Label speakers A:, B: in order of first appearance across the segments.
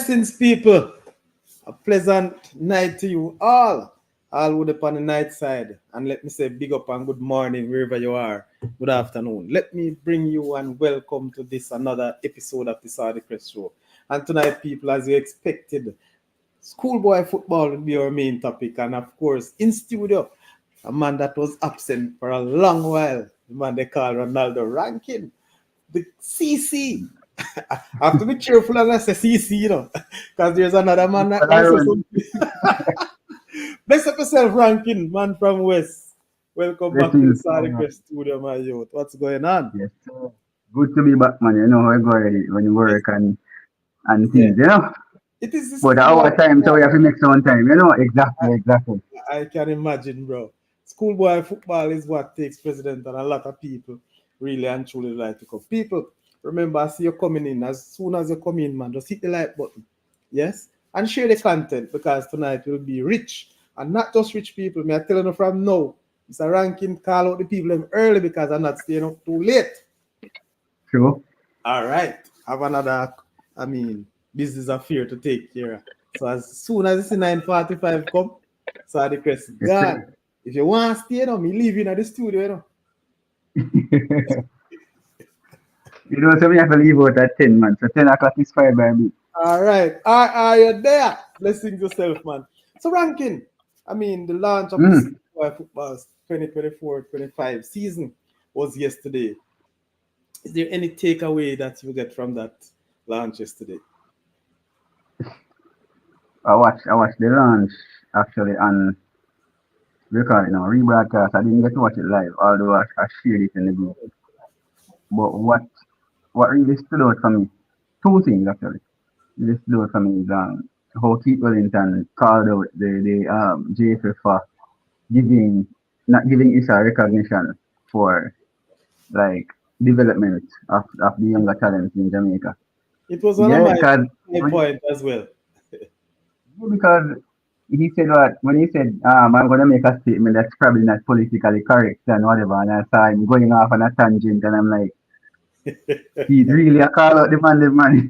A: Blessings, people. A pleasant night to you all. All would upon the night side. And let me say big up and good morning wherever you are. Good afternoon. Let me bring you and welcome to this another episode of the Saudi Crest Show. And tonight, people, as you expected, schoolboy football will be our main topic. And of course, in studio, a man that was absent for a long while. The man they call Ronaldo Rankin, the CC. I have to be cheerful as I say CC, because there's another man that also something. Bless up yourself, Rankin, man from West. Welcome back to the Saudi Crest Studio, my youth. What's going on?
B: Yes, sir. Good to be back, man. You know how I go already when you work and things,
A: It is the
B: But
A: schoolboy.
B: our time, so we have to make some time, Exactly.
A: I can imagine, bro. Schoolboy football is what takes president, and a lot of people really and truly like to come. People, remember, I see you coming in. As soon as you come in, man, just hit the like button. Yes? And share the content because tonight will be rich. And not just rich people. Me, I tell you from now, Mr. Rankin, call out the people them early because I'm not staying up too late.
B: Sure.
A: All right. Have another, business affair to take care of. So as soon as it's 9:45 come, Saudi Crest gone. If you want to stay, me leave you in the studio,
B: So we have to leave out at 10, man. So 10 o'clock is fine by me.
A: All right. Are you there? Blessings yourself, man. So, Rankin, the launch of the football 2024-25 season was yesterday. Is there any takeaway that you get from that launch yesterday?
B: I watched the launch actually on rebroadcast. I didn't get to watch it live, although I shared it in the group. But what really stood out for me, two things actually. Really stood out for me is how Keith Wellington called out the JFF for not giving Issa recognition for like development of the younger talents in Jamaica.
A: It was one of my points as well.
B: Because he said when he said, I'm going to make a statement that's probably not politically correct and whatever, and I saw him going off on a tangent, and I'm like, he really call out the man.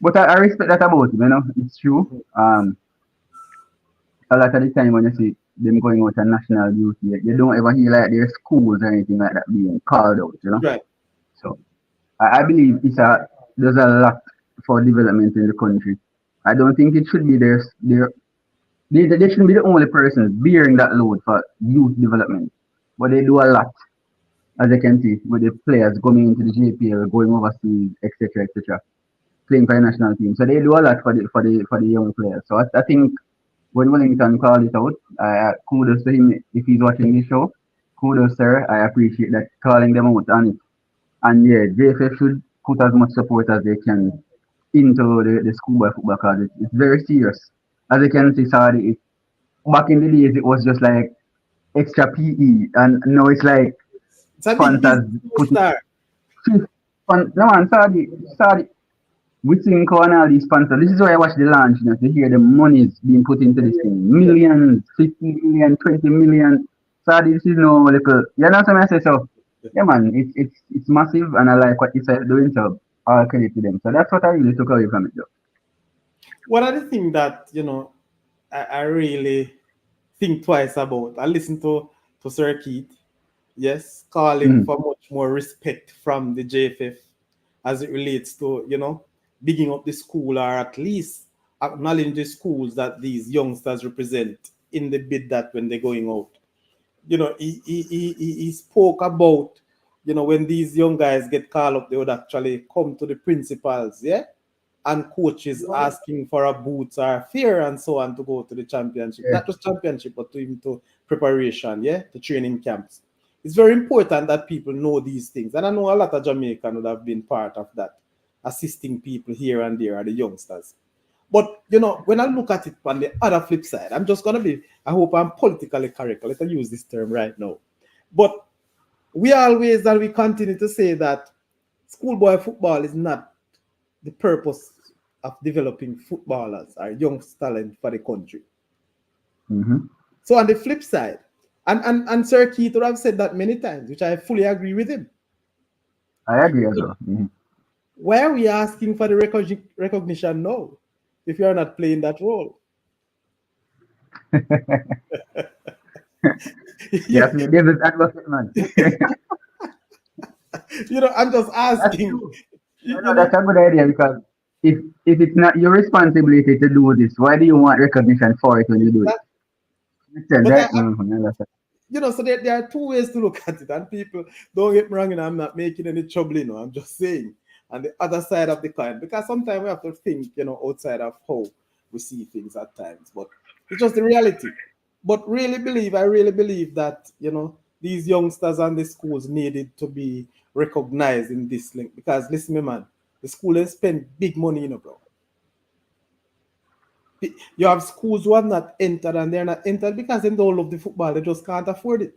B: But I respect that about him, it's true. A lot of the time when you see them going out on national duty, you don't ever hear like their schools or anything like that being called out,
A: Right.
B: So I believe there's a lot for development in the country. I don't think it should be they shouldn't be the only persons bearing that load for youth development. But they do a lot, as you can see, with the players coming into the JPL, going overseas, etc., playing for the national team. So they do a lot for the young players. So I think when Wellington called it out, kudos to him if he's watching this show. Kudos, sir. I appreciate that calling them out on it. And yeah, JFF should put as much support as they can into the schoolboy football because it's very serious. As you can see, Saudi, back in the days, it was just like extra PE, and now it's like sponsors put it. No man, Saudi, we think on all these sponsors. This is why I watch the launch, to hear the monies being put into this thing. Millions, 50 million, 20 million. Saudi, this is no little. You know what I say? So, yeah, man, it's massive, and I like what it's doing. So, all credit to them. So that's what I really took away from it, though.
A: One of the things that I really think twice about. I listen to Sir Keith, yes, calling for much more respect from the JFF as it relates to bigging up the school, or at least acknowledging the schools that these youngsters represent in the bid that when they're going out. He spoke about when these young guys get called up, they would actually come to the principals, and coaches asking for a boots or a fare and so on to go to the championship. Not just championship, but to preparation, to training camps. It's very important that people know these things. And I know a lot of Jamaicans would have been part of that, assisting people here and there, the youngsters. But, when I look at it on the other flip side, I'm just going to I hope I'm politically correct. Let me use this term right now. But we continue to say that schoolboy football is not the purpose of developing footballers or young talent for the country. So on the flip side, and Sir Keith would have said that many times, which I fully agree with him.
B: I agree as well.
A: Why are we asking for the recognition now if you are not playing that role?
B: You have to be devil's advocate, man.
A: I'm just
B: That's
A: asking.
B: true.
A: You,
B: No,
A: you
B: no,
A: know,
B: that's a good idea because if it's not your responsibility to do this, why do you want recognition for it when you do it?
A: that,
B: Makes sense,
A: but
B: right? Mm-hmm.
A: so there are two ways to look at it, and people don't get me wrong, and I'm not making any trouble, I'm just saying, and the other side of the coin, because sometimes we have to think, outside of how we see things at times, but it's just the reality. But I really believe that, these youngsters and the schools needed to be recognized in this link, because listen, me man, the school has spent big money, bro. You have schools who have not entered, and they're not entered because they don't love the football, they just can't afford it.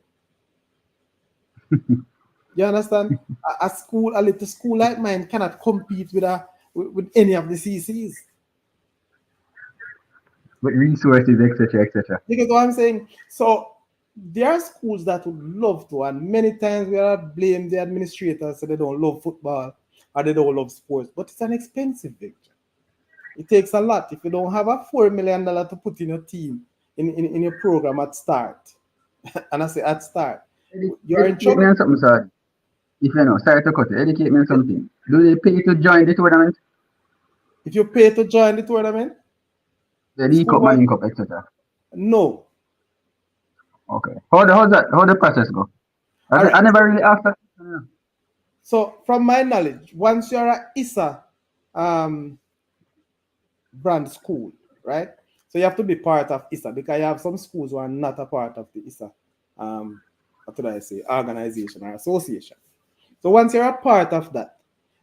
A: You understand? A little school like mine cannot compete with any of the CCs.
B: With resources, etc., etc.
A: You get what I'm saying? So there are schools that would love to, and many times we are blame the administrators so they don't love football or they don't love sports. But it's an expensive venture. It takes a lot. If you don't have a $4 million to put in your team in your program at start, and I say at start, you are in
B: Educate me
A: trouble.
B: on something, sir. If you know, sorry to cut you, educate me on something. Do they pay to join the tournament?
A: If you pay to join the tournament,
B: The League
A: school
B: Cup,
A: board,
B: Manning Cup, etc.
A: no.
B: Okay. How the process go?
A: All right.
B: I never really asked that.
A: So from my knowledge, once you're at ISA um, brand school, right? So you have to be part of ISA, because you have some schools who are not a part of the ISA, what did I say, organization or association. So once you're a part of that,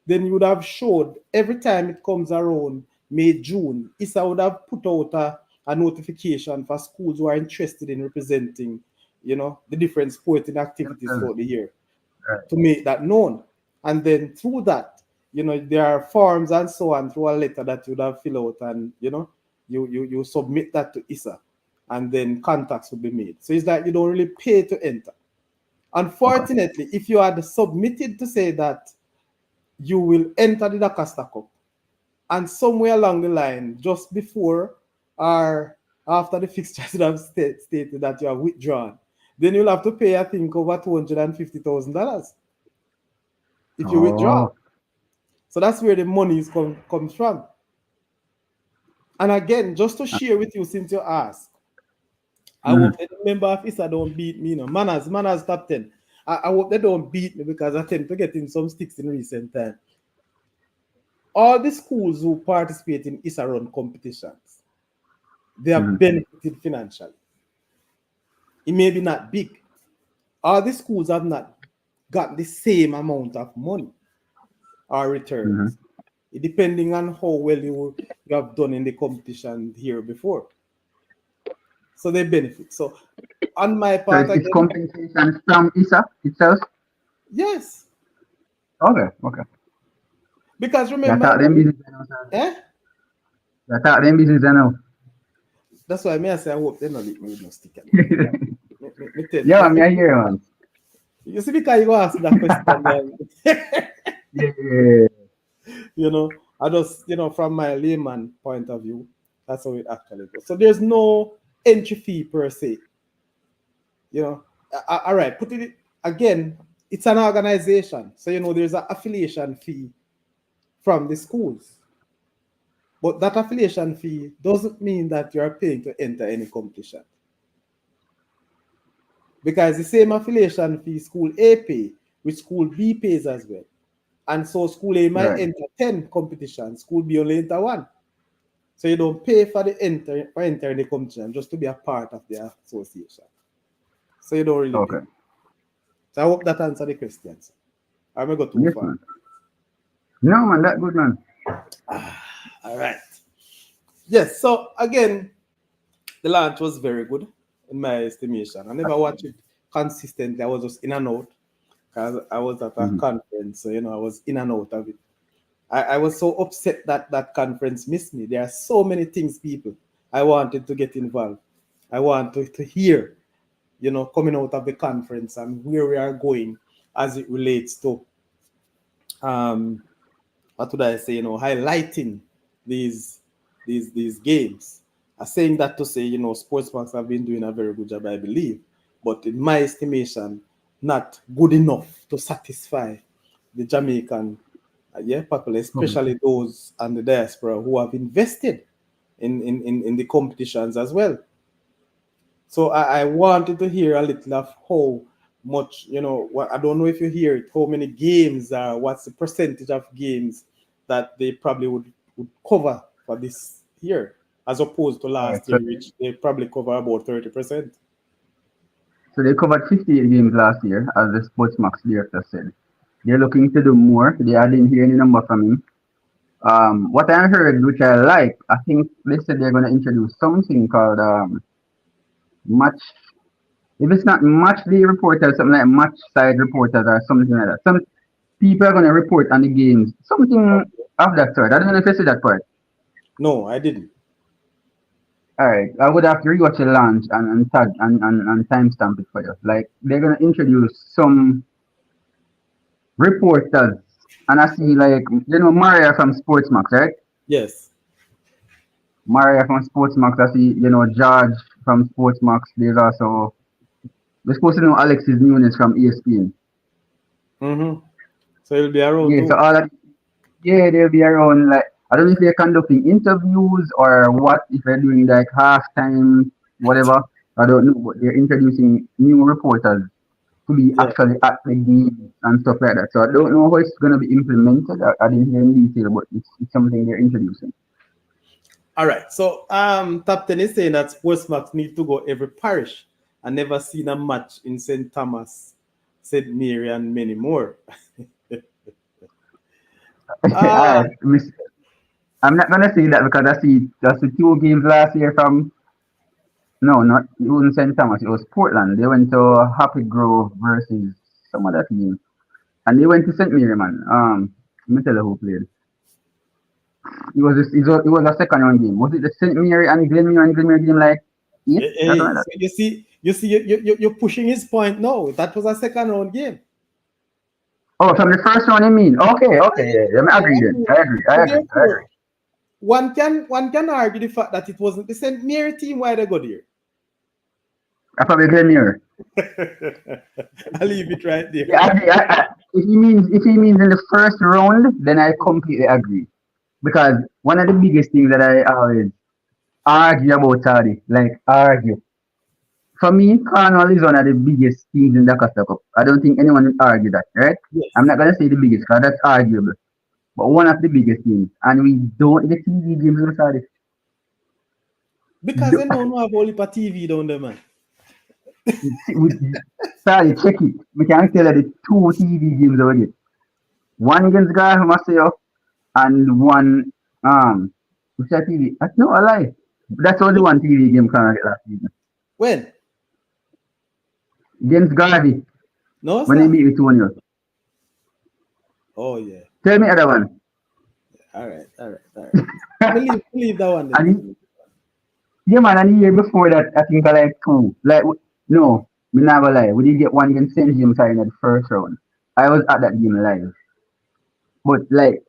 A: then you would have showed every time it comes around May, June, ISA would have put out a notification for schools who are interested in representing, the different sporting activities
B: Themselves.
A: throughout the year,
B: Right.
A: to make that known. And then through that, there are forms and so on through a letter that you would have fill out, and you submit that to ISA, and then contacts will be made. So it's like you don't really pay to enter.
B: Okay.
A: Unfortunately, if you had submitted to say that you will enter the Dacosta Cup, and somewhere along the line, just before or after the fixtures have stated that you have withdrawn, then you'll have to pay, I think, over $250,000 if you withdraw.
B: Oh.
A: So that's where the money comes from. And again, just to share with you, since you asked, I hope
B: Mm-hmm.
A: that the member of ISA don't beat me. Manners top 10. I hope they don't beat me, because I tend to get in some sticks in recent time. All the schools who participate in ISA run competitions, they have
B: Mm-hmm.
A: benefited financially. It may be not big. All the schools have not got the same amount of money or
B: Mm-hmm.
A: returns, depending on how well you have done in the competition here before. So they benefit. So on my
B: So
A: part
B: it's
A: again,
B: compensation from ISA itself?
A: yes.
B: Okay, okay.
A: Because
B: You
A: remember,
B: thought them business I know, sir.
A: eh?
B: You thought them business I know.
A: That's why I say I hope they not leave me with no stick anymore.
B: Yeah, me I hear, man.
A: You see, because you ask that question, then,
B: Yeah, yeah,
A: I just, from my layman point of view, that's how it actually goes. So there's no entry fee per se. You know, all right, put it again, it's an organization. So, there's an affiliation fee from the schools. But that affiliation fee doesn't mean that you are paying to enter any competition. Because the same affiliation fee school A pay, which school B pays as well. And so school A
B: yeah.
A: might
B: Right.
A: enter 10 competitions, school B only enter one. So you don't pay for entering the competition, just to be a part of the association. So you don't really pay.
B: Okay.
A: So I hope that answers the questions. I may go too
B: Yes,
A: far.
B: man. No, man, that good, man.
A: All right. Yes. So again, the launch was very good in my estimation. I never watched it consistently. I was just in and out, because I was at a
B: Mm-hmm.
A: conference. So, I was in and out of it. I was so upset that that conference missed me. There are so many things, people, I wanted to get involved. I want to hear, coming out of the conference, and where we are going as it relates to um, what would I say, highlighting these these games. I'm saying that to say, Sportsbox have been doing a very good job, I believe, but in my estimation, not good enough to satisfy the Jamaican people, especially those and the diaspora who have invested in the competitions as well. So I wanted to hear a little of how much, what I don't know if you hear it, how many games are, what's the percentage of games that they probably would cover for this year, as opposed to
B: All right.
A: last
B: So,
A: year, which they probably cover about 30%.
B: so they covered 58 games last year, as the Sportsmax director said. They're looking to do more. I didn't hear any number from him. What I heard, which I like, I think they said they're going to introduce something called match. If it's not match day reporters, something like match side reporters or something like that. Some people are going to report on the games, something of that sort. I don't know if you see that part.
A: No, I didn't.
B: All right, I would have to rewatch the launch and tag and timestamp it for you. Like they're gonna introduce some reporters, and I see like Maria from Sportsmax, right?
A: Yes.
B: Maria from Sportsmax. I see George from Sportsmax. There's also we're supposed to know Alexis Nunes from ESPN.
A: Mm-hmm. So he'll be around
B: Yeah, so
A: too.
B: all that yeah, they'll be around. Like I don't know if they're conducting interviews or what. If they're doing like halftime, whatever. I don't know, but they're introducing new reporters to be
A: Yeah.
B: actually at the game and stuff like that. So I don't know how it's going to be implemented. I didn't hear in detail, but it's something they're introducing.
A: All right. So Top 10 is saying that Sportsmax need to go every parish. I never seen a match in St. Thomas, St. Mary, and many more.
B: All
A: Ah,
B: right, I'm not gonna say that because I see just the two games last year from no, not it wasn't St. Thomas. It was Portland. They went to Happy Grove versus some other team, and they went to St. Mary, man. Let me tell you who played. It was a second round game. Was it the St. Mary and Glenmere game like eight or something
A: hey,
B: like that?
A: so you're pushing his point. No, that was a second round game.
B: Oh, from the first round, you mean? Okay, okay, yeah, yeah. I
A: Yeah,
B: agree
A: I
B: then.
A: mean,
B: I
A: so
B: agree. I agree.
A: therefore, one can argue the fact that it wasn't the St. Mary team why they got here.
B: I probably Glenmere.
A: I'll leave it right
B: Yeah, I
A: there.
B: agree. If he means in the first round, then I completely agree. Because one of the biggest things that I always argue about Saudi, like argue. For me, Cornwall is one of the biggest teams in the Costa Cup. I don't think anyone will argue that, right? I'm
A: Yes,
B: not gonna say the biggest because that's arguable. But one of the biggest teams. And we don't get TV games with Saudi.
A: because they don't have only for TV down there, man.
B: We, Saudi, check it. We can tell you the two TV games we get. One against Ghana, Maceo, and one which I TV. No, I lie. That's only one TV game can I get last season.
A: When?
B: Against Garvey
A: No,
B: when they
A: sir.
B: beat with 2-0.
A: Oh yeah.
B: Tell me other one.
A: All right, all right, all right. Me leave that one then.
B: And yeah man, and the year before that I think I like two. Like no, me not gonna lie. We did get one against St. James in the first round. I was at that game live. But like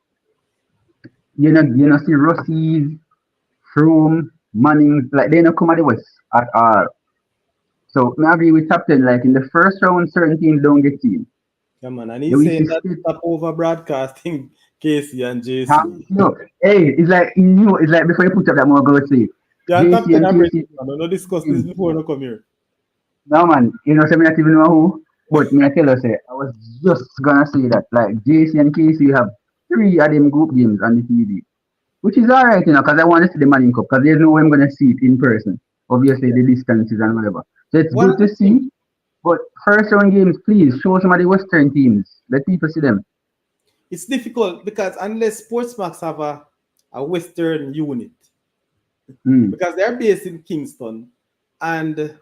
B: see Rossies, Froome, Mannings, like they don't come at the West at all. So I agree with Captain, like in the first round certain teams don't get seen.
A: Yeah, man. And
B: Then
A: he's
B: we see
A: saying that
B: split.
A: stop over broadcasting Casey and JC.
B: No, hey, it's like it's like before you put up that more go say
A: Yeah, and Top
B: JC
A: 10
B: and
A: I bring
B: KC.
A: it, man. I don't discuss this before I come here.
B: No man, say me not even know who, but me I tell you say I was just gonna say that like JC and KC have three of them group games on the TV, which is alright, because I want to see the Manning Cup, because there's no way I'm gonna see it in person. Obviously
A: Yeah.
B: the distances and whatever, so it's
A: One
B: good
A: of
B: to
A: the things,
B: see. But first round games, please show some of the Western teams. Let people see them.
A: it's difficult because unless Sportsmax have a Western unit,
B: Hmm.
A: because they're based in Kingston, and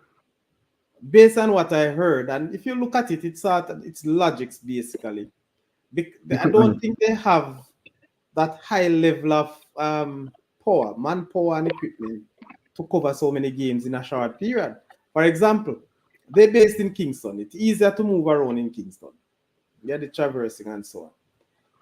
A: based on what I heard, and if you look at it, it's logics basically. I don't
B: Equipment.
A: think they have that high level of power, manpower, and equipment to cover so many games in a short period. For example, they're based in Kingston. It's easier to move around in Kingston. Yeah, the traversing and so on.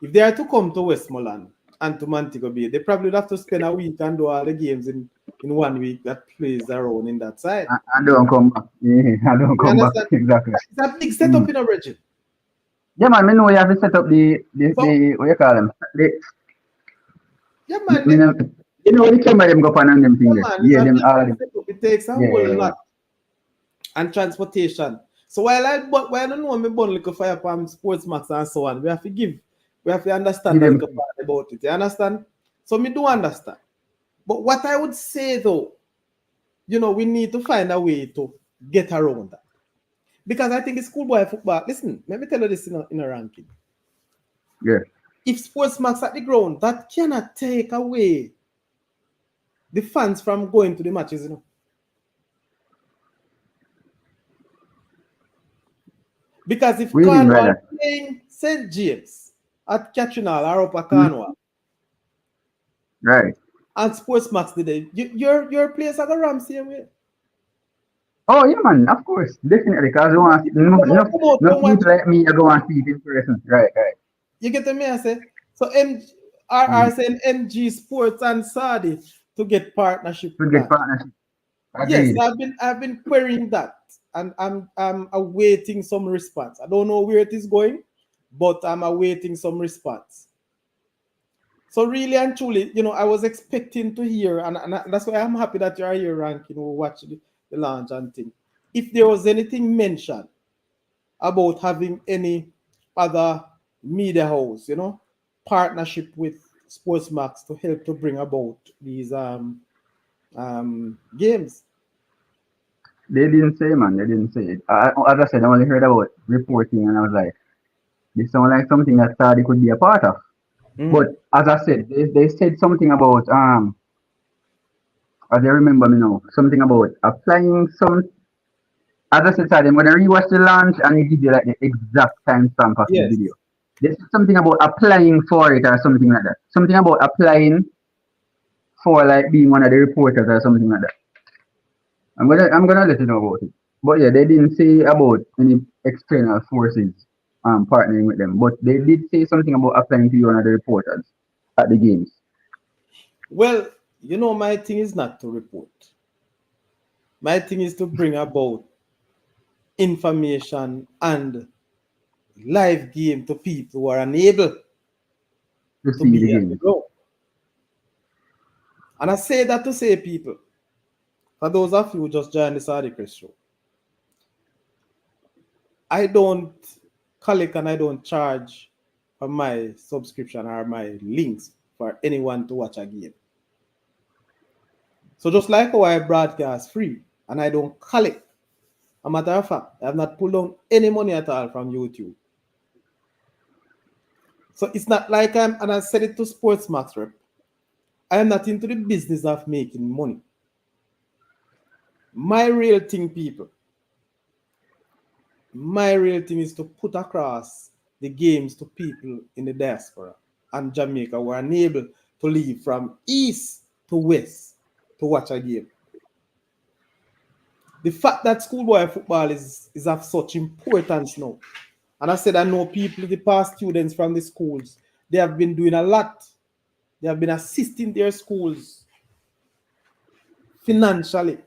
A: If they are to come to Westmoreland and to Montego Bay, they probably would have to spend a week and do all the games in 1 week that plays around in that side.
B: I don't come back. Yeah, I don't
A: You
B: come back.
A: understand?
B: Exactly.
A: It's a big
B: Mm.
A: setup in a region.
B: Yeah, man, me know you have to set up
A: So,
B: the what you call them?
A: yeah, man,
B: Me know, you know the camera them go up and them thing
A: yeah,
B: there.
A: man, it's
B: Yeah,
A: a
B: them
A: big
B: all of them.
A: setup. It takes a
B: Yeah,
A: whole
B: yeah, yeah.
A: lot and transportation. So while I don't know me born like a fire palm sports max and so on, we have to
B: Give
A: understand a
B: them
A: little part about it. You understand? So me do understand. But what I would say though, we need to find a way to get around that. Because I think it's schoolboy football. Listen, let me tell you this in a ranking.
B: yeah.
A: If sports max at the ground, that cannot take away the fans from going to the matches. Because if
B: What do you mean by
A: Cornwall
B: that?
A: playing St. James at Catchinall or Upper
B: Hmm?
A: Cornwall
B: Right.
A: and Sports Max today, your players are going to run same way.
B: Oh yeah, man. Of course, definitely. Cause I want
A: People
B: no,
A: come out,
B: no,
A: come out,
B: no
A: come watch.
B: people like me. I go and see it in person. Right, right.
A: You get me? I say so.
B: Mm.
A: RR saying MG Sports and Saudi to get partnership
B: Good, good
A: plan.
B: partnership.
A: Yes,
B: Agreed.
A: I've been querying that, and I'm awaiting some response. I don't know where it is going, but I'm awaiting some response. So really and truly, I was expecting to hear, and that's why I'm happy that you're here, ranking, or watch the launch and thing. If there was anything mentioned about having any other media house, partnership with Sportsmax to help to bring about these games.
B: They didn't say, man. They didn't say it. As I said, I only heard about reporting, and I was like, this sounds like something that Saudi could be a part of. But
A: Mm.
B: as I said, they said something about as I remember me now, something about applying some. As I said, Saudi, I'm gonna rewatch the launch and give you like the exact timestamp of the
A: Yes.
B: video. They said something about applying for it or something like that. Something about applying for like being one of the reporters or something like that. I'm gonna let you know about it. But yeah, they didn't say about any external forces partnering with them. But they did say something about applying to be one of the reporters at the games.
A: Well, my thing is not to report. My thing is to bring about information and live game to people who are unable
B: To
A: to
B: see the
A: be at the
B: games.
A: ground. And I say that to say, people, for those of you who just joined the Saudi Chris show, I don't collect and I don't charge for my subscription or my links for anyone to watch a game. So just like how I broadcast free and I don't collect, a matter of fact, I have not pulled down any money at all from YouTube. So it's not like and I said it to Sportsmax rep, I am not into the business of making money. My real thing, people, my real thing is to put across the games to people in the diaspora and Jamaica who are unable to leave from east to west to watch a game. The fact that schoolboy football is of such importance now. And I said I know people, the past students from the schools, they have been doing a lot. They have been assisting their schools financially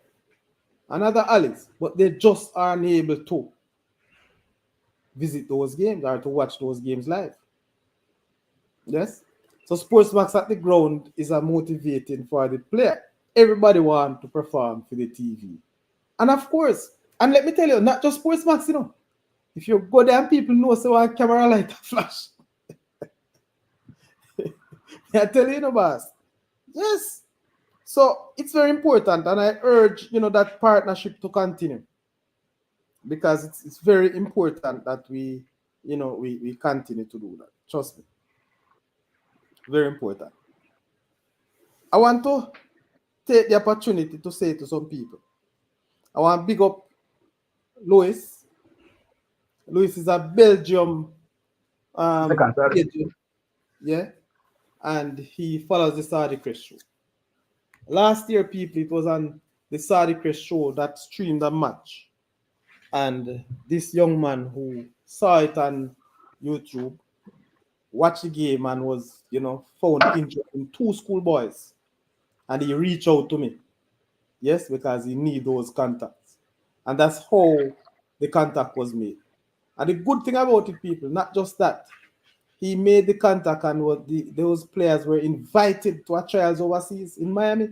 A: and other allies, but they just aren't able to visit those games or to watch those games live. Yes? So Sportsmax at the ground is a motivating for the player. Everybody wants to perform for the TV. And of course, and let me tell you, not just Sportsmax, if you go there and people know so a camera light flash. I tell you, boss. Yes. So it's very important, and I urge that partnership to continue because it's very important that we continue to do that. Trust me, very important. I want to take the opportunity to say to some people, I want to big up Louis. Louis is a Belgium
B: Second, sorry.
A: agent, yeah, and he follows the Saudi Crest show. Last year, people, it was on the Saudi Crest show that streamed a match. And this young man who saw it on YouTube watched the game and was, found interest in two schoolboys. And he reached out to me. Yes, because he need those contacts. And that's how the contact was made. And the good thing about it, people, not just that, he made the contact and those players were invited to a trials overseas in Miami.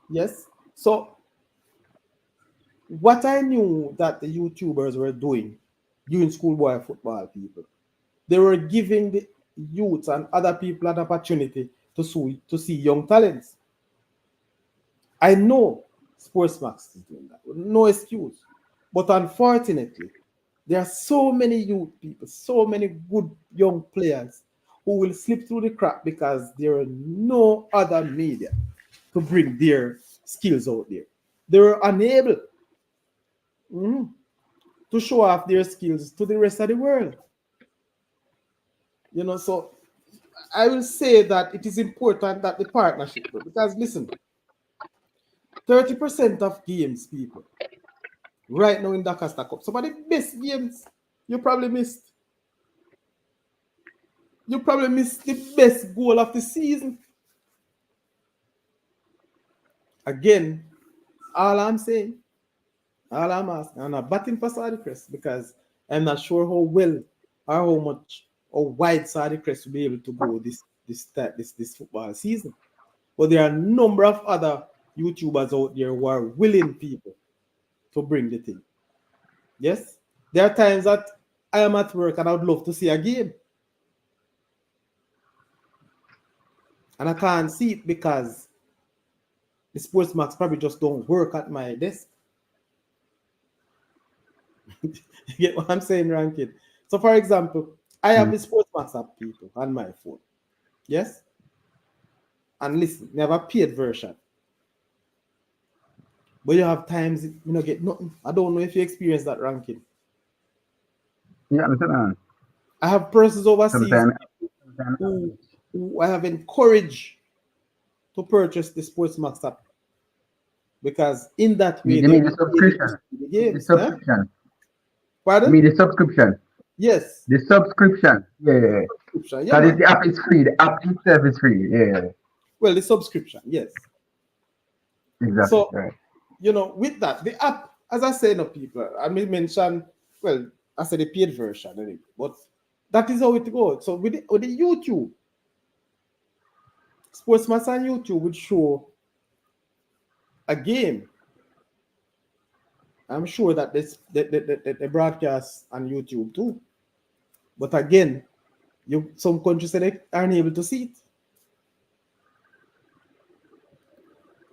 A: Yes. So what I knew that the YouTubers were doing schoolboy football, people, they were giving the youths and other people an opportunity to see young talents. I know Sportsmax is doing that. No excuse. But unfortunately, there are so many youth people, so many good young players who will slip through the crack because there are no other media to bring their skills out there. They were unable to show off their skills to the rest of the world. So I will say that it is important that the partnership, because listen, 30% of games, people, right now in the Costa Cup, some of the best games you probably missed. You probably missed the best goal of the season. Again, all I'm saying, all I'm asking, I'm not batting for Saudi Crest because I'm not sure how well or how much or wide Saudi Crest will be able to go this football season. But there are a number of other YouTubers out there who are willing people to bring the thing. Yes? There are times that I am at work and I would love to see a game. And I can't see it because the Sportsmax probably just don't work at my desk. You get what I'm saying, Rankin? So, for example, I have the Sportsmax app, people, on my phone. Yes? And listen, you have a paid version. But you have times you get nothing. I don't know if you experience that, Ranking.
B: Yeah, I'm saying.
A: I have persons overseas who I have encouraged to purchase the Sportsmax app. Because in that way,
B: You mean the subscription?
A: The games,
B: the subscription.
A: Huh? Pardon?
B: You mean the subscription?
A: Yes.
B: The subscription. Yeah.
A: Subscription.
B: Because the app is free. The app itself is free. Yeah.
A: Well, the subscription, yes.
B: Exactly.
A: So,
B: right.
A: With that, the app, as I say, people, I mentioned, well, I said the paid version, anyway, but that is how it goes. So with the YouTube, Sportsmax on YouTube would show a game. I'm sure that the broadcast on YouTube too. But again, some countries say they aren't able to see it.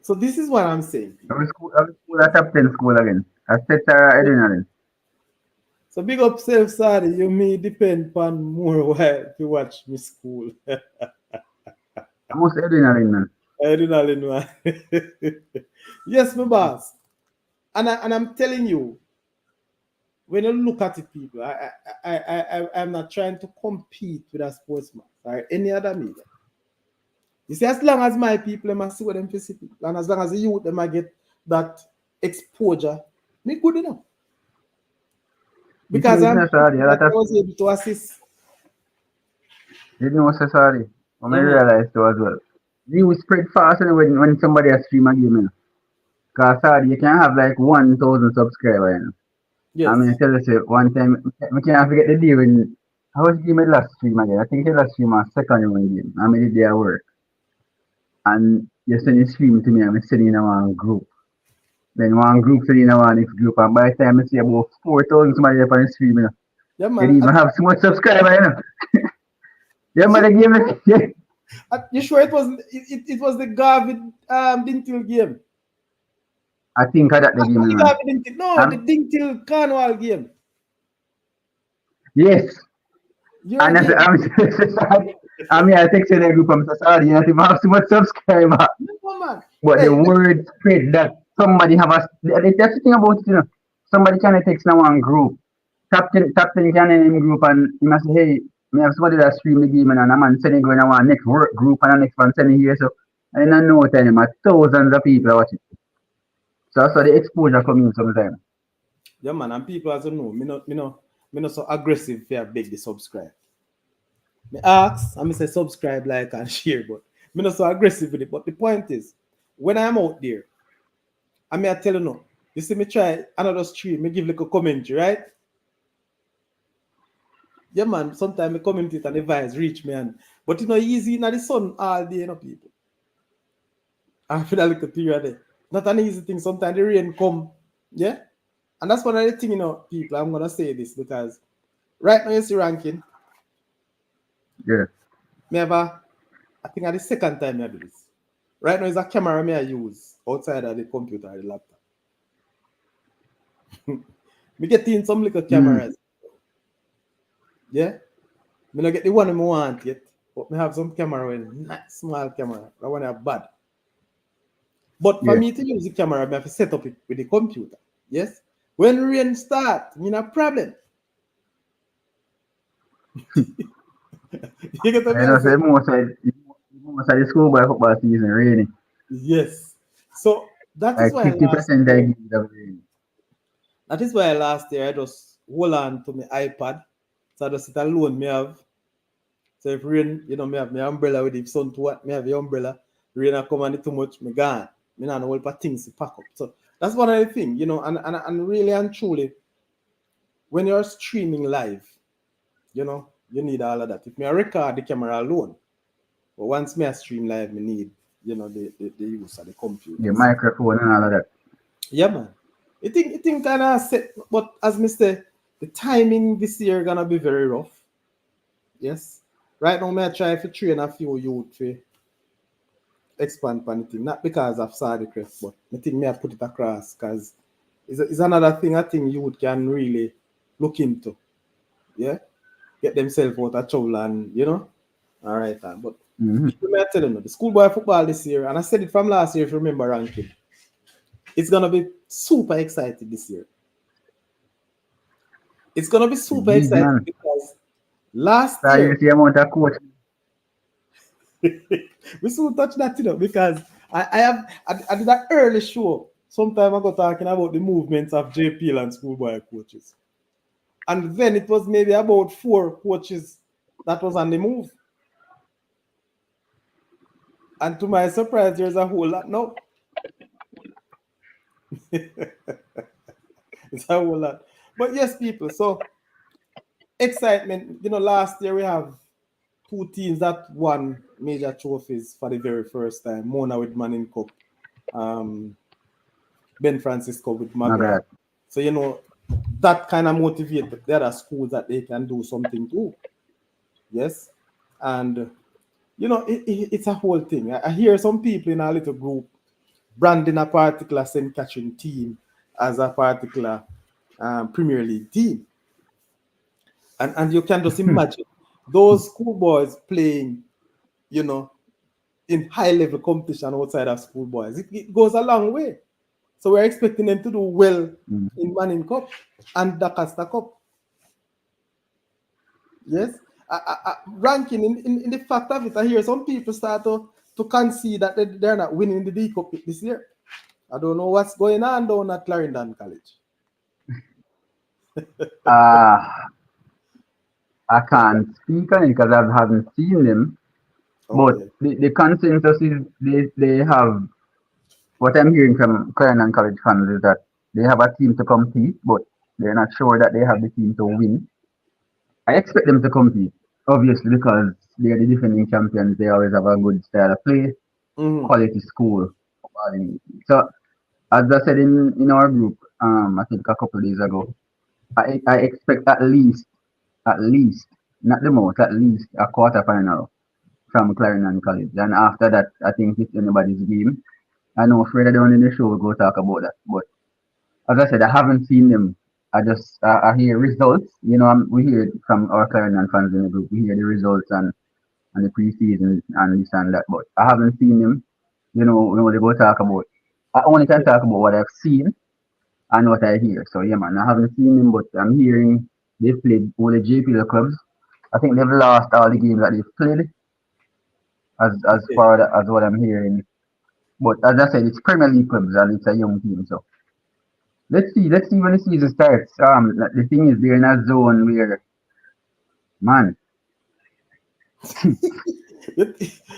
A: So this is what I'm saying.
B: I was school at top 10 school again. I said Edwin.
A: So big up self, sorry, you may depend on more while to watch me school.
B: I must Edwin, man.
A: Edwin, man. Yes, my boss. And I'm telling you, when you look at it, people, I'm not trying to compete with a Sportsman or any other media. You see, as long as my people must see what them see, and as long as the youth them might get that exposure, me good enough. Because I was able to assist.
B: You know what's sorry? I realized too as well. You spread fast when somebody has stream a game. Because sorry, you can have like 1,000 subscribers.
A: Yes.
B: I mean, I tell you, one time, we can't forget the day when I was giving my last stream again. I think the last stream was second one game. I made it there work. And you send a stream to me, I'm sending in one group. Then one group sending in one next group. And by the time I see about 4,000 somebody up on the stream,
A: Yeah, man.
B: They even have so much subscribers, Yeah, man, the game is.
A: You sure it wasn't? It was the Garvin Dintil game.
B: I think I got the game.
A: The Dintil Carnival game.
B: Yes. And I texted the group, I'm so sorry, you know, have so much subscribers.
A: No, man.
B: But the word spread that somebody have a. That's the thing about it, you know. Somebody can text in one group. Captain can in the group and he must say, hey, me have somebody that stream the game and a man sending going to one next work group and the next one sending here. So I didn't know time, thousands of people are watching. So I saw the exposure coming sometimes.
A: Yeah, man, and people also know me not so aggressive for beg the subscribe. Me ask and me say subscribe, like, and share, but me not so aggressive with it. But the point is, when I'm out there, I may I tell you no. You see me try another stream, me give like a commentary, right? Yeah, man. Sometimes me comment it and the vibes reach me, and but easy in the sun all day, people. I feel a little period there. Not an easy thing. Sometimes the rain come, yeah, and that's one of the thing, people. I'm gonna say this because right now you see ranking.
B: Yeah.
A: Me ever, I think at the second time I do this. Right now is a camera me I use outside of the computer or the laptop. Me get in some little
B: Mm.
A: cameras, yeah. Me not get the one I want yet, but me have some camera when nice small camera. That one are bad. But for
B: Yeah.
A: me to use the camera, I have to set up it with the computer. Yes. When rain start, me no problem. You get what
B: I
A: me I
B: know
A: say?
B: say most of the schoolboy football season rainy.
A: Yes. So that is
B: Like
A: why last
B: 50% I
A: year,
B: give it of rain.
A: I just hold on to my iPad. So I just sit alone. Me have so if rain, me have my umbrella with it. If sun too hot, me have the umbrella. Rain a come and it too much, me gone. Me not know what for things to pack up. So that's one of the things, and really and truly, when you're streaming live, you need all of that. If me I record the camera alone, but once me I stream live, me need, the use of the
B: The
A: computers.
B: microphone and all of that.
A: Yeah, man. It think kind of set, but as me say, the timing this year gonna be very rough. Yes. Right now, me I try to train a few youth to expand upon the thing. Not because I've saw the crest, but I think me I put it across because it's another thing I think youth can really look into. Yeah. Get themselves out of trouble and, all right. But
B: Mm-hmm.
A: people may tell you, the schoolboy football this year, and I said it from last year if you remember ranking, it's gonna be super exciting this year. It's gonna be
B: The
A: super
B: big
A: exciting
B: man.
A: because last
B: So you
A: year
B: see amount of coach.
A: we soon touch that, because I did that early show some time ago talking about the movements of JPL and schoolboy coaches. And then it was maybe about four coaches that was on the move. And to my surprise, there's a whole lot now. It's a whole lot. But yes, people, so excitement. Last year we have two teams that won major trophies for the very first time. Mona with Manning Cup, um, Ben Francisco with
B: My
A: Maguire.
B: God.
A: So that kind of motivate the other schools that they can do something too. Yes, and it's a whole thing. I hear some people in a little group branding a particular St. Catherine team as a particular Premier League team, and you can just imagine those schoolboys playing, you know, in high level competition outside of schoolboys. It goes a long way. So we're expecting them to do well
B: Mm.
A: in Manning Cup and Dakasta Cup. Yes. Ranking in the fact of it, I hear some people start to concede that they're not winning the D Cup this year. I don't know what's going on down at Clarendon College.
B: Uh, I can't speak on it because I haven't seen them. But
A: Okay.
B: the consensus is they have what I'm hearing from Clarion and College fans is that they have a team to compete, but they're not sure that they have the team to win. I expect them to compete, obviously, because they're the defending champions. They always have a good style of play,
A: Mm-hmm.
B: quality school. So, as I said in our group, I think a couple of days ago, I expect at least, not the most, at least a quarter final from Clarendon College. And after that, I think it's anybody's game. I know further down in the show we'll go talk about that. But as I said, I haven't seen them. I hear results. We hear it from our Clarendon fans in the group. We hear the results and the preseason and this and that. But I haven't seen them. They go talk about. I only can talk about what I've seen and what I hear. So yeah, man, I haven't seen them, but I'm hearing they've played all the JPL clubs. I think they've lost all the games that they've played, as
A: Okay.
B: far as what I'm hearing. But as I said, it's Premier League clubs and it's a young team. So let's see when the season starts. The thing is, they're in a zone where, man,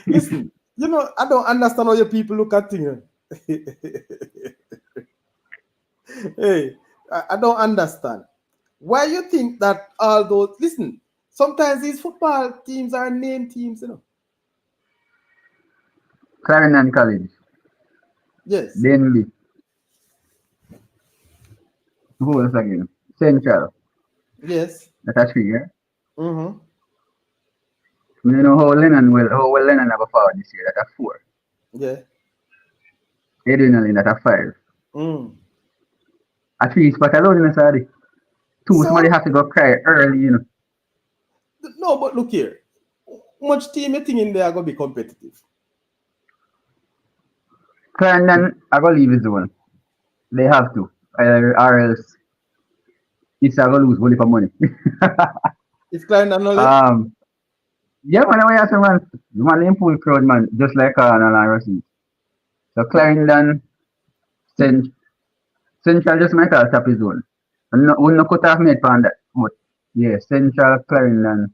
A: Listen, I don't understand how your people look at things. Hey, I don't understand. Why you think that all those, listen, sometimes these football teams are name teams.
B: Clarendon College,
A: Yes,
B: Denby, who else again? Central,
A: yes.
B: that's a three, yeah?
A: Mm-hmm.
B: You know how well Lennon have a forward this year, that's a four.
A: Yeah.
B: Adrenaline, that's a five.
A: Mm.
B: A three spot alone, sorry. Two, somebody
A: So,
B: have to go cry early.
A: no, but look here. Much team you think in there are going to be competitive?
B: Clarendon, I go leave his zone. They have to. Or else it's a go lose only for money.
A: If client are not live?
B: um, yeah, man, I have to man. You man Liverpool crowd, man, just like Alan Rossi. So Clarendon, Cent- Central just might have top his zone. And no, we no cut off mate on that. But yeah, Central, Clarendon.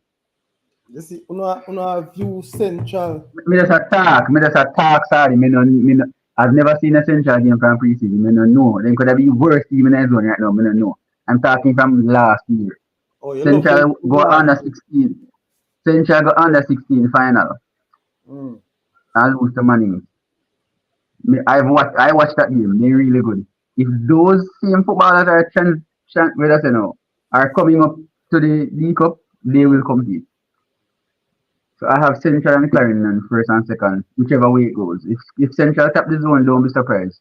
A: You see, una view central.
B: Me just attack, sorry. I've never seen a Central game from preseason. Me no know. Then could have been worse team in the zone right now. Me no know. I'm talking from last year.
A: Oh, you love them
B: Central go
A: last
B: under
A: year.
B: 16. Central go under 16 final
A: Mm.
B: and lose to Manning. I watched that game. They're really good. If those same footballers are with us, are coming up to the League Cup, they will
A: Mm.
B: compete. So I have Central and Clarendon first and second, whichever way it goes. If Central tap the zone, don't be surprised.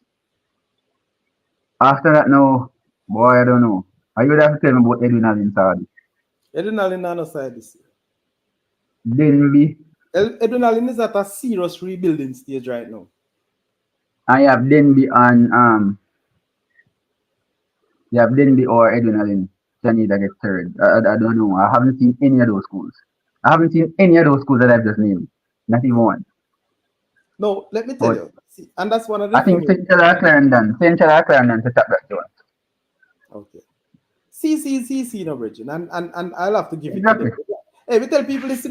B: After that, no, boy, I don't know. I would have to tell me about Edwin Allen Saadi.
A: Edwin Allen on the side this year.
B: Denby,
A: Edwin Allen is at a serious rebuilding stage right now.
B: I have Denby and you have Denby or Edwin Allen can either get third. I don't know. I haven't seen any of those schools. I haven't seen any of those schools that I've just named. Not even one.
A: No, let me tell
B: But
A: you. See, and that's one of the
B: I think
A: things.
B: Central or Clarendon to tap that zone.
A: Okay. CC, no, Bridget. And I'll have to give it to
B: Exactly.
A: them. Hey, we tell people this,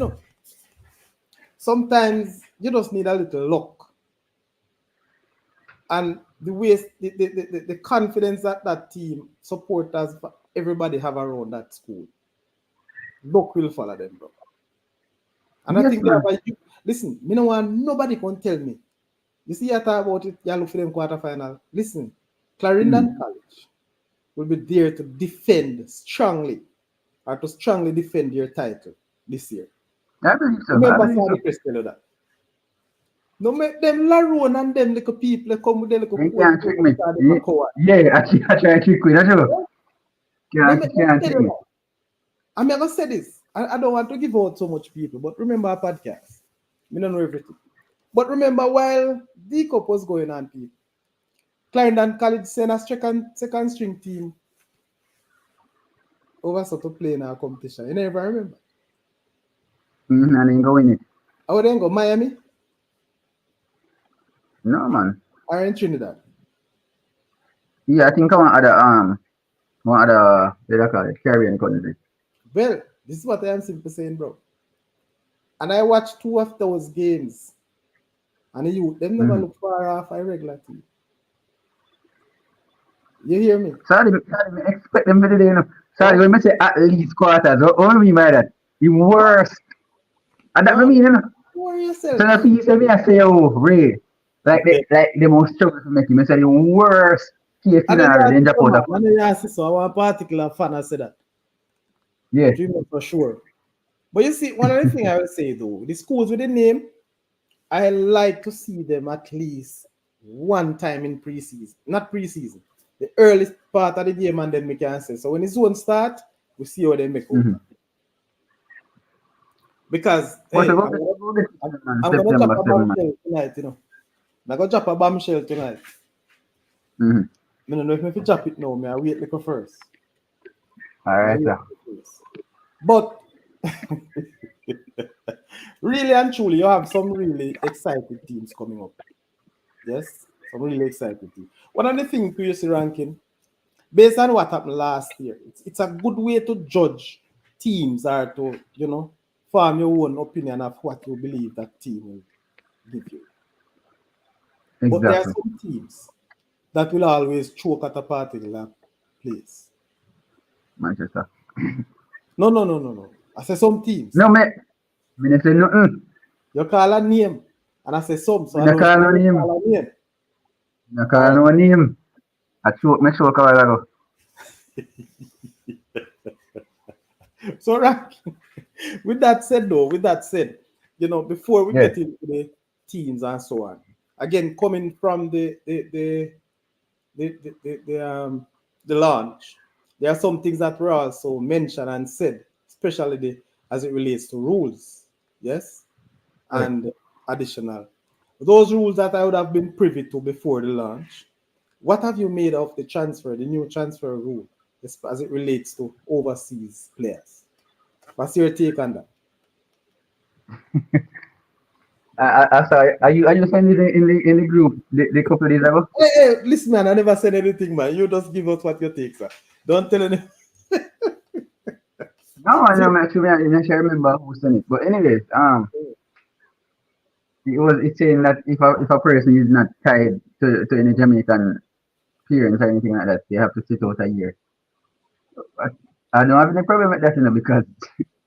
A: sometimes you just need a little luck. And the ways, the confidence that team supporters, everybody have around that school. Luck will follow them, bro. And I
B: Yes,
A: think they have
B: man.
A: listen, me no want nobody can tell me. You see, I talk about it, you look for them quarterfinal. Listen, Clarendon
B: Mm.
A: College will be there to defend strongly or to strongly defend your title this year.
B: I believe so. I
A: Remember,
B: believe so.
A: Father Chris tell you that. No make them Larone and them little people come with their little
B: You
A: cold
B: can't trick me.
A: because them a coward.
B: Yeah, I try to trick you. That's all.
A: Me
B: Can't,
A: make them
B: can't
A: tell
B: trick
A: you
B: me.
A: that. I'm never say this. I don't want to give out so much people, but remember our podcast. We don't know everything. But remember, while the cup was going on, people, Clarendon College sent a second string team over so to play in our competition. You never remember.
B: And then go in it.
A: I would then go Miami
B: No, man.
A: or in Trinidad.
B: Yeah, I think I want other, what they call it, Caribbean country.
A: Well, this is what I am simply saying, bro. And I watched two of those games, and the youth, them never
B: Mm-hmm.
A: look far off a regular team. You hear me?
B: Sorry, me expect them for the day, Sorry, when
A: Okay.
B: I say at least quarters, what do you mean by that? The
A: No,
B: worst. And that me
A: no,
B: mean,
A: worry
B: So
A: yourself.
B: now you say me, I say, oh, Ray, like the most struggle to make him. I say the worst case
A: And then
B: scenario,
A: you
B: then
A: see
B: drop
A: some
B: out
A: man,
B: of
A: and
B: quarter.
A: then you see so one particular fan I said that.
B: Yeah.
A: Do you know for sure? But you see, one of the things I will say though, the schools with the name, I like to see them at least one time in preseason, not preseason, the early part of the game, and then we can say. So when the zone start, we see how they make out.
B: Mm-hmm.
A: Because
B: But
A: hey,
B: we'll get to that, man.
A: I'm gonna drop
B: September
A: a
B: 7, man.
A: bombshell tonight, I'm gonna drop a bombshell tonight.
B: Mm-hmm.
A: I don't know if I drop it now, I wait like first.
B: All
A: I
B: right,
A: wait
B: sir.
A: first. But really and truly, you have some really excited teams coming up. Yes, some really excited teams. One of the things we see ranking, based on what happened last year, it's a good way to judge teams or to, form your own opinion of what you believe that team will give you. But there are
B: Exactly.
A: some teams that will always choke at a particular place.
B: Manchester.
A: No, no, no, no, no. I say some teams.
B: No, me not say nothing.
A: You call a name, and I say some, so
B: Me
A: I
B: not
A: know if
B: call no
A: you
B: name.
A: call a name.
B: Me not
A: All
B: call
A: right.
B: no name. Me choke a while ago.
A: So, right. With that said, though, with that said, before we
B: Yes.
A: get into the teams and so on, again, coming from the launch, there are some things that were also mentioned and said, especially as it relates to rules, yes,
B: Right.
A: and additional. Those rules that I would have been privy to before the launch, what have you made of the new transfer rule, as it relates to overseas players? What's your take on that?
B: I saw. Are you sending it in the group the couple of days ago?
A: Hey, hey, listen, man, I never said anything, man. You just give us what you take, sir. Don't tell any.
B: No, I
A: See,
B: know. Actually, I actually remember who sent it. But anyways, it's saying that if a person is not tied to any Jamaican parents or anything like that, they have to sit out a year. But I don't have any problem with that, because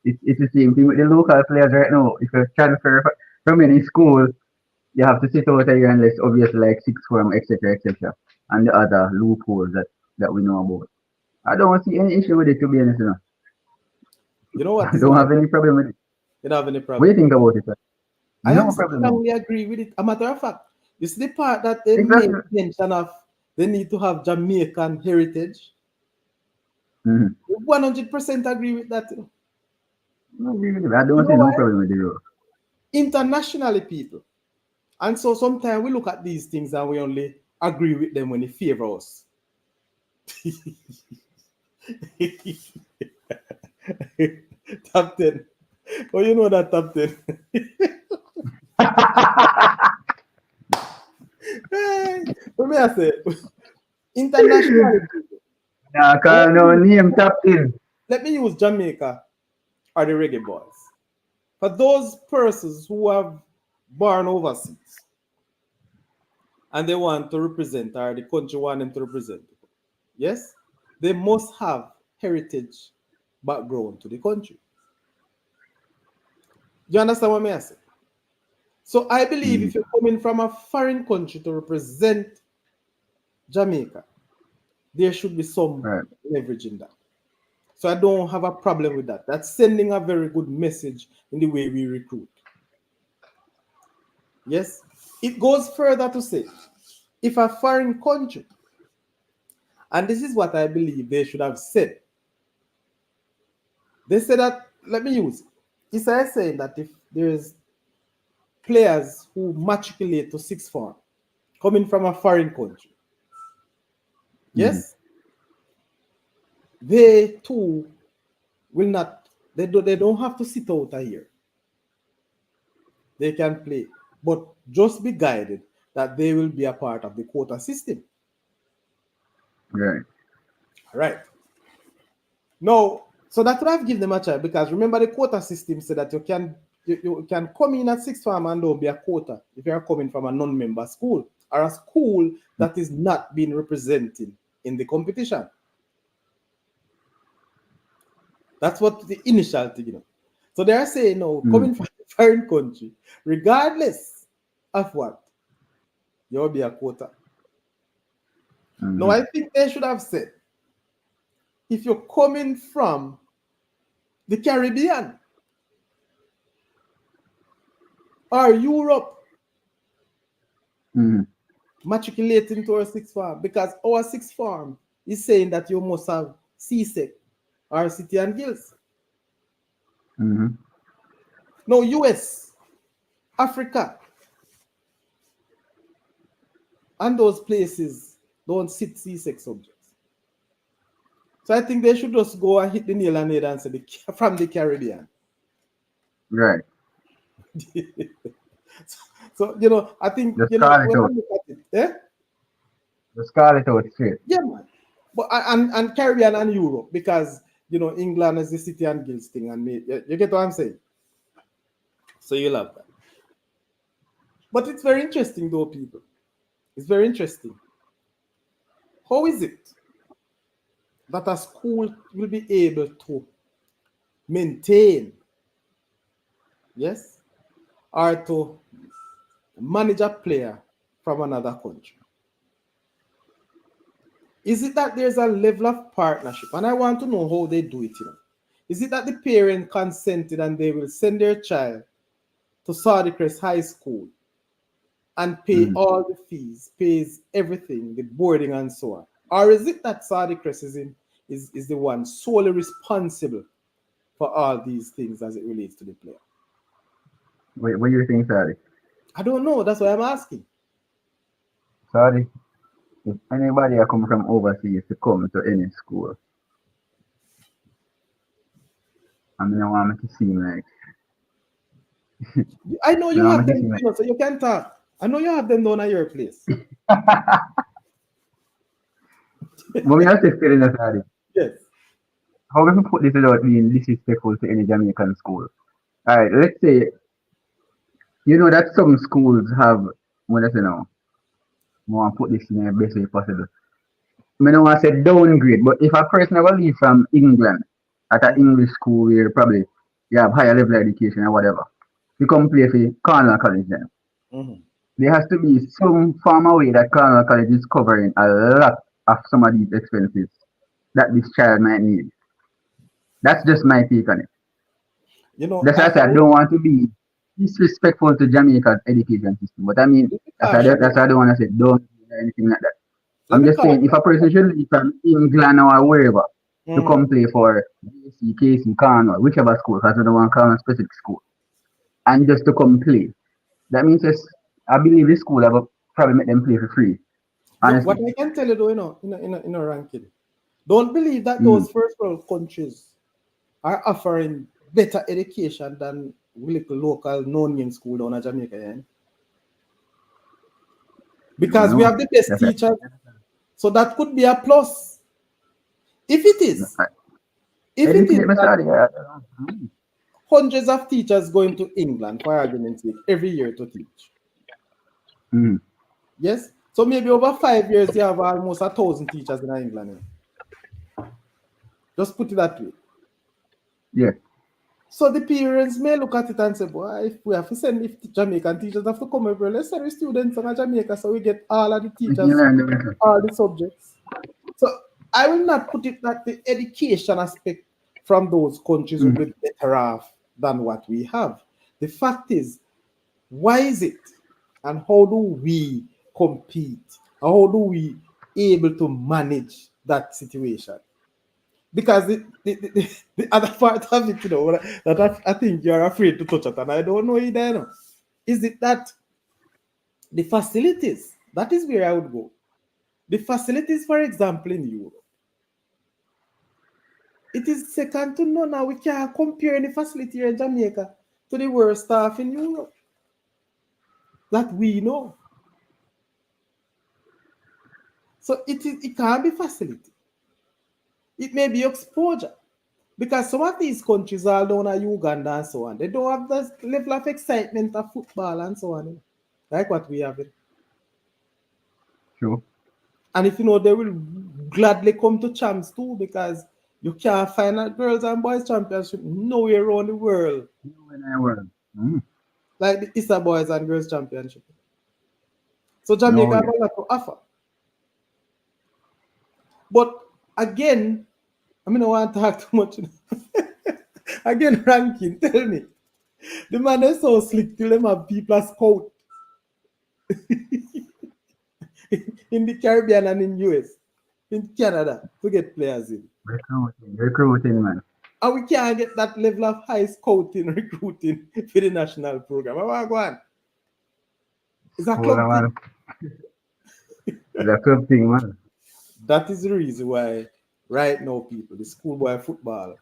B: it's the same thing with the local players right now. If you transfer from any school, you have to sit out a year unless obviously like sixth form, etc., etc., and the other loopholes that we know about. I don't see any issue with it, to be honest.
A: you know what
B: I
A: is
B: don't
A: my
B: have any
A: problem?
B: problem with it.
A: You don't have any
B: What do you
A: problem.
B: think about it, sir?
A: I am
B: No problem, no.
A: strongly agree with it. A matter of fact, it's the part that they make
B: Exactly.
A: mention of they need to have Jamaican heritage.
B: Mm-hmm.
A: 100% agree with that.
B: I
A: You
B: don't
A: know
B: see no
A: why?
B: problem with the rule.
A: Internationally, people. And so sometimes we look at these things and we only agree with them when they favor us. Top 10. Oh, you know that top 10. What may I say? Internationally, people.
B: Nah,
A: And
B: call no name captain.
A: let me use Jamaica or the reggae boys. For those persons who have born overseas and they want to represent, or the country want them to represent, yes, they must have heritage background to the country. Do you understand what I say? So I believe
B: Mm,
A: if you're coming from a foreign country to represent Jamaica, there should be some
B: right.
A: leverage in that. So I don't have a problem with that. That's sending a very good message in the way we recruit. Yes, it goes further to say if a foreign country, and this is what I believe they should have said, they said that, let me use it. It's saying that if there's players who matriculate to sixth form coming from a foreign country,
B: Mm,
A: yes, they too will not, they don't have to sit out a year. They can play, but just be guided that they will be a part of the quota system.
B: right.
A: Right. No, so that would have given them a chance because remember the quota system said that you can come in at sixth form and don't be a quota if you are coming from a non-member school or a school that is not being represented in the competition. That's what the initial thing. So they are saying no,
B: Mm,
A: coming from a foreign country, regardless of what, you'll be a quota. No,
B: mm-hmm.
A: I think they should have said if you're coming from the Caribbean or Europe,
B: Mm,
A: matriculating to our sixth form because our sixth form is saying that you must have CSEC or City and Guilds.
B: mm-hmm.
A: No, US, Africa, and those places don't sit CSEC subjects. So I think they should just go and hit the nail on the head and say from the Caribbean.
B: Right.
A: So, I think,
B: Just call it
A: when I
B: out.
A: look at it, eh?
B: Just call it out straight.
A: Yeah, man. But and Caribbean and Europe because England is the city and guilds thing, and me, you get what I'm saying? So you love that. But it's very interesting, though, people. It's very interesting. How is it that a school will be able to maintain, yes, or to manage a player from another country? Is it that there's a level of partnership? And I want to know how they do it, Is it that the parent consented and they will send their child to Saudi Crest High School and pay
B: Mm.
A: all the fees, pays everything, the boarding and so on? Or is it that Saudi Crest is the one solely responsible for all these things as it relates to the player?
B: What do you think, Sadi?
A: I don't know. That's why I'm asking.
B: Sadi, if anybody are come from overseas to come to any school, I mean, I want me to seem like,
A: I know
B: I
A: you
B: want
A: have
B: me to
A: them,
B: seem like,
A: so you can talk. I know you have them down at your place.
B: but me not say fair enough, Sadi.
A: Yes.
B: How can we put this without being disrespectful to any Jamaican school? Alright, let's say, you know that some schools have, what I say now, I want to put this in the best way possible. I don't want to say downgrade, but if a person ever leave from England at an
A: Mhm,
B: English school where probably you have higher level education or whatever, you come play for Cornwall College then.
A: mhm.
B: There has to be some form of way that Cornwall College is covering a lot of some of these expenses that this child might need. That's just my take on it. That's why I say I
A: I
B: don't want to be disrespectful to Jamaica's education system. But I mean,
A: let me caution you.
B: that's why I don't want to say don't do anything like that.
A: Let
B: I'm
A: me
B: just
A: caution
B: saying, if a person should leave from England or wherever
A: you.
B: to come play for JC, KC, Cornwall, whichever school, because I don't want to call a specific school, and just to come play, that means just, I believe this school have probably make them play for free,
A: Look, what
B: honestly.
A: I can tell you, though, in a ranking, don't believe that
B: Mm.
A: those first world countries are offering better education than little local non-name school down in Jamaica.
B: No,
A: Because we
B: no.
A: have the best
B: That's it.
A: teachers, so that could be a plus. If it is, if it is
B: Educate me,
A: that
B: sorry. Mm.
A: hundreds of teachers going to England for argument's sake every year to teach,
B: Mm.
A: yes, so maybe over 5 years you have almost 1,000 teachers in England. Just put it that way.
B: Yeah.
A: So the parents may look at it and say, boy, if we have to send, if Jamaican teachers have to come over, let's send the students from Jamaica so we get all of the
B: We can
A: teachers,
B: learn the lesson.
A: all the subjects. So I will not put it that the education aspect from those countries will
B: Mm.
A: be better off than what we have. The fact is, why is it? And how do we compete? How do we able to manage that situation? Because the other part of it, that I think you're afraid to touch it, and I don't know either. Is it that the facilities? That is where I would go. The facilities, for example, in Europe, it is second to none. Now we can't compare any facility here in Jamaica to the worst staff in Europe that we know. So it can't be facility. It may be exposure. Because some of these countries all down at Uganda and so on, they don't have the level of excitement of football and so on. Like what we have.
B: True.
A: And if they will gladly come to champs too, because you can't find a girls and boys championship nowhere around the world
B: When I was, mm.
A: like the Easter Boys and Girls Championship. So Jamaica
B: No,
A: have
B: yeah.
A: a lot to offer. But again, I mean, I want to talk too much. Again, ranking, tell me. The man is so slick till them have people as scout in the Caribbean and in US, in Canada, to get players in.
B: Recruiting, man.
A: And we can't get that level of high scouting recruiting for the national program. I want to go on. It's a
B: Hold
A: club
B: on,
A: thing.
B: man. It's a club thing, man.
A: That is the reason why right now, people, the schoolboy football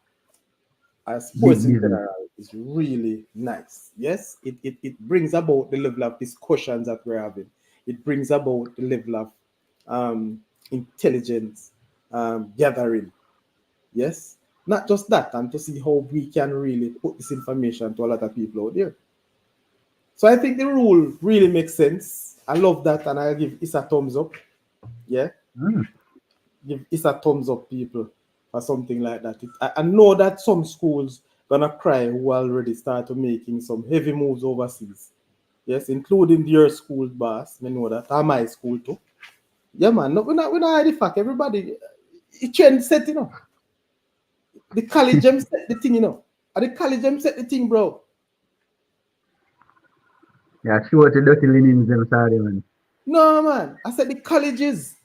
A: and sports
B: Big
A: in
B: business.
A: general is really nice. Yes, it brings about the level of discussions that we're having. It brings about the level of intelligence gathering. Yes, not just that, and to see how we can really put this information to a lot of people out there. So I think the rule really makes sense. I love that, and I give Issa thumbs up. Yeah,
B: Mm.
A: give Issa thumbs up, people, for something like that. I know that some schools gonna cry who already started making some heavy moves overseas. Yes, including your school boss. I know that. And my school too. Yeah, man. No, we're not hide the fact. Everybody, it trend set, you know. The college them set the thing, you know. And the college them set the thing, bro.
B: Yeah, show the dirty linens them sorry man.
A: No, man. I said the colleges.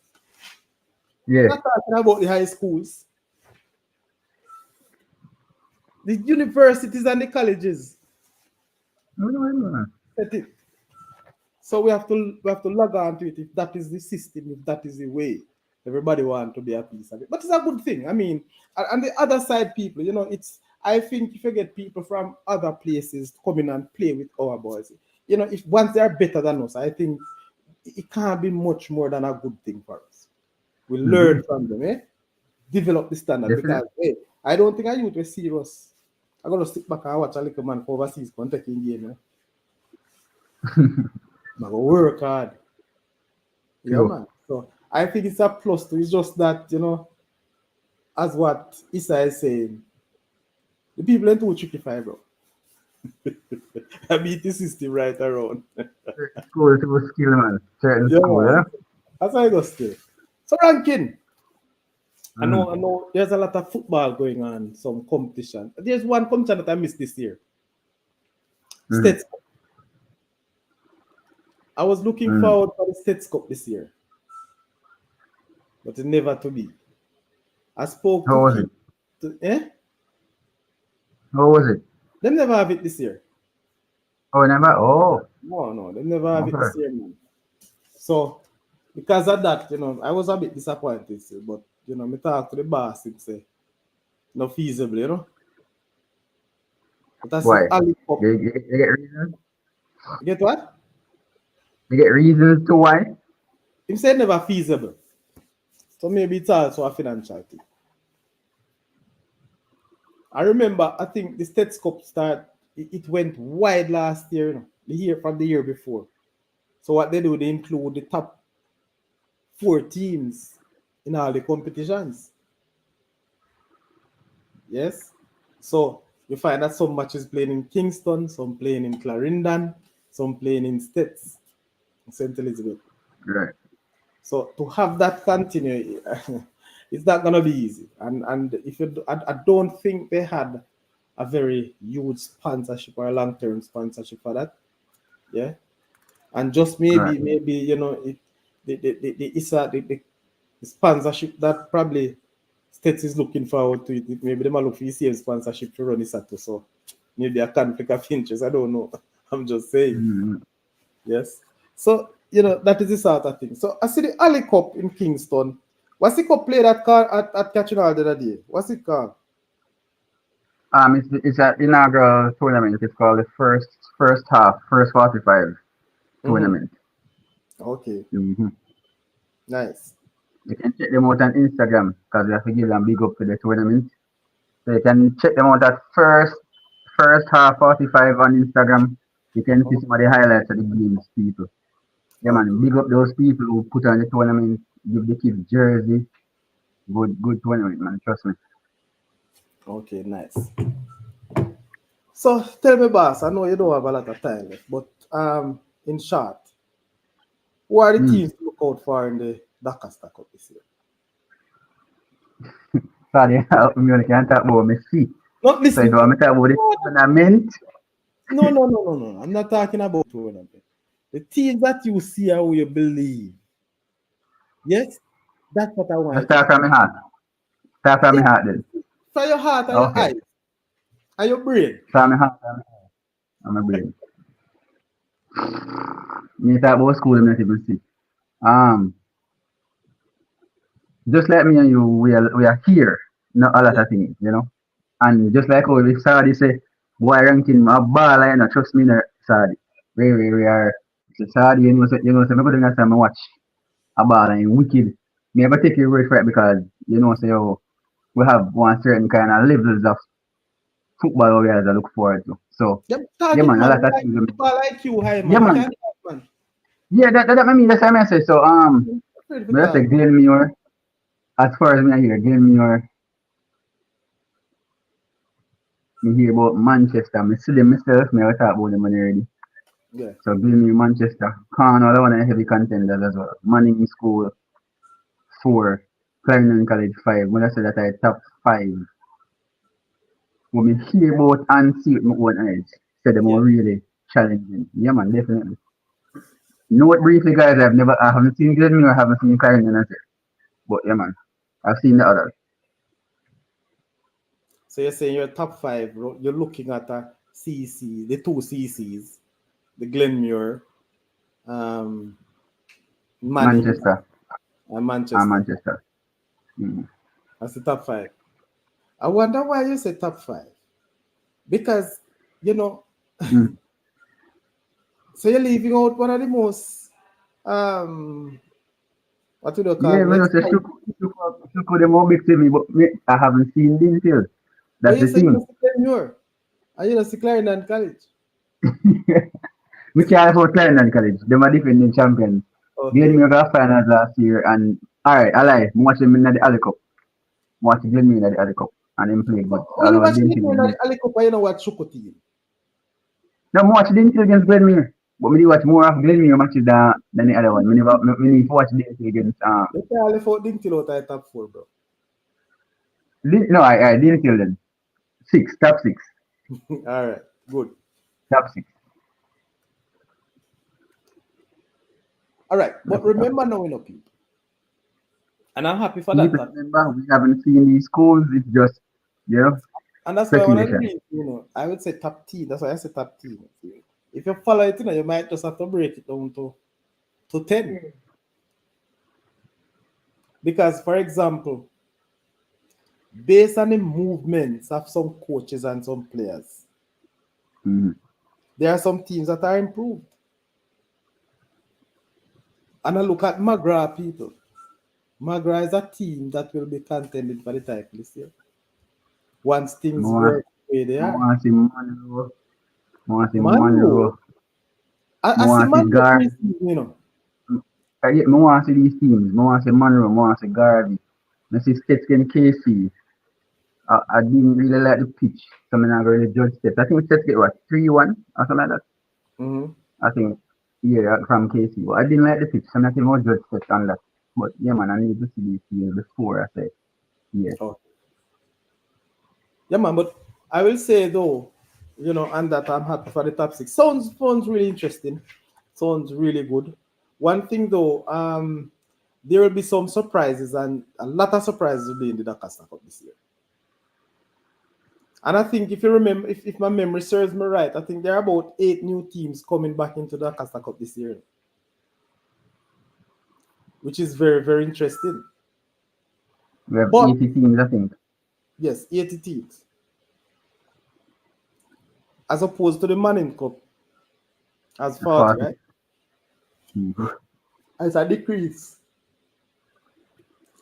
B: Yeah.
A: Not talking about the high schools. The universities and the colleges.
B: No, no, no.
A: Set it. So we have to log on to it if that is the system, if that is the way. Everybody want to be a piece of it. But it's a good thing. I mean, and the other side people, you know, it's I think if you get people from other places to come in and play with our boys, you know, if once they are better than us, I think it can't be much more than a good thing for us. We
B: Mm-hmm.
A: learn from them, develop the standard because
B: Definitely.
A: hey, I don't think I youth were serious. I'm gonna sit back and watch a little man for overseas taking game, I'm gonna work hard. Yeah,
B: True.
A: man. So I think it's a plus to it's just that, as what Issa is saying, the people ain't too tricky for bro. I beat the system right around.
B: Certain school to skill man. Certain
A: Yeah,
B: school, yeah.
A: man. That's how I go still. So ranking.
B: Mm.
A: I know there's a lot of football going on, some competition. There's one competition that I missed this year.
B: Mm.
A: States Cup. I was looking
B: Mm.
A: forward for the States Cup this year, but it never to be. I spoke to
B: How was it?
A: people.
B: How was it?
A: Them never have it this year.
B: Oh, never. Oh,
A: No, no, they never have it this
B: okay.
A: year, man. So because of that, I was a bit disappointed, still, but me talk to the boss and say, no feasible, But I see
B: Why?
A: Ali Cup.
B: You get reasons?
A: You get what?
B: You get reasons to why?
A: Him said never feasible. So maybe it's also a financial thing. I remember, I think the States Cup it went wide last year, the year from the year before. So what they do, they include the top four teams in all the competitions. Yes. So you find that some matches playing in Kingston, some playing in Clarendon, some playing in States, St. Elizabeth.
B: Right.
A: So to have that continue, it's not gonna be easy. And if you, I don't think they had a very huge sponsorship or a long term sponsorship for that. Yeah. And just
B: Right.
A: maybe it the it's a the sponsorship that probably States is looking forward to it. Maybe they might look for the same sponsorship to run this at so maybe a conflict of interest. I don't know. I'm just saying.
B: Mm.
A: Yes. So, that is the sort of thing. So I see the Ali Cup in Kingston. What's the cup played at Catching Hall the other day? What's it called?
B: It's an inaugural tournament. It's called the first half, first 45
A: Mm-hmm.
B: tournament.
A: Okay.
B: Mm-hmm.
A: Nice.
B: You can check them out on Instagram because we have to give them big up for the tournament. So you can check them out at first half 45 on Instagram. You can see
A: Oh,
B: some of the highlights of the games, people. Yeah, man,
A: okay.
B: big up those people who put on the tournament, give the kids jersey. Good tournament, man. Trust me.
A: Okay, nice. So tell me, boss, I know you don't have a lot of time left, but in short, who are the
B: Mm.
A: teams to look out for in the Doncaster Cup this year?
B: Sorry, I can't talk about Messi.
A: Not
B: So if
A: listen.
B: you want me to talk about the tournament,
A: No, no, no, no, no, no. I'm not talking about tournament. The teams that you see how you believe. Yes, that's what I
B: just
A: want you to
B: start from
A: tell
B: my
A: me.
B: heart. Start from my
A: Yes,
B: heart then.
A: for your heart and your
B: Okay.
A: eyes and your brain.
B: From my heart and my brain. Me talk about school, I'm not even see. Um, just like me and you, we are here, not a lot
A: Yeah.
B: of things. And just like how we Saudi say, boy ranking a ball, trust me, no, Saudi. We are. So Saudi, so me go down and watch a ball and wicked. Me ever take your word for it because say we have one certain kind of levels of football we have to look forward to. So
A: Yeah,
B: yeah,
A: target
B: man, a
A: man,
B: lot of things.
A: ball like you, high
B: Yeah,
A: man. You
B: man.
A: can't talk, man.
B: Yeah, that I mean that's what I say. So
A: Afraid to
B: but that's a
A: talk.
B: Glenmure. As far as me I hear, Glenmure, me hear about Manchester. Me see them myself. Me ever talk about them already.
A: Yeah,
B: So Glenmure, Manchester, Cornwall, one of the heavy contenders as well. Manning School 4, Clarendon College 5. When I say that I top 5, when me hear about and see with my own eyes, say them
A: yeah.
B: are really challenging. Yeah, man, definitely. Note briefly, guys, I haven't seen Glenmure, I haven't seen Clarendon as well. But yeah, man, I've seen the others.
A: So you're saying you're top five, bro. You're looking at a CC, the two CCs, the Glenmuir, um, Manning,
B: Manchester
A: and
B: and
A: Manchester.
B: Manchester. Mm.
A: That's the top five. I wonder why you say top five. Because, you know,
B: Mm.
A: so you're leaving out one of the most, what do you call
B: Yeah,
A: it?
B: man, I say Shuko them all big to me, but me, I haven't seen Linfield.
A: But
B: That's
A: you
B: the
A: say you
B: thing.
A: see Glenmuir, and you see Clarendon College.
B: We can't afford Clarendon College. Them are defending champions.
A: Okay.
B: Glenmere got finals last year, and alright, I lie. I watch them in the Ali Cup. Watch Glenmere in the Ali Cup, and them played good.
A: When you
B: Although I
A: watch
B: didn't feel
A: Glenmuir,
B: good.
A: Ali Cup, you know what Chuko team.
B: No, I watch Linfield against Glenmere, but me dey watch more of Glenmere matches than the other one. Me need to watch Linfield against
A: They can't left out Dintil out of top four, bro.
B: No, I Linfield then. Six, top six,
A: All right, good.
B: top six.
A: All right, but
B: That's the top.
A: remember now, you know, people, and I'm happy for that.
B: People remember we haven't seen these schools. It's just you know
A: And that's why one of the
B: speculation.
A: reasons, you know, I would say top team. That's why I say top team. If you follow it, you know, you might just have to break it down to 10. Because, for example, based on the movements of some coaches and some players,
B: Mm-hmm.
A: there are some teams that are improved. And I look at McGrath people. McGrath is a team that will be contending for the title this year. Once things
B: More,
A: work the way they are.
B: more see Monroe, more see
A: Manu,
B: Monroe,
A: I see
B: more see
A: Manu
B: Gar.
A: preseason, you know.
B: More see these teams. More see Monroe, more see Garvey. I see Stetson Casey. I didn't really like the pitch, so I'm not really judge Stets. I think Stets get what 3-1 or something like that.
A: Mm-hmm.
B: I think yeah from Casey. But I didn't like the pitch, so I'm not even more judge Stets on that. But yeah, man, I need to see these teams before I say yeah.
A: Oh, yeah, man. But I will say though, you know, and that I'm happy for the top six. Sounds really interesting. Sounds really good. One thing though, there will be some surprises, and a lot of surprises will be in the Dakar Cup this year. And I think if you remember, if my memory serves me right, I think there are about 8 new teams coming back into the Dakar Cup this year, which is very interesting.
B: We have
A: But
B: 80 teams, I think.
A: yes, 80 teams as opposed to the Manning Cup as
B: The
A: 40,
B: 40.
A: right?
B: Mm-hmm.
A: It's a decrease.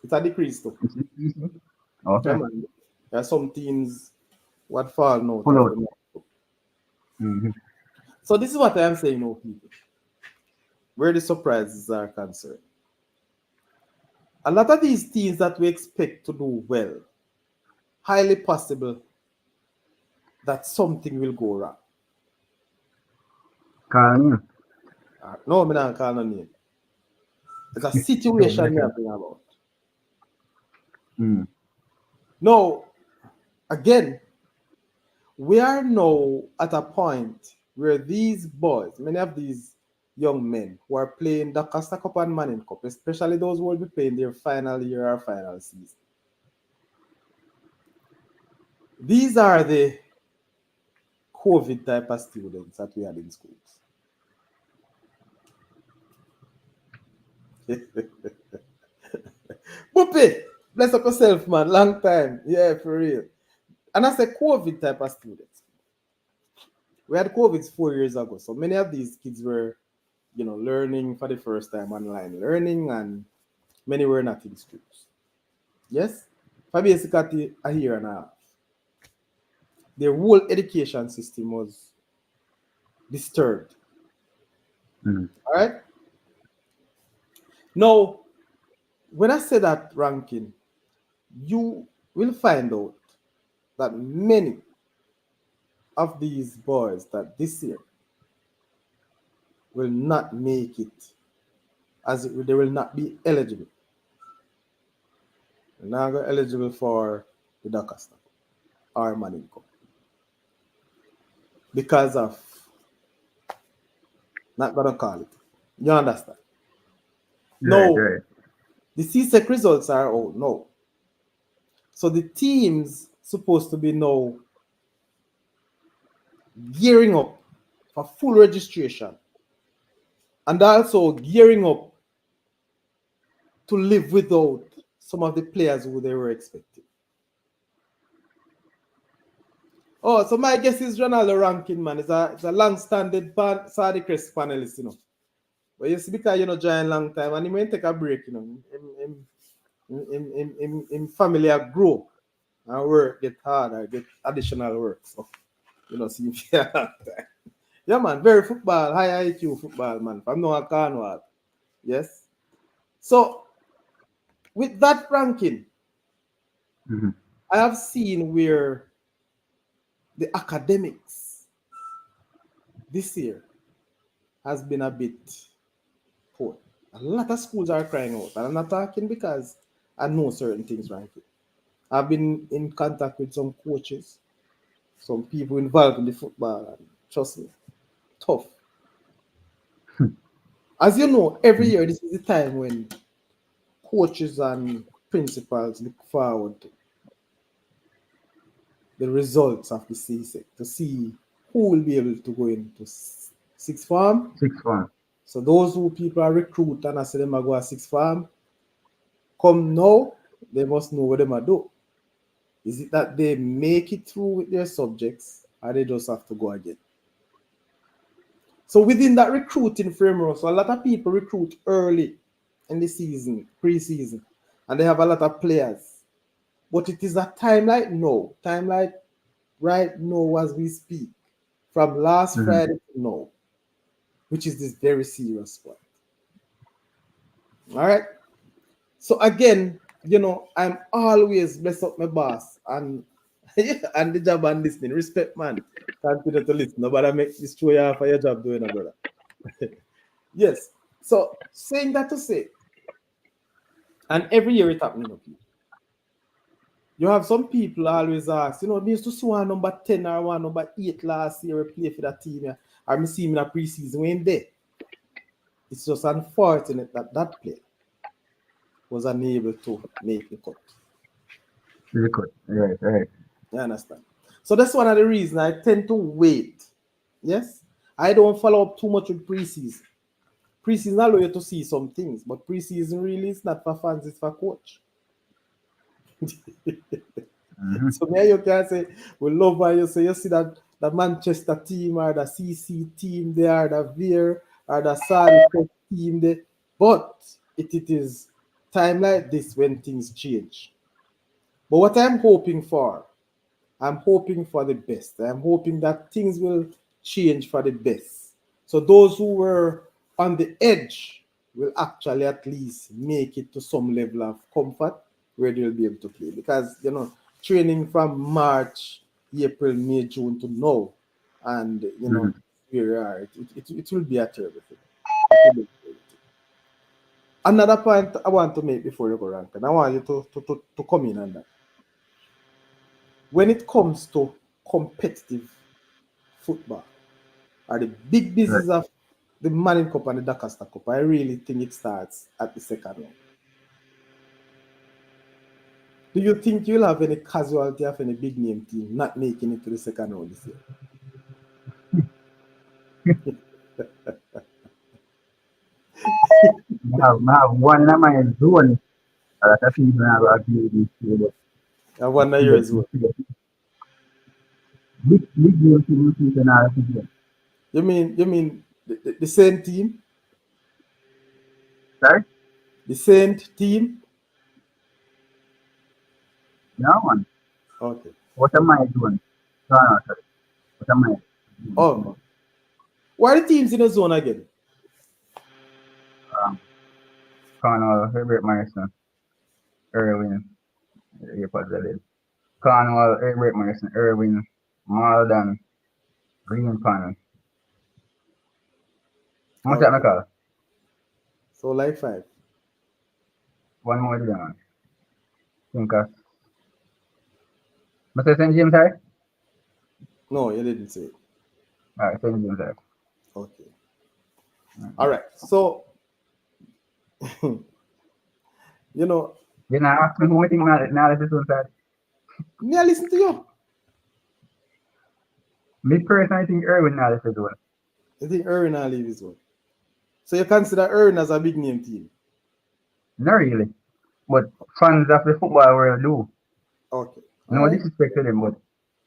A: It's a decrease too.
B: It's easy.
A: Yeah,
B: Okay.
A: man. There are some teams what fall out
B: Pull
A: of
B: out.
A: the Manning Cup.
B: Mm-hmm.
A: So this is what I am saying now, people. Where the surprises are concerned. A lot of these teams that we expect to do well, highly possible that something will go wrong.
B: Call me.
A: No, I'm not calling no name. It's a
B: Don't
A: situation
B: make
A: we
B: it.
A: are talking about.
B: Mm.
A: Now, again, we are now at a point where these boys, many of these young men who are playing the Costa Cup and Manning Cup, especially those who will be playing their final year or final season, these are the COVID type of students that we had in schools. Puppy, bless up yourself, man. Long time. Yeah, for real. And I say COVID type of students. We had COVID 4 years ago. So many of these kids were, you know, learning for the first time online learning, and many were not in schools. Yes? For basically a year and a half. their whole education system was disturbed.
B: Mm-hmm.
A: All right. Now, when I say that ranking, you will find out that many of these boys that this year will not make it, they will not be eligible. They're not eligible for the Doncaster or Manning Cup because of not gonna call it. You understand?
B: Right,
A: No,
B: right.
A: the CSEC results are out now. So the teams supposed to be now gearing up for full registration and also gearing up to live without some of the players who they were expecting. Oh, so my guess is Ronaldo ranking, man. It's a long-standing Saudi Crest panelist, you know. But you see, because you know, join long time and he may take a break, you know. In family I grow and work get hard, I get additional work. So, you know, see yeah. Yeah, man, very football, high IQ football, man. From no Akanwat. Yes. So with that ranking,
B: Mm-hmm.
A: I have seen where the academics this year has been a bit poor. A lot of schools are crying out. And I'm not talking because I know certain things ranking. I've been in contact with some coaches, some people involved in the football, and trust me, tough. As you know, every year this is the time when coaches and principals look forward to the results of the season to see who will be able to go into sixth form.
B: Six one.
A: So those who people are recruit and I say them are go to sixth form, come now, they must know what they must do. Is it that they make it through with their subjects or they just have to go again? So within that recruiting framework, so a lot of people recruit early in the season, pre-season, and they have a lot of players. But it is a time like now, time like right now as we speak, from last
B: Mm-hmm.
A: Friday to now, which is this very serious point. All right. So again, you know, I'm always bless up my boss and and the job and listening. Respect, man. Continue to listen. Nobody make this show you for your job doing, brother. Yes. So saying that to say, and every year it happens, you know, people. You have some people always ask, you know, me used to see one number 10 or one number 8 last year play for that team. Yeah. Or me see him in a preseason when there. It's just unfortunate that that player was unable to make the cut.
B: Record. Right, right.
A: You understand? So that's one of the reasons I tend to wait. Yes? I don't follow up too much with preseason. Preseason allow you to see some things, but preseason really is not for fans, it's for coach.
B: Mm-hmm.
A: So there you can say, we love how you say, you see that the Manchester team or the CC team there, the Veer or the Sari team there. But it is time like this when things change. But what I'm hoping for the best. I'm hoping that things will change for the best. So those who were on the edge will actually at least make it to some level of comfort where they'll be able to play. Because you know, training from March, April, May, June to now, and you
B: Mm-hmm.
A: know where we are, it will be a terrible thing. It will be a terrible thing. Another point I want to make before you go rank, and I want you to come in on that. When it comes to competitive football or the big
B: Right.
A: business of the Manning Cup and the Doncaster Cup, I really think it starts at the second round. Do you think you'll have any casualty of any big name team not making it to the second round this year?
B: I have one of my zone. A lot of people have agree with me, but
A: I wonder yours will.
B: big game team season are again.
A: You mean the same team?
B: Sorry?
A: The same team?
B: No one.
A: Okay.
B: What am I doing? Cornwall, sorry. But I'm right.
A: Oh, what are the teams in the zone again?
B: Um, Cornwall, Herbert Morrison, Irwin, Airpods are dead. Cornwall, Herbert Morrison, Irwin, Malden, Green Panel. How much that I
A: Okay,
B: call?
A: so like five.
B: One more to them. Think of. Mr. St. James, right?
A: No, you didn't say it.
B: Alright, St. James, right?
A: Okay. All right. So, you know,
B: You know, ask me who I think analysis on side.
A: me I listen to you.
B: Me personally think Irwin analysis one.
A: I think Erin will leave his one. So you consider Erin as a big name team.
B: Not really. But fans of the football world do.
A: Okay. All
B: No
A: right.
B: disrespect to them, but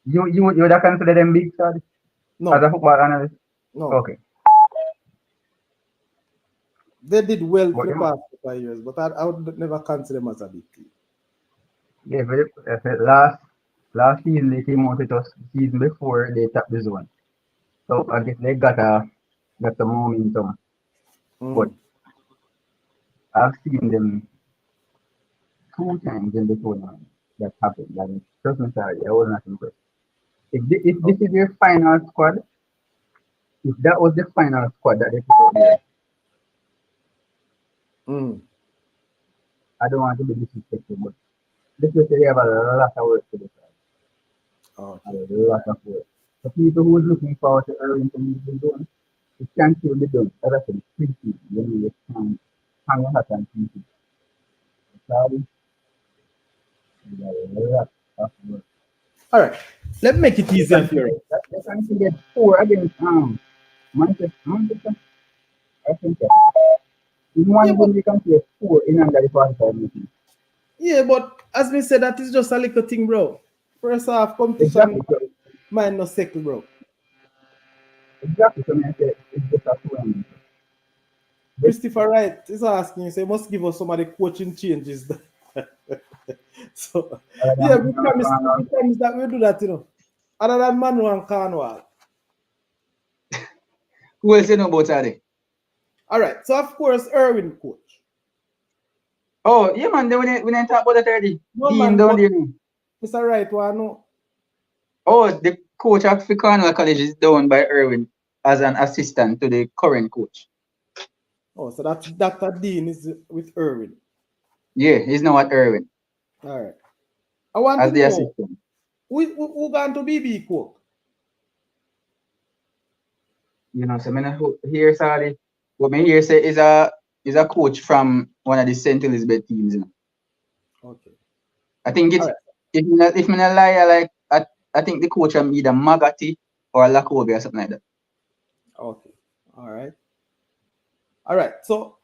B: you would have consider them big, sorry, as a
A: No,
B: football analyst?
A: no.
B: Okay.
A: They did well for
B: But
A: the
B: you know,
A: past 5 years, but I would never consider them as a big team.
B: yeah, for last season they came out with us the season before they tapped the zone. So I guess they got some momentum. But
A: Mm.
B: I've seen them 2 times in the tournament that happened. And trust me, sorry, I was not impressed. If this
A: Oh.
B: is their final squad, if that was the final squad that they put out there,
A: Mm.
B: I don't want to be disrespectful, but this is they have a lot of work to do. A
A: Okay. All
B: lot
A: right.
B: of work. The people who are looking forward to earning to leave the zone, it can still be done. As I said, it's pretty. You know, you can hang your hat and pretty. Sorry, you got a lot of work.
A: All right. Let me make it
B: They
A: easier
B: can
A: for
B: still
A: you.
B: get, they can still get 4 against Manchester. I think that. In
A: Yeah,
B: one
A: but
B: game, they can play 4 in under the 45 minutes.
A: yeah, but as we said, that is just a little thing, bro. First half competition,
B: Exactly. So,
A: mine no settle, bro.
B: exactly. So, I say it's just a 2 and but
A: Christopher Wright is asking, so you must give us some of the coaching changes. So
B: other
A: yeah,
B: than
A: we promise that we'll do that, you know. Other than Manu and Cornwall.
C: Who else you know about Ade?
A: All right. So of course, Irwin coach.
C: Oh, yeah, man. Then we didn't talk about that already.
A: No
C: Dean
A: man,
C: down
A: but
C: there.
A: Mr. Wright, one no.
C: Oh, the coach at Cornwall College is down by Irwin as an assistant to the current coach.
A: Oh, so that's Dr. Dean is with Irwin.
C: Yeah, he's now at Irwin
A: All right. I want to
C: as the
A: know
C: assistant.
A: who gone to BB cook.
C: You know, so I not hear sorry. What me hear say is a coach from one of the St. Elizabeth teams. You know.
A: Okay.
C: I think
A: All
C: it's
A: right.
C: if me not lie, I think the coach am either Magati or Lakobe or something like that.
A: Okay. All right. All right. So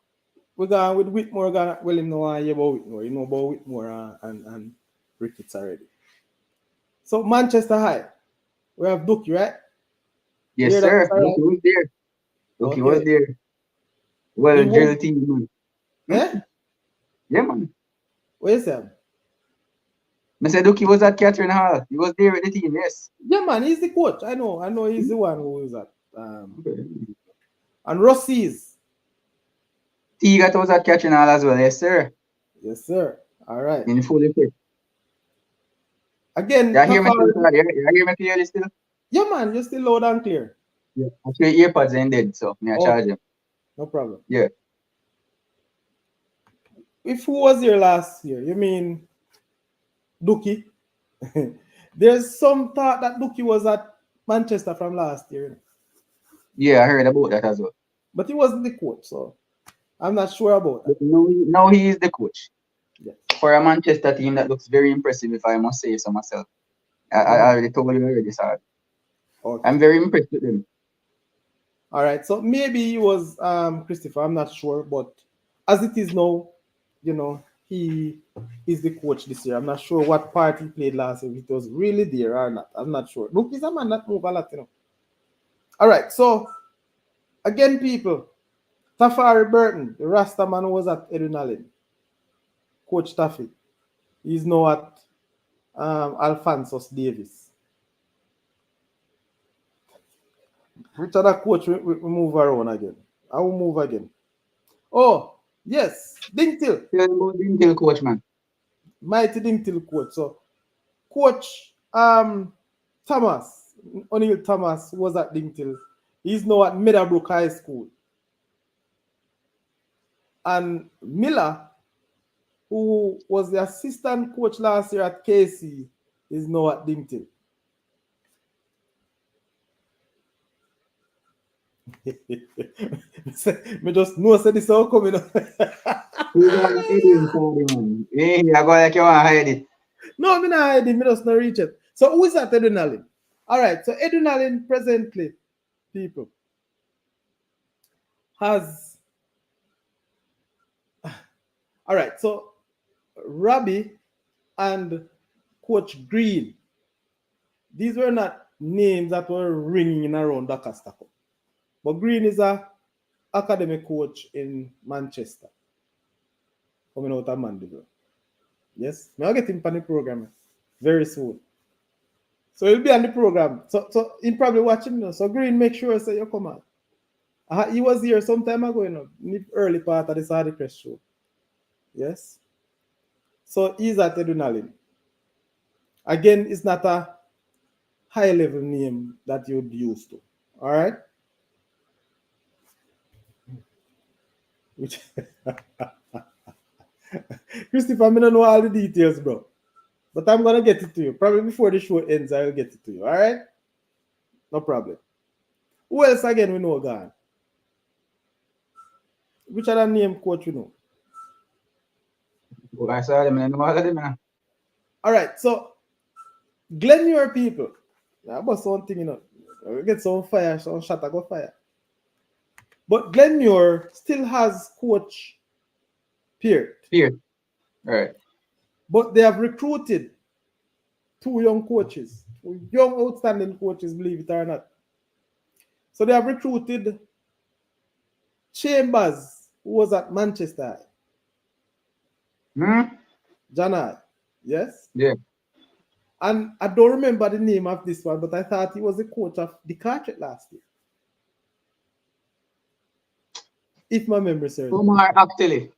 A: we're going with Whitmore. Gonna well, him know about Whitmore. You know about Whitmore and Ricketts already. So Manchester High, we have Ducky, right? You
C: Yes,
A: hear that,
C: sir.
A: Mr.
C: Look, he
A: Wright?
C: was there. Look, he was
A: Okay.
C: there.
A: He
C: Well
A: won.
C: drilled team, man.
A: Eh?
C: Yeah, man.
A: What is that?
C: I said, look, he was at Catherine Hall. He was there with the team, yes.
A: Yeah, man, he's the coach. I know. I know he's
C: Hmm?
A: the one who is that.
C: Okay.
A: And Rossi's.
C: Tigat was at Catherine Hall as well, yes, sir.
A: Yes, sir. All right.
C: In full effect.
A: Again,
C: You hear me still,
A: Tafari.
C: sir? You hear me clearly still?
A: Yeah, man, you're still loud and clear.
C: Yeah. Actually, earpods ain't dead, so me I charge
A: Okay,
C: them.
A: no problem.
C: Yeah.
A: If who was here last year, you mean Duki? There's some thought that Duki was at Manchester from last year, you know.
C: Yeah, I heard about that as well.
A: But he wasn't the coach, so I'm not sure about that.
C: But now he is the coach.
A: Yes.
C: For a Manchester team that looks very impressive, if I must say so myself. I already told you already, sir.
A: Okay.
C: I'm very impressed with them.
A: All right. So maybe he was Christopher. I'm not sure, but as it is now, you know, he is the coach this year. I'm not sure what part he played last year. If it was really there or not. I'm not sure. Look, he's a man that move a lot, you know. All right. So again, people, Tafari Burton, the Rasta man who was at Edwin Allen, Coach Taffy. He's now at Alphonsus Davis. Which other coach we move around again? I will move again. Oh, yes, Dingtil.
C: Tell me about the Intel coach, man.
A: Mighty Dingtil coach. So, Coach Thomas, O'Neill Thomas was at Dingtil. He's now at Meadowbrook High School. And Miller, who was the assistant coach last year at KC, is now at Dingtil. Me just know say this all coming up.
C: Who's that Eddie inside, man? Hey, I go like you want to hide it.
A: No, me not hiding, me just not reach it. So who is that Edwin? All right, so Edwin presently, people, has all right, so Robbie and Coach Green, these were not names that were ringing around Doncaster. But Green is a academic coach in Manchester, coming out of Mandeville. Yes, I'll get him on the program very soon. So he'll be on the program. So he'll probably watching now. So Green, make sure say you come on. He was here some time ago, in the early part of the Saturday Crest show. Yes. So he's at Edunalin. Again, it's not a high level name that you'd used to. All right. Which Christopher, I don't know all the details, bro. But I'm gonna get it to you. Probably before the show ends, I will get it to you. All right? No problem. Who else again we know gone? Which other name coach you know?
C: Oh, I saw them, and all of them, man.
A: All right, so Glenmuir people. Now about something, we get some fire, some shot, I go fire. But Glenmuir still has coach Peart.
C: Here. All right.
A: But they have recruited two young coaches, two young outstanding coaches, believe it or not. So they have recruited Chambers, who was at Manchester. Janai, yes?
C: Yeah.
A: And I don't remember the name of this one, but I thought he was the coach of the Cartret last year. If my memory serves me.
C: Omar, actually.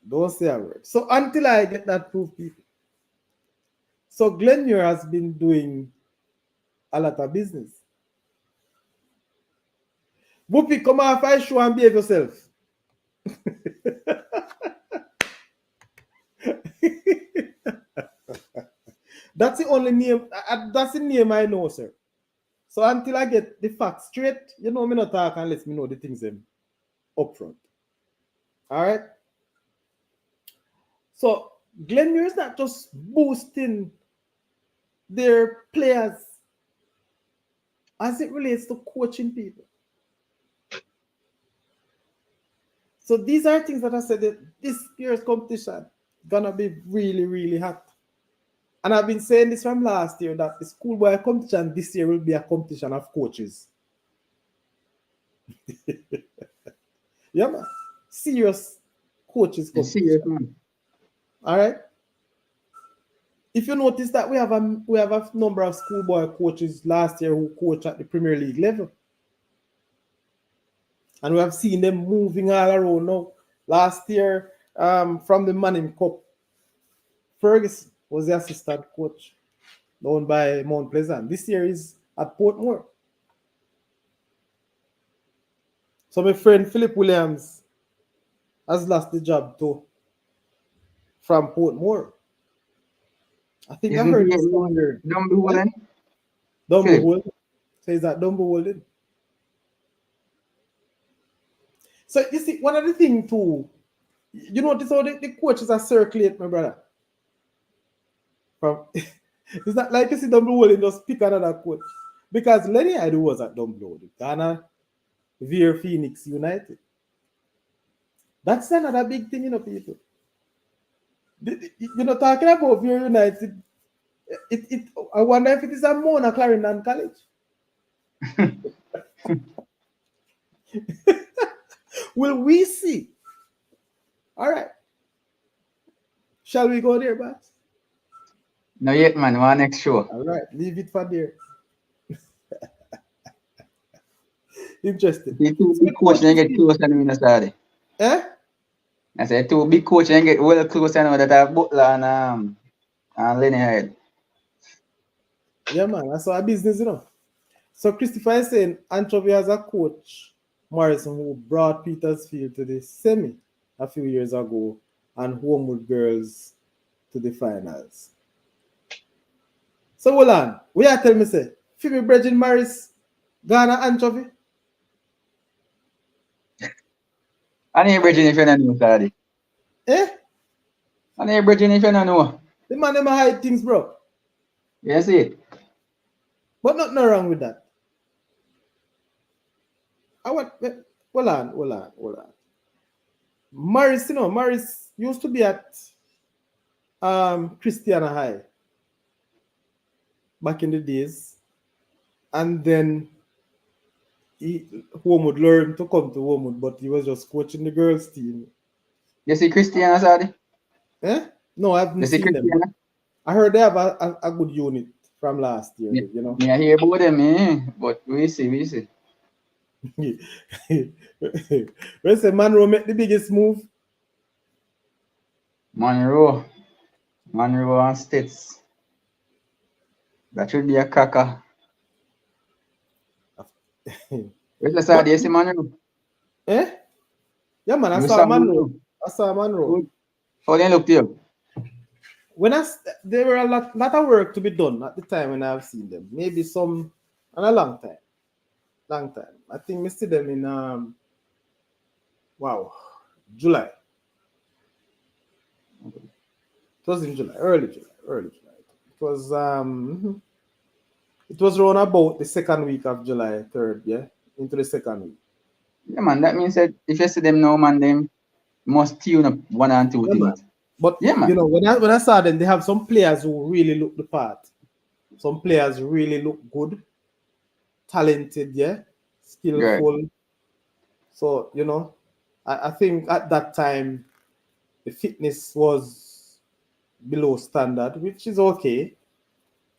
A: Don't say a word. So until I get that proof, people. So Glenmuir has been doing a lot of business. Whoopi, come off I show and behave yourself. That's the only name. That's the name I know, sir. So until I get the facts straight, me not talk unless me know the things up front. All right. So Glenmuir is not just boosting their players as it relates to coaching people. So these are things that I said that this year's competition gonna be really, really hot. And I've been saying this from last year that the schoolboy competition this year will be a competition of coaches. Yeah, man. Serious coaches competition.
C: Serious, man.
A: All right. If you notice that we have a number of schoolboy coaches last year who coach at the Premier League level. And we have seen them moving all around now. Last year, from the Manning Cup, Ferguson was the assistant coach down by Mount Pleasant. This year is at Portmore. So my friend Philip Williams has lost the job too from Portmore. I think I heard this somewhere.
C: Dumble.
A: Dumble. Says that Dumble. So you see, one of the things too, you notice how the coaches are circulate, my brother. From it's not like you see Dumble and just pick another coach. Because Lenny Idu was at Dumble, Ghana Veer Phoenix United. That's another big thing, people. Talking about Veer United, I wonder if it is a Mona Clarendon College. Will we see? All right. Shall we go there, Bats?
C: No yet, man. One next show.
A: All right. Leave it for there. Interesting.
C: The two
A: So
C: big
A: the
C: coach
A: coach
C: then
A: is
C: get close and win a Saturday.
A: eh?
C: I said two big coach then get well close and that are Butler and Lenny Hyde.
A: Yeah, man. That's our business, you know. So Christopher is saying Anchovy as a coach, Morrison, who brought Petersfield to the semi a few years ago, and Homewood Girls to the finals. So hold on. We are telling me say, Phoebe Bridget Morris, Ghana Anchovy.
C: And he bridging if you don't know Saturday.
A: Eh?
C: And he bridging if you don't know.
A: The man them hide things, bro.
C: You see it?
A: But nothing wrong with that. I want hold on. Morris, you know, Morris used to be at Christiana High back in the days. And then Homewood learned to come to Homewood, but he was just coaching the girls' team.
C: You see Christiana Saturday?
A: Eh? No, I haven't
C: You see
A: seen them, but
C: Christiana?
A: I heard they have a good unit from last year,
C: Me,
A: you know.
C: me I hear about them, but we see.
A: When say Monroe make the biggest move,
C: Monroe and States. That should be a cracker. Where's the
A: but
C: Saturday? You see Monroe?
A: eh? Yeah, man, I
C: You
A: saw
C: saw
A: Monroe.
C: Monroe?
A: I saw Monroe.
C: Good. How they look to you?
A: When there were a lot of work to be done at the time when I've seen them. Maybe some and a long time. I think we see them in July. It was in July, early July. It was around about the second week of July, third, yeah, into the second week.
C: Yeah, man. That means that if you see them now, man, them must tune up one and two
A: Yeah, man.
C: things.
A: But
C: Yeah, man.
A: you know, when I saw them, they have some players who really look the part. Some players really look good, talented, yeah,
C: Right.
A: skillful. So, you know, I think at that time the fitness was below standard, which is okay.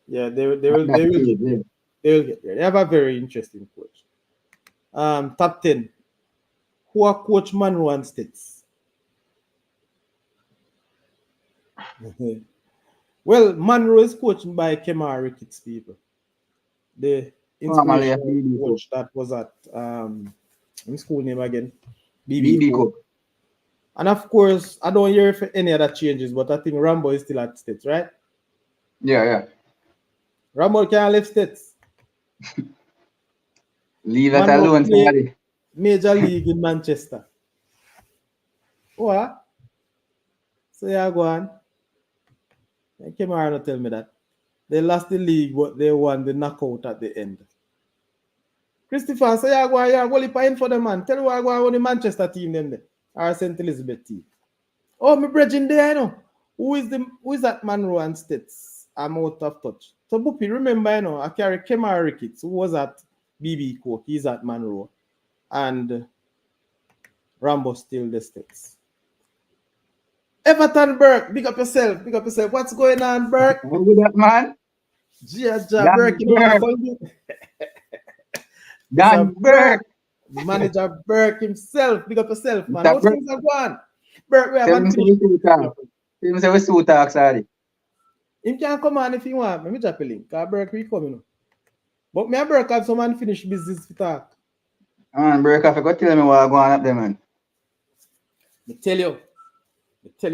A: Yeah,
C: At that
A: they will
C: stage,
A: get
C: yeah.
A: there. They will get there. They have a very interesting coach. Top 10. Who are Coach Monroe and States? Well, Monroe is coached by Kemar Ricketts, people. The
C: Formerly at
A: inspirational
C: BB Cup.
A: coach that was at his school name again, BB
C: BB
A: Court.
C: Cup.
A: And of course, I don't hear if any other changes, but I think Rambo is still at States, right?
C: Yeah.
A: Rambo can't leave States.
C: Leave that
A: Monroe
C: alone,
A: play
C: somebody.
A: Major League in Manchester. What? So yeah, go on. Kemar not tell me that. They lost the league, but they won the knockout at the end. Christopher, say yeah, go in for the man. Tell you I go on the Manchester team then there. Or St. Elizabeth team. Oh, my brethren there, I know. Who is that Monroe and States? I'm out of touch. So Buppy, remember, I carry Kemar Ricketts, who was at BB Cook, he's at Monroe. And Rambo still the States. Everton Burke, big up yourself. What's going on, Burke?
C: How good that man?
A: Gia
C: Dan
A: Burke,
C: Burke. Dan Burke.
A: Manager Burke himself. Big up yourself, man.
C: Mr.
A: How
C: Burke.
A: things are going? Burke, we
C: Tell
A: haven't
C: him say
A: finished.
C: we suit talk. Tell him say we suit talk, sorry.
A: Him can come on if you want. Let me drop a link. Because Burke will come, But me and Burke have some unfinished business to talk.
C: Man, Burke, I forgot to tell me what going on up there, man.
A: Me tell you.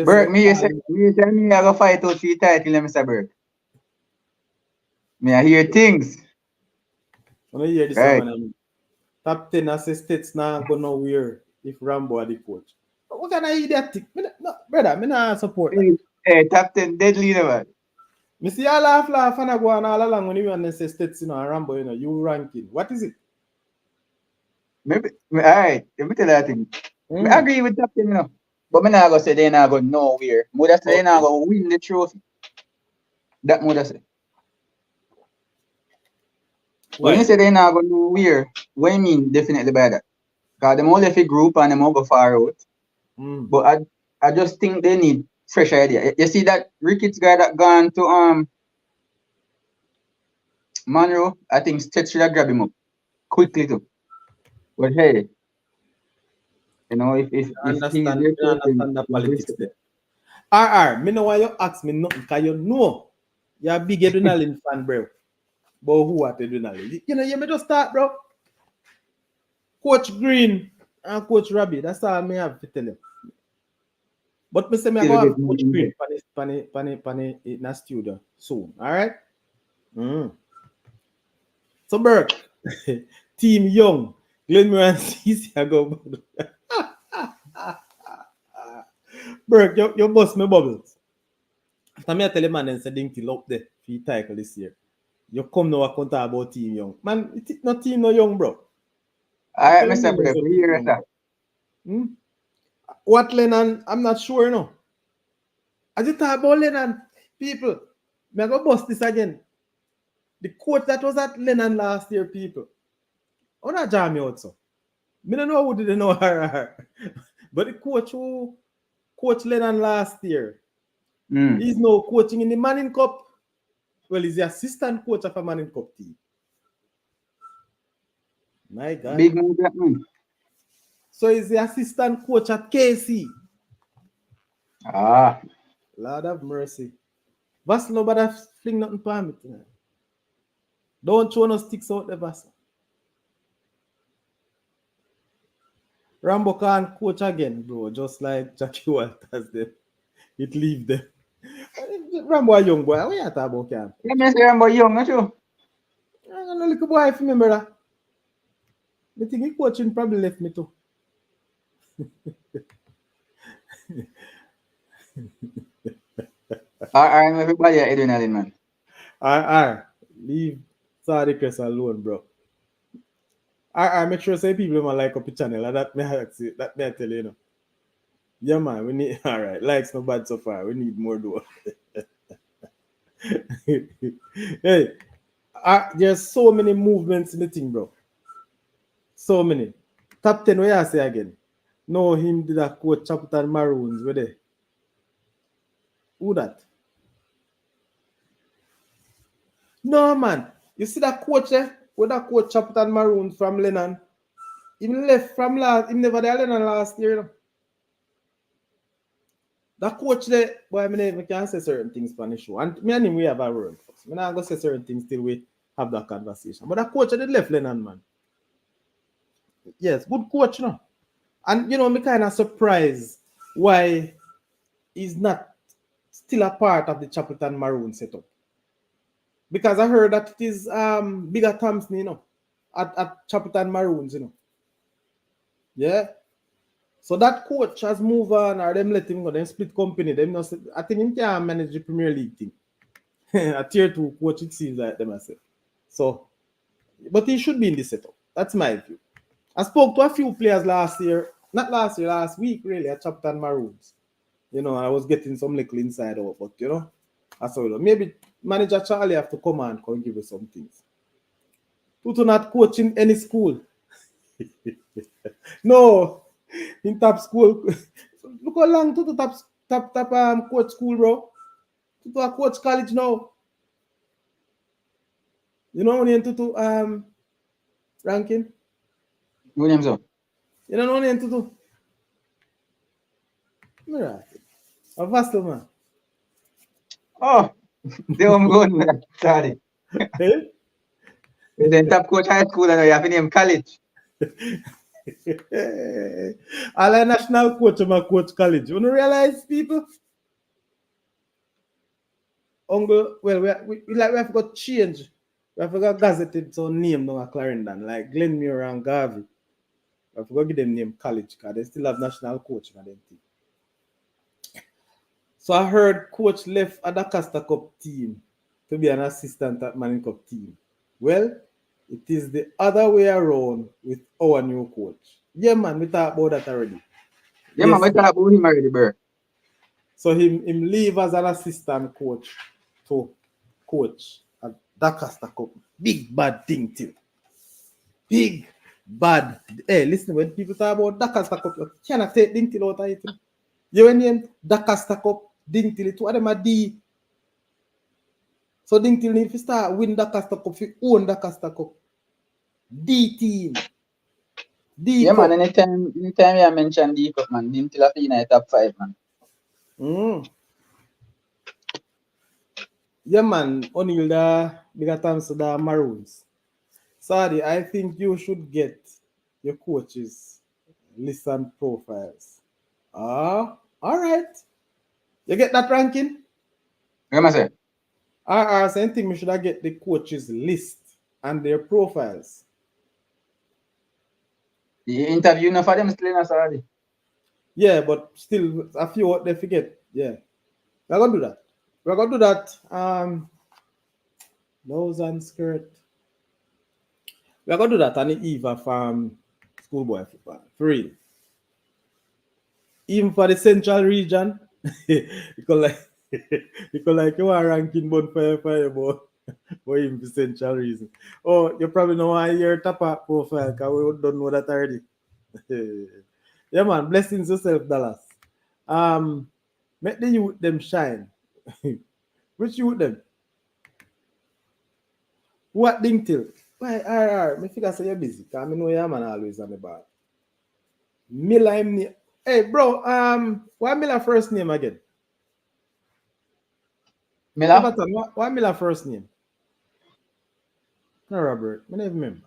C: Burke, me you say me I go fight out for your title, Mr. Burke. Me I hear things.
A: When you hear this,
C: Right.
A: man, top 10 assistants now go nowhere if Rambo are the coach. What kind of idiot thing? No, brother, me not support that.
C: Hey, top 10 dead leader, man.
A: Me see all laugh and I go on all along when you want to say states, and Rambo, you ranking. What is it?
C: Maybe, alright, let me tell you that thing. I agree with top 10, But me not go say they not go nowhere. Mother say they not go win the trophy. That mother say. When you say they not go nowhere, what you mean definitely by that? Because them all left a group and them all go far out. But I just think they need fresh idea. You see that Ricketts guy that gone to Monroe, I think Stetch should have grabbed him up quickly too. But hey, you know, if
A: You
C: if he's
A: understand,
C: your
A: you
C: coach, then
A: understand the
C: then
A: politics
C: respect
A: there.
C: it.
A: Me know why you ask me nothing, because you know you're a big adrenaline fan, bro. But who at adrenaline? You know, you may just start, bro. Coach Green and Coach Robbie, that's all me have to tell you. But me say me I go
C: Still
A: have
C: get more
A: Coach
C: in
A: Green
C: there.
A: pani in a studio soon. All right. Mm. So Burke, Team Young, Glenmore and CC I go. Burke, you bust me bubbles. After me I tell you man and say ding till up there for the title this year. You come now and talk about Team Young. Man, it's not Team no Young, bro.
C: All
A: You
C: right,
A: tell me
C: Mr.
A: names
C: Burke,
A: of
C: we
A: Team
C: hear
A: Young,
C: that.
A: bro. Hmm? What Lennon? I'm not sure, no. I just talk about Lennon. People, me I go bust this again. The coach that was at Lennon last year, people. Oh, not jam me out, so. Me don't know who didn't know her. But the coach who coached Lennon last year,
C: Mm.
A: he's now coaching in the Manning Cup. Well, he's the assistant coach of a Manning Cup team. My God.
C: Big move that man.
A: So he's the assistant coach at KC.
C: Ah,
A: Lord have mercy. Vassal nobody fling nothing for me tonight. Don't throw no sticks out the Vassal. Rambo can't coach again, bro. Just like Jackie Walters did. It leave them. Rambo a young boy. What you talking about, can?
C: let me say about young, not you?
A: I know little boy if you remember that. I think he coaching probably left me too.
C: I'm everybody at adrenaline, man.
A: R. Leave Saudi Crest alone, bro. R. Make sure say people don't like up the channel. And that may I say, that may I tell you, you know. Yeah, man. We need all right. Likes no bad so far. We need more though. Hey, there's so many movements in the thing, bro. So many. Top 10, what you say again? No, him did a coach Chaputan Maroons. Where they? Who that? No, man. You see that coach there? Where that coach Chaputan Maroons from Lennon? He left from last, he never there Lennon last year, you know. That coach there, boy, I mean, we can say certain things on the show. And me and him, we have a word. I'm not going to say certain things till we have that conversation. But that coach did left Lennon, man. Yes, good coach, you know. And, you know, me kind of surprised why he's not still a part of the Chappleton Maroon setup. Because I heard that it is bigger Thompson, you know, at Chappleton Maroons, you know. Yeah. So that coach has moved on, or them let him go, them split company. Them not, I think he can manage the Premier League thing. A tier 2 coach, it seems like them, I say. So, but he should be in the setup. That's my view. I spoke to a few players last year, not last year, last week, really, at Chappleton Maroons. You know, I was getting some little inside out, but you know, I saw it. Maybe manager Charlie have to come and come give you some things. Tutu not coaching any school. No, in top school. Look how long Tutu top coach school, bro. Tutu a coach college now. You know only in Tutu ranking.
C: Williams up.
A: You know only in Tutu. Right. A vast man.
C: Oh, they were going with that. Sorry.
A: Hey?
C: And then top coach high school and you have to name college.
A: All a national coach of my coach college. You don't realize, people? Uncle, well, we have got change. We have got gazetted some name now at Clarendon, like Glenmuir and Garvey. We have got give them name college because they still have national coach and them thing. So I heard coach left at the Costa Cup team to be an assistant at Manning Cup team. Well, it is the other way around with our new coach. Yeah, man, we talked about that already.
C: Yeah, man,
A: Yes.
C: we talk about him already, bro.
A: So him leave as an assistant coach to coach at Costa Cup. Big bad thing too. Big bad. Hey, listen, when people talk about Costa Cup, you cannot take thing till out of it. You name Costa Cup, ding till it. Two of them are D. So ding till if you start win Costa Cup, if you own Costa Cup. D team. D
C: Yeah, man.
A: Cup.
C: Anytime you mention D Cup, man, Dim till in the top 5, man.
A: Yeah, man. O'Neal, the bigger thanks to the Maroons. Sadi, I think you should get your coaches list and profiles. All right. You get that ranking?
C: You know say?
A: Same thing, we should have get the coaches list and their profiles.
C: The interview no for them still in us already.
A: Yeah, but still a few what they forget. Yeah. We're gonna do that. We're gonna do that. Nose and skirt. We're gonna do that on the eve of schoolboy football. For real. Even for the central region. because like because like you are ranking bonfire but even for central region. Oh, you probably know why your top profile because we don't know that already. Yeah, man, blessings yourself, Dallas. Make the youth them shine. Which youth them? What ding till? Why, me figure say you're busy. Cause me know your man always on the bar. Miller him name. Hey, bro, what Miller first name again?
C: Miller?
A: What Miller first name? No, Robert. I never remember.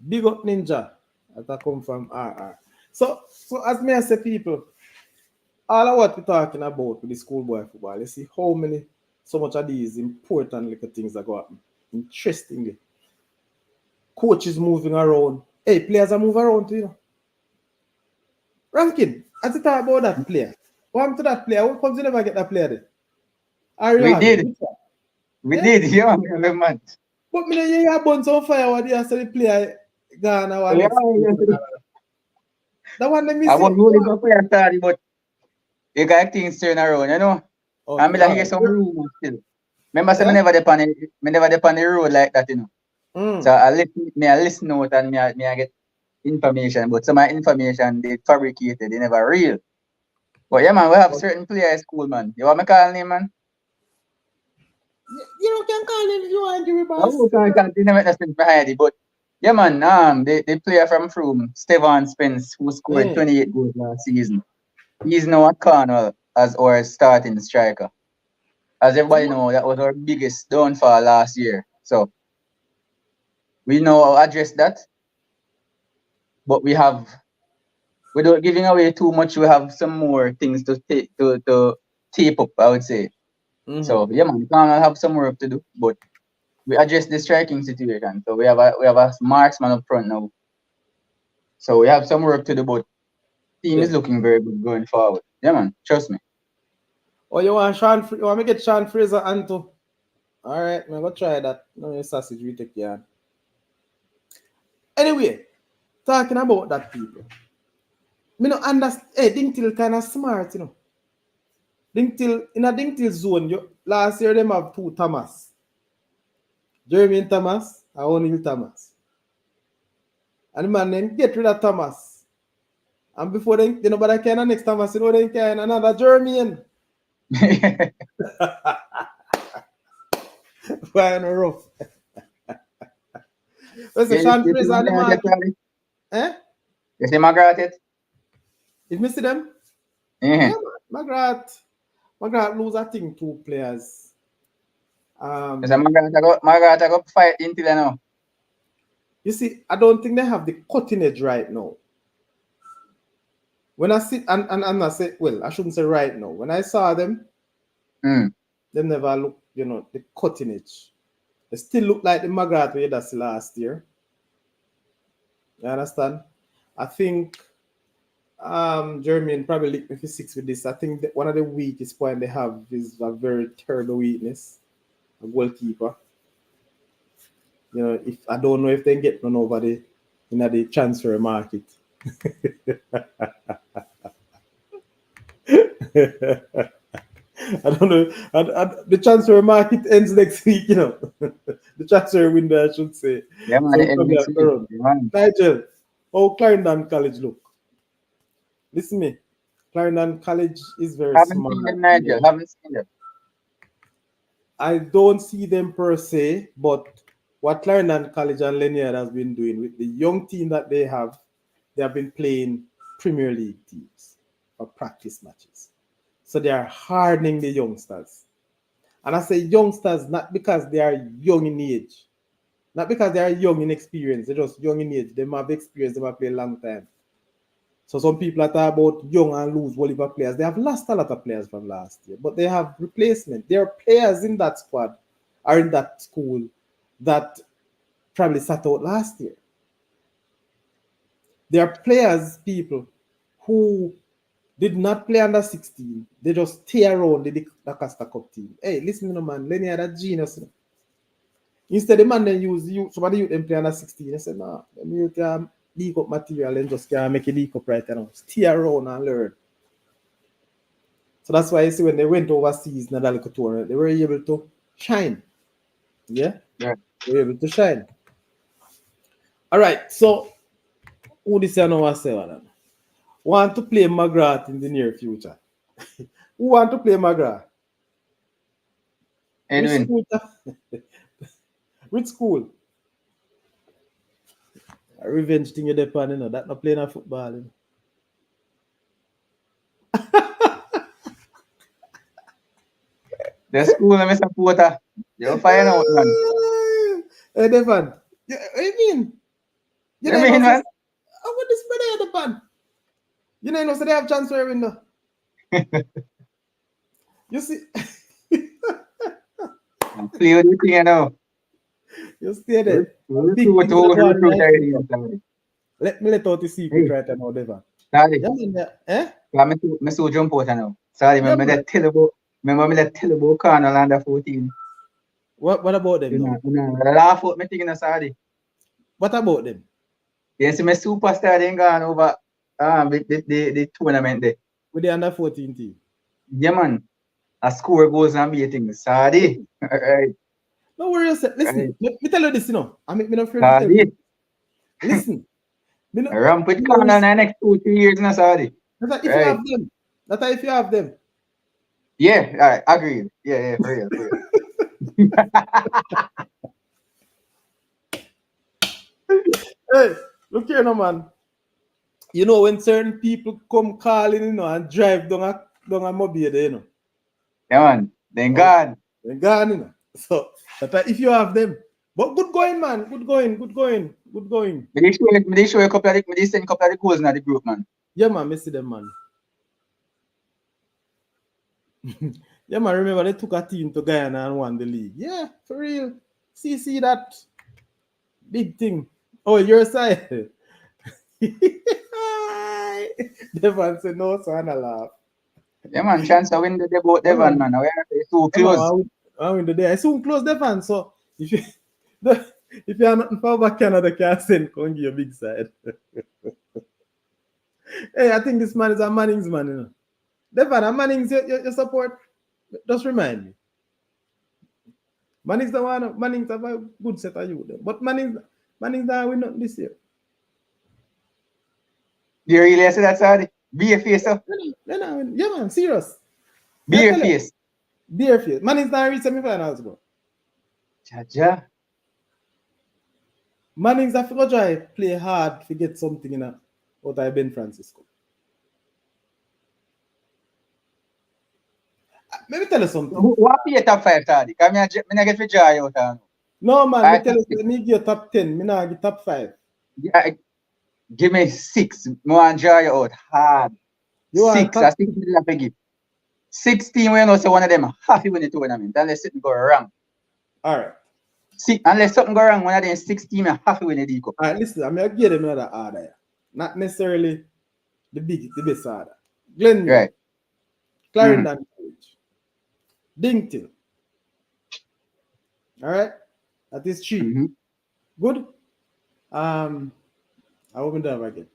A: Big up Ninja. That come from RR. So as me I say, people, all of what we're talking about with the schoolboy football, you see how many, so much of these important little things that go happen. Interestingly. Coaches moving around. Hey, players are moving around too, you know. Ranking, as you talk about that player, what happened to that player? What comes you never get that player there?
C: We
A: Ariano.
C: did. We did, yeah, man.
A: But me you have bunch on fire what you say the player gone our
C: Yeah,
A: next.
C: yeah.
A: That one let me
C: I
A: see.
C: was really go for your study, but you got things turn around, you know.
A: Okay,
C: And me like hear some rumors still. Remember, say
A: yeah?
C: me never depend the road like that, you know. So I listen out and me I get information, but some of my information they fabricated, they never real. But yeah, man, we have certain players school, man. You want me call name, man?
A: You can call him if you want, Jimmy
C: I
A: Boss.
C: will can't make no sense behind it, but yeah, man, the player from Froome, Stevan Spence, who scored 28 goals last season. He's now at Cornwall as our starting striker. As everybody know, that was our biggest downfall last year. So we now address that, but without giving away too much, we have some more things to tape up, I would say. So yeah, man, Cornwall have some work to do, but we address the striking situation. So we have a marksman up front now. So we have some work to do, but team is looking very good going forward. Yeah, man, trust me.
A: Oh, you want you want me get Sean Fraser Anto? All right, I'm gonna try that. No sausage we take yeah. Anyway, talking about that people. Me no understand. Hey, Dingtil kind of smart, you know. Dingtil in a Dingtil zone, last year them have two Thomas. Jeremy Thomas and O'Neal Thomas. And the man then get rid of Thomas. And before then, you know, but I can next Thomas, you know, then can another Jeremy. Why no rough? Listen, Sean Fraser and the man. Eh?
C: You see Margaret it?
A: If me see them?
C: Yeah.
A: Margaret lose, I think, two players.
C: You see Margaret I go fight until now.
A: You see, I don't think they have the cutting edge right now. When I see, and I say, well, I shouldn't say right now. When I saw them, they never look, you know, the cutting edge. They still look like the Margaret we had last year. You understand? I think Jeremy probably licked me for 6 with this. I think that one of the weakest point they have is a very terrible weakness, a goalkeeper. You know, if I don't know if they get none over the the transfer market. I don't know. The transfer market ends next week, you know. The transfer window, I should say.
C: Yeah, man.
A: So Nigel, how Clarendon College look? Listen me. Clarendon College is very
C: Haven't
A: smart.
C: seen them, Nigel. Yeah. Haven't seen them.
A: I don't see them per se, but what Clarendon College and Lanyard has been doing with the young team that they have been playing Premier League teams or practice matches. So they are hardening the youngsters. And I say youngsters not because they are young in age, not because they are young in experience, they're just young in age. They have experience, they have played a long time. So some people are talking about young and loose Oliver players. They have lost a lot of players from last year, but they have replacement. There are players in that squad or in that school that probably sat out last year. There are players, people who did not play under 16. They just stay around the Costa Cup team. Hey, listen, man, Lenny had a genius. Instead, the man then use you, somebody you them play under 16. They say, nah, you can leak up material and just can make it leak up right now. Stay around and learn. So that's why you see when they went overseas in the little tournament, they were able to shine. Yeah?
C: Yeah.
A: They were able to shine. All right, so who this year now was saying? Want to play McGrath in the near future? Who want to play McGrath?
C: Edwin.
A: Which school? A revenge thing you depend, you know. That not playing a football. You know.
C: The school I'm a supporter. You'll find out, man.
A: Hey, Devan. What do you mean?
C: You mean, man?
A: I want this brother at the pan. You know, so they have transfer window. You see?
C: Play with the thing, you know.
A: You stay there.
C: Let me let
A: out the secret right now, Devan.
C: Sorry.
A: Yeah, man, eh?
C: I so jump out now. Sorry, remember that tell about Colonel under 14.
A: What about them now?
C: Laugh out me thinking sorry.
A: What about them?
C: Yes, my superstar then gone over the tournament there.
A: With the under 14 team.
C: Yeah, man. A score goes and beating. Sorry. Alright.
A: No worries. Listen, let me tell you this, you know. I mean, I'm not afraid to tell
C: Sorry.
A: you. Listen.
C: Ramp with Colonel in the next 2-3 years, no sorry.
A: That's if you have them. That's if you have them.
C: Yeah, alright, agreed. Yeah, for real.
A: Hey, look here, no man. You know when certain people come calling, you know, and drive down a mobile there, you know.
C: Yeah, man. Then God.
A: They're gone, you know. So that if you have them. But good going, man. Good going.
C: Me show you a couple of me send a couple of the goals in the group, man.
A: Yeah, man, I see them, man. Yeah, man, remember they took a team to Guyana and won the league. Yeah, for real. See that big thing. Oh, your side. Devon said no, so I laugh.
C: Yeah, man, chance to win the debut, Devon, man. It's too close.
A: I win the day. I soon close Devon, so if you are not far back Canada, can send Kongi a big side. Hey, I think this man is a Manning's man, you know. Devon, a Manning's your support. Just remind me. Manning's the one. Manning's have a good set of youth, but Manning's not win nothing this year.
C: Do you really say that, sorry? Be a face, sir.
A: Yeah, man, serious.
C: Be a face.
A: Manning's not reach semi-finals, bro.
C: Jaja.
A: Manning's have to try play hard to get something in out of Ben Francisco. Let me tell you something.
C: What be your top 5, Tadi? Come here, I get for joy out.
A: No, man, I tell you, I need your top 10. I not get top 5.
C: Yeah, give me 6. More enjoy out hard. 6. I think you have to give. 16, we know so one of them happy win the tournament unless something go wrong.
A: All right.
C: See, unless something go wrong, one of them 16 are happy win the D Cup.
A: All right, listen, I'm going to give them another order. Not necessarily the best order. Glenview.
C: Right.
A: Clarendon College. Dington. All right. That is 3.
C: Mm-hmm.
A: Good. I won't do that again.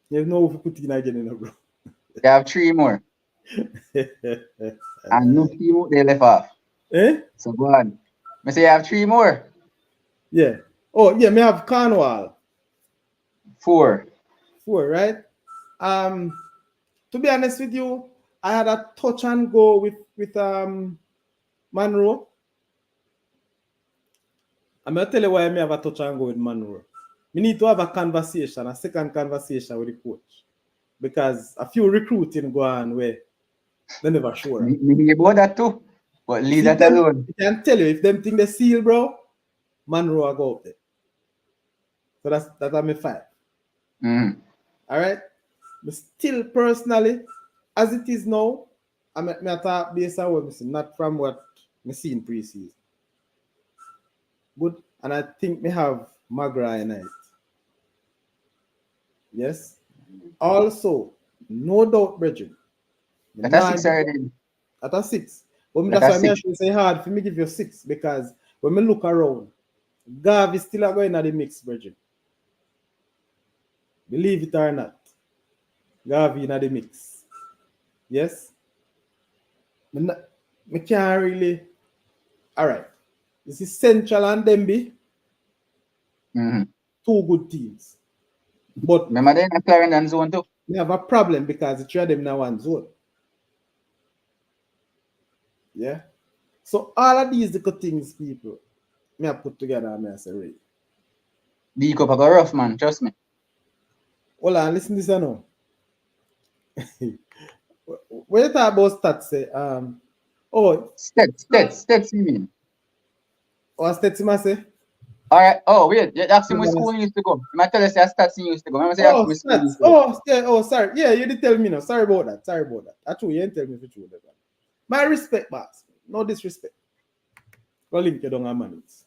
A: There's no put in again in the bro.
C: They have 3 more. And no team they left off. So go on. I say you have 3 more.
A: Yeah. Oh, yeah, me have Cornwall.
C: 4.
A: 4, right? To be honest with you, I had a touch and go with Monroe. I'm going to tell you why I have a touch and go with Manuro. We need to have a second conversation with the coach. Because a few recruiting go on where they never sure.
C: Me about that too. But leave that alone.
A: I can tell you, if them think they seal, bro, Manuro go up there. So that's my 5. All right? But still, personally, as it is now, I'm talk based on what I see, not from what I see in preseason. Good. And I think we have Maguire in it. Yes. Also, no doubt, Bridget.
C: At a 6 already.
A: At a 6. But that's why I should say hard for me give you 6 because when we look around, Gav is still going at the mix, Bridget. Believe it or not. Gav in the mix. Yes. I can't really. All right. This is Central and Demby. 2 good teams. But
C: remember they in Clarendon zone too.
A: We have a problem because the 3 of them now one zone. Yeah. So all of these little things, people, me have put together and I say, right.
C: The cup go rough, man. Trust me.
A: Hold on, listen to this now. When you talk about stats, say,
C: stats, you mean?
A: What stats you must say?
C: All right. Oh, wait. You asked him which school you used to go. I tell us that stats you used to go.
A: Sorry. Yeah, you did tell me now. Sorry about that. Actually, you didn't tell me if it's true. My respect, boss. No disrespect. Go link you down on monies.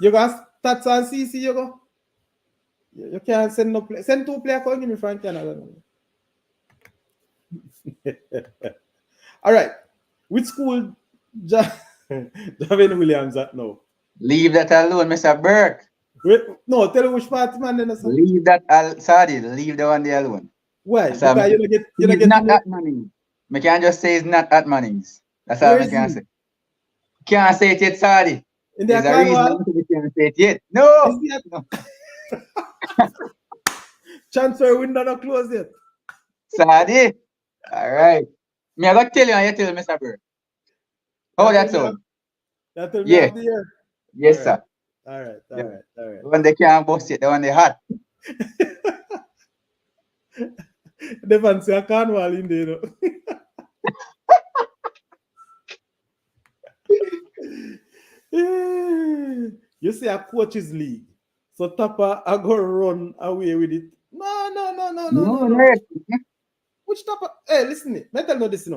A: You got stats and CC, you go? You can't send no play. Send 2 players going give me from Canada. All right. Which school Javin Williams at now?
C: Leave that alone, Mr. Burke.
A: Wait, no, tell me which party man then.
C: Leave that sorry, leave the one there alone.
A: Why? Because you don't get
C: not at Mannings. I can't just say it's not at Mannings. That's all I can say. Can't say it yet, sorry.
A: There's
C: a reason we can't say it yet. No.
A: Transfer window not closed yet.
C: Sorry. All right. Me I got tell you and you tell Mr. Burke. Oh, that's all.
A: That will be the year.
C: Yes, sir.
A: All right.
C: The one they can't bust it, the one they hot.
A: They fancy a carnival in there. You say a coaches league. So Tapa I go run away with it. No. Which Tapa? Hey, listen me. Let me tell you this,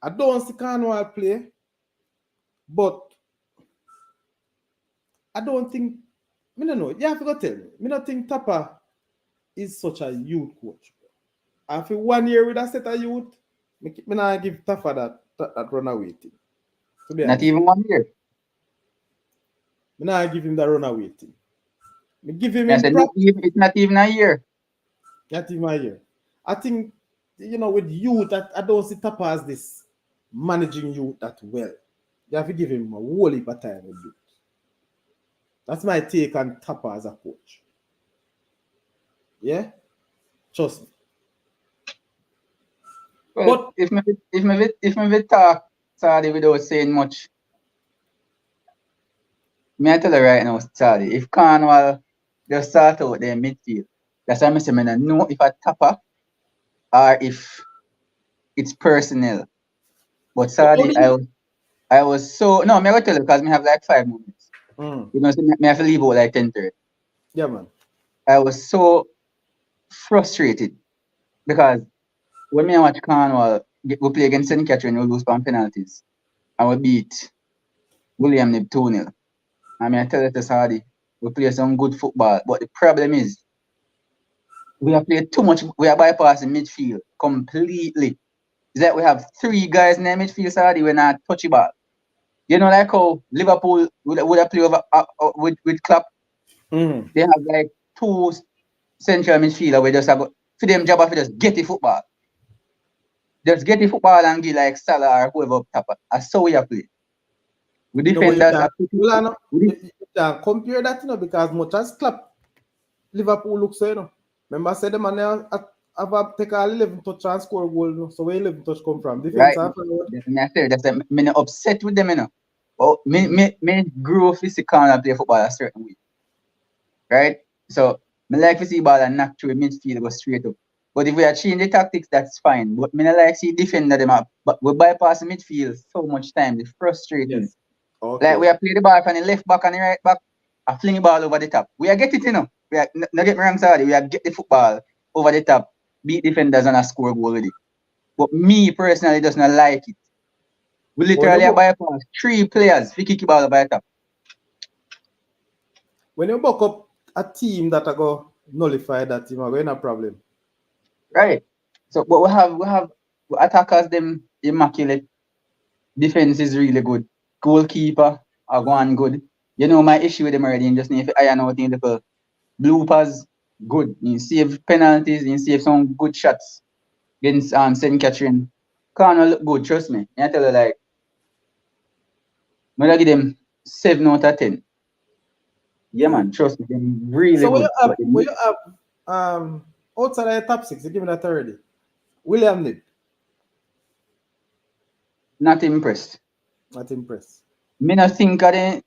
A: I don't want to see carnival play, but I don't think, I don't know. You have to tell me. I don't think Tapa is such a youth coach. After 1 year with a set of youth, I not give Tapa that runaway thing.
C: Not even 1 year.
A: I not give him that runaway thing. I give him
C: it's not even a year.
A: Not even a year. I think, with youth, I don't see Tapa as this managing youth that well. You have to give him a whole heap of time with youth. That's my take on Tapa as a coach. Yeah? Trust me.
C: Well, but if me talk sorry without saying much, me I tell you right now, sorry, if Cornwall just start out their midfield, that's why I say I don't know if a Tapa or if it's personnel. But sorry, I was so no, me I tell you because me have like 5 minutes. You know, so me have to leave out like 10:30.
A: Yeah, man.
C: I was so frustrated because when me watch Cornwall, we play against St. Catherine, we lose by penalties. And we beat William Nib 2-0. I mean, I tell you this hardy, we play some good football. But the problem is, we have played too much, we are bypassing midfield completely. It's like we have 3 guys in the midfield, hardy, we're not touchy ball. You know, like how Liverpool would have played over with Klopp.
A: Mm-hmm.
C: They have like 2 central midfielder where just have for them job of just get the football. Just get the football and give like Salah or whoever up top. That's how we play. We defenders
A: you can't compare that, because much as Klopp, Liverpool looks so, Remember I said the man have take 11 touch and score a goal. So where 11 touch come from? Defense
C: right. That's I'm upset with them, Oh, me grew physical and play football a certain way. Right? So me like to see ball and knock through midfield go straight up. But if we are changing the tactics, that's fine. But me not like see defender them up. But we bypass the midfield so much time. It's frustrating.
A: Yes. Okay.
C: Like we are play the ball from the left back and the right back. I fling the ball over the top. We are get it, We are not get me wrong, sorry. We are get the football over the top, beat defenders and a score goal with it. But me personally does not like it. We literally bypass 3 players if kick the ball over the top.
A: When you buck up a team that are go nullify that team, are going a problem.
C: Right. So but we have attackers them immaculate. Defense is really good. Goalkeeper are going good. You know my issue with them already. You just need to iron out in the bloopers. Good. You save penalties. You save some good shots against St. Catherine. Can't look good. Trust me. I tell you like. I'm gonna give them 7 out of 10. Yeah, man. Trust me. Them really
A: So
C: good.
A: when you have outside of the top 6, you give me that already. William Nib.
C: Not impressed.
A: Not impressed.
C: Me not think of them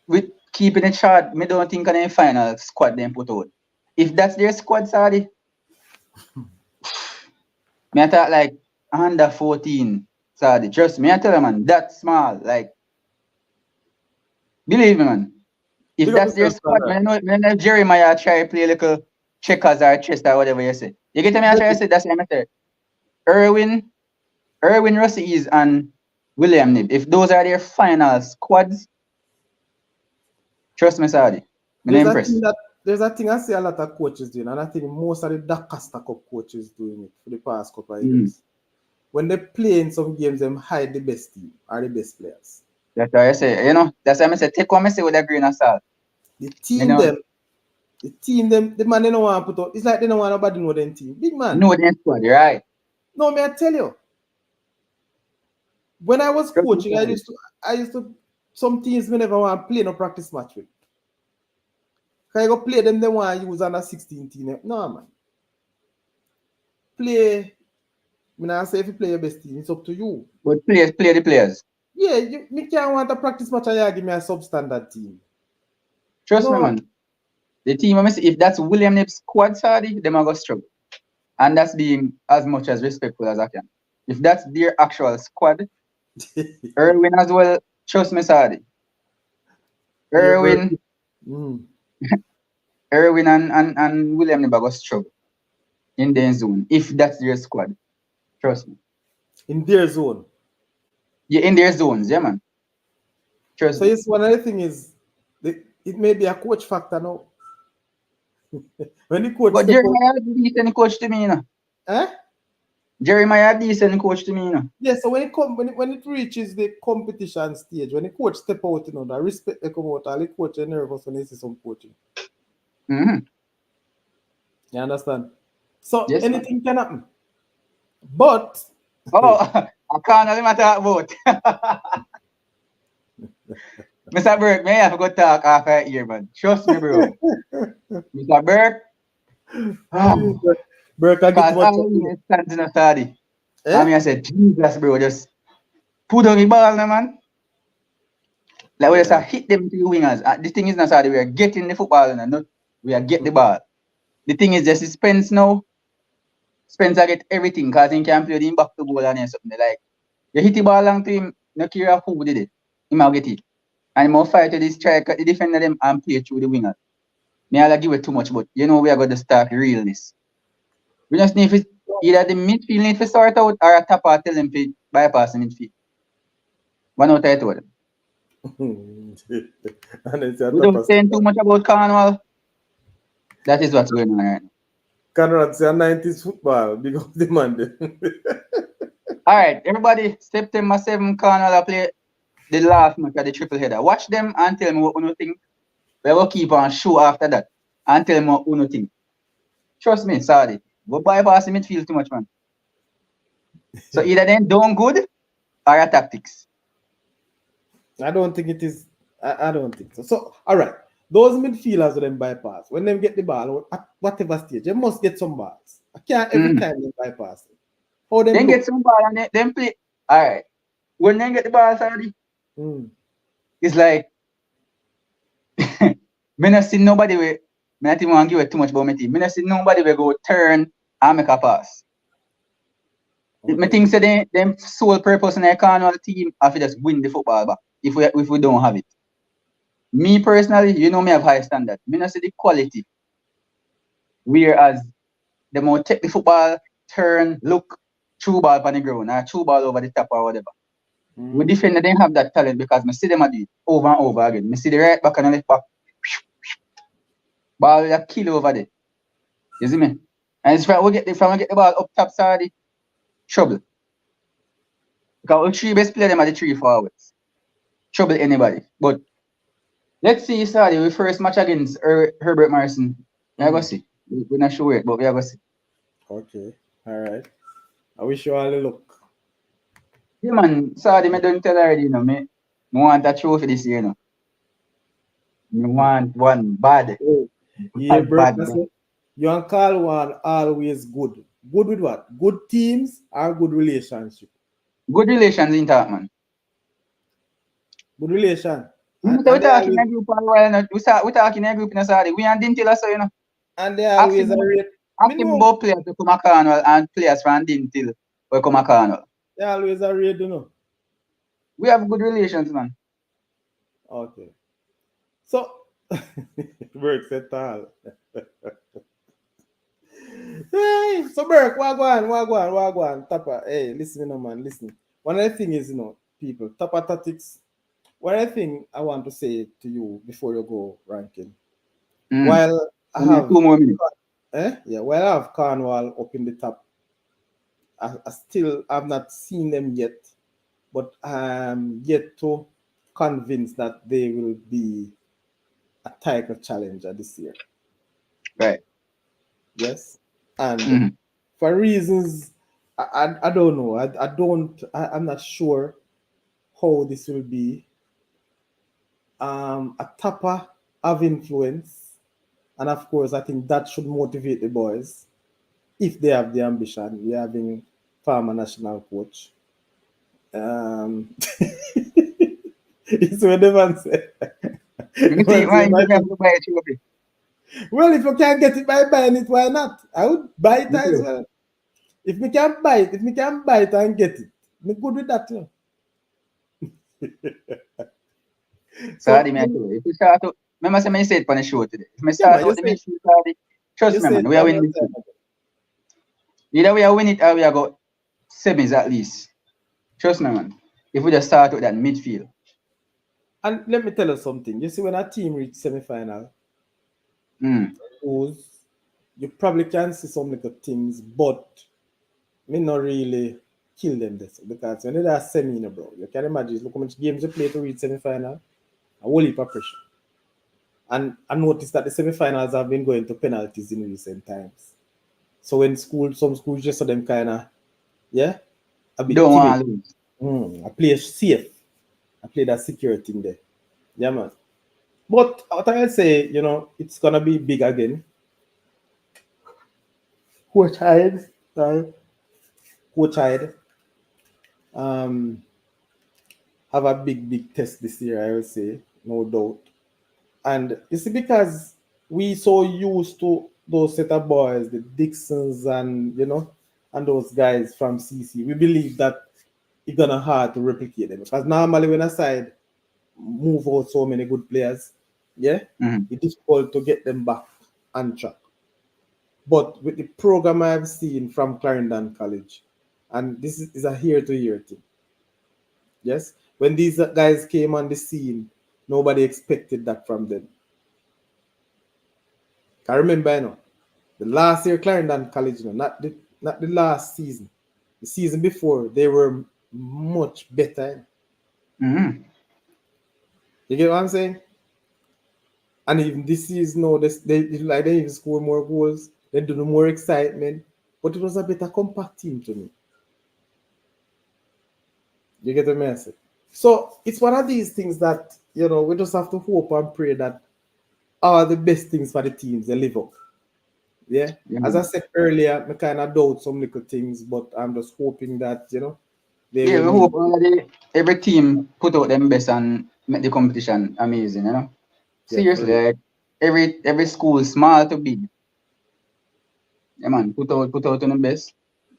C: with keeping the chart. Me don't think of the final squad them put out. If that's their squad, sorry. Me I thought like under 14. Sorry. Trust me, I tell you, man, that small. Like believe me, man. If that's their squad, I know Jeremiah try to play a little checkers or chess or whatever you say. You get me? I try to say that's what I say. Erwin Russies and William Nib. If those are their final squads, trust me, Saudi. I'm impressed.
A: There's a thing I see a lot of coaches doing, and I think most of the Dakasta Cup coaches doing it for the past couple of years. When they play in some games, them hide the best team or the best players.
C: That's why I say, that's why I say take what I say with a grain of salt.
A: The team them, the man they don't want to put out. It's like they don't want nobody know them team. Big man.
C: No, them squad, right?
A: No, may I tell you. When I was coaching, I used to some teams me never want to play no practice match with. Can you go play them? They want to use under 16 team. No, man. Play. I mean, I say if you play your best team, it's up to you.
C: But play the players.
A: Yeah, me can't want a practice match and you give me a substandard team.
C: Trust me, man. The team, if that's William Nib's squad, sorry, they might go struggle. And that's being as much as respectful as I can. If that's their actual squad, Erwin as well, trust me, sorry. Erwin, Erwin and William Nib go struggle in their zone. If that's their squad, trust me.
A: In their zone?
C: Yeah, in their zones, yeah, man. Trust me.
A: Yes, one other thing is, it may be a coach factor now. When the coach,
C: but Jeremiah is a decent coach to me, you know.
A: Eh?
C: Jeremiah is a decent coach to me, you know.
A: Yeah, so when it reaches the competition stage, when the coach step out, the respect they come out, all the coach are nervous when they see some coaching.
C: Mm-hmm.
A: You understand? So
C: yes,
A: anything can happen. But
C: I can't even talk about. Mr. Burke, may I have a good talk after here, man. Trust me, bro. Mr. Burke.
A: Burke, I get what
C: standing up study. I said, Jesus, bro, just put on the ball now, man. Like we just hit them to the wingers. The thing is not sorry, we are getting the football and not we are get the ball. The thing is just Spence now. Spencer get everything because he can play the back to goal and something like you hit the ball long to him, no care who did it. He might get it. And he might fight to the striker, the defender them and play through the winger. Me I'll give it too much, but we are going to start realness. We just need to either the midfield need to start out or a tapper tell them to bypass the midfield. One out I told them. We don't saying too much about Cornwall. That is what's going on right now.
A: Cornwall say 90s football because demanded.
C: All right, everybody, September 7, Cornwall play the last match of the triple header. Watch them and tell me what you think. We will keep on show after that and tell me what you think. Trust me, sorry. We bypass the midfield too much, man. So either then doing good or your tactics.
A: I don't think it is. I don't think so. So, all right. Those midfielders will then bypass. When they get the ball, at whatever stage, they must get some balls. I can't every time they bypass it.
C: How them get some ball and then play. All right. When they get the ball, sorry, It's like me not see nobody way. Me not even want to give it too much about my team. Me not see nobody will go turn and make a pass. Okay. Me think say them sole purpose in the carnival team have to just win the football back if we don't have it. Me personally, you know me have high standard. Me not see the quality. Whereas the more take the football, turn, look, through ball on the ground, or through ball over the top or whatever. We defender didn't have that talent because I see them do it over and over again. I see the right back and the left back. Ball will kill over there. You see me? And it's from we get the ball up top side, trouble. Because the three best players them are the three forwards. Trouble anybody. But let's see Saudi, we first match against Herbert Morrison. We are going to see. We're not sure yet, but we are going to see.
A: Okay. All right. I wish you all the luck.
C: Yeah, man. Saudi, I don't tell already, you know. I want a trophy this year, you know. I want one bad.
A: Yeah, bro. You and Carl one always good. Good with what? Good teams or good relationship?
C: Good relations in that, man.
A: Good relation.
C: We talk in a group for a while now. We talk in a group in Saudi. We and Dintil so, you know.
A: And they always are rate.
C: Asking about players to come a carnival and players from Dintil will come a carnival.
A: They always are rate, you know.
C: We have good relations, man.
A: Okay. So, Burke said all. Hey, so Burke, wagwan, Tapa. Hey, listen, man, listen. One of the things is, people, Tapa tactics. One of the things I want to say to you before you go ranking. While I have
C: 2 more minutes.
A: While I have Cornwall up in the top, I still have not seen them yet, but I'm yet to convince that they will be a title challenger this year.
C: Right.
A: Yes. And for reasons I don't know. I'm not sure how this will be. A Tapa of influence. And of course, I think that should motivate the boys if they have the ambition. We're having former national coach. It's what the man said. Well, if you can't get it by buying it, why not? I would buy it as well. If we can buy it, and get it, I'm good with that too.
C: So, if you start to, remember I said on the show today. If I start out the midfield, trust me, man, we are winning. Either we are winning it or we are got semis at least. Trust me, man. If we just start with that midfield.
A: And let me tell you something. You see, when a team reach semi-final, you probably can see some little things, but may not really kill them this because when they are semi, bro, you can imagine look how much games you play to reach semi-final, a whole heap of pressure. And I noticed that the semi-finals have been going to penalties in recent times. So when some schools just saw them kind of, a bit
C: don't want to lose.
A: I play safe. I play that security in there. Yeah, man. But what I say, it's gonna be big again. Coach Hyde, have a big test this year, I would say, no doubt. And you see, because we so used to those set of boys, the Dixons and and those guys from CC, we believe that it's gonna hard to replicate them. Because normally when a side move out so many good players, it's difficult to get them back on track. But with the program I've seen from Clarendon College, and this is a year-to-year thing. Yes, when these guys came on the scene, nobody expected that from them. I remember, the last year Clarendon College, not the last season, the season before, they were much better. You get what I'm saying? And even this season, they even score more goals, they do more excitement, but it was a better compact team to me. You get the message? So it's one of these things that, we just have to hope and pray that all the best things for the teams, they live up. Yeah? As I said earlier, I kind of doubt some little things, but I'm just hoping that, They
C: Yeah,
A: will
C: we
A: need.
C: hope every team put out them best and make the competition amazing, you know.
A: Yeah, for
C: Seriously,
A: real.
C: like every school, small to big, yeah man, put out on the best.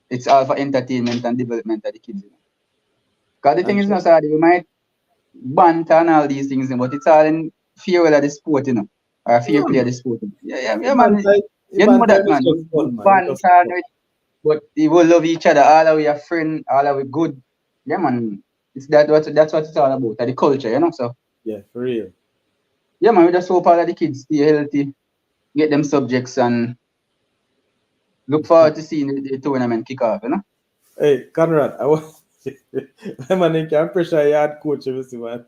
C: It's all for entertainment and development of the kids, you know. Cause the thing
A: And
C: is not
A: trust.
C: sad, we might bant and all these things, but it's all in fear of the sport, you know. Or
A: Yeah,
C: fear play of
A: man.
C: the sport. Yeah, man.
A: Banter,
C: You know
A: banter
C: that
A: is
C: man.
A: just
C: We
A: fun, man. It's
C: bant
A: just
C: and
A: fun.
C: but we will love each other. All of we are friend, all of we good. Yeah man. It's that's what it's all about. The culture, you know. So
A: Yeah, for real.
C: yeah man, we just hope all of the kids stay healthy, get them subjects and look forward to seeing the tournament kick off, you know?
A: Hey, Conrad, I want. My man, you can pressure yard coach, you see, man.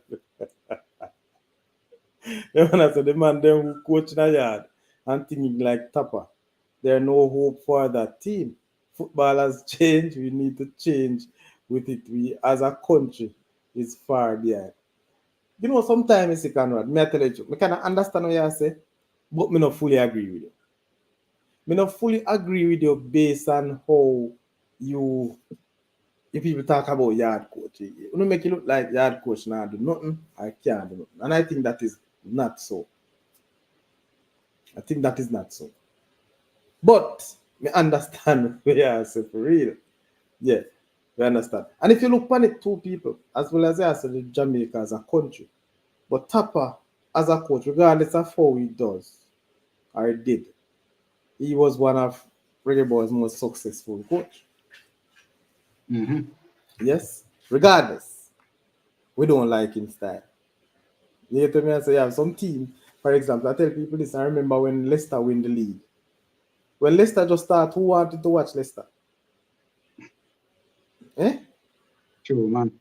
A: The man, I said, the man, them who coach in the yard and thinking like Tapper. There's no hope for that team. Football has changed. We need to change with it. We, as a country, is far behind. You know, sometimes, you Conrad, me I tell you, I can understand what you say, but me not fully agree with you. Me not fully agree with you based on how you, if people talk about yard coach, you know, make it look like yard coach now do nothing, I can't do nothing. And I think that is not so. I think that is not so. But me understand where you say for real. Yeah, we understand. And if you look upon it, two people, as well as I said, Jamaica as a country, but Tapper as a coach, regardless of how he does or he did, he was one of Reggae Boy's most successful coach.
C: Mm-hmm.
A: Yes, regardless, we don't like his style. You get to me? I say, you have some team, for example, I tell people this. I remember when Leicester win the league. When Leicester just start, who wanted to watch Leicester? Eh?
C: True, man.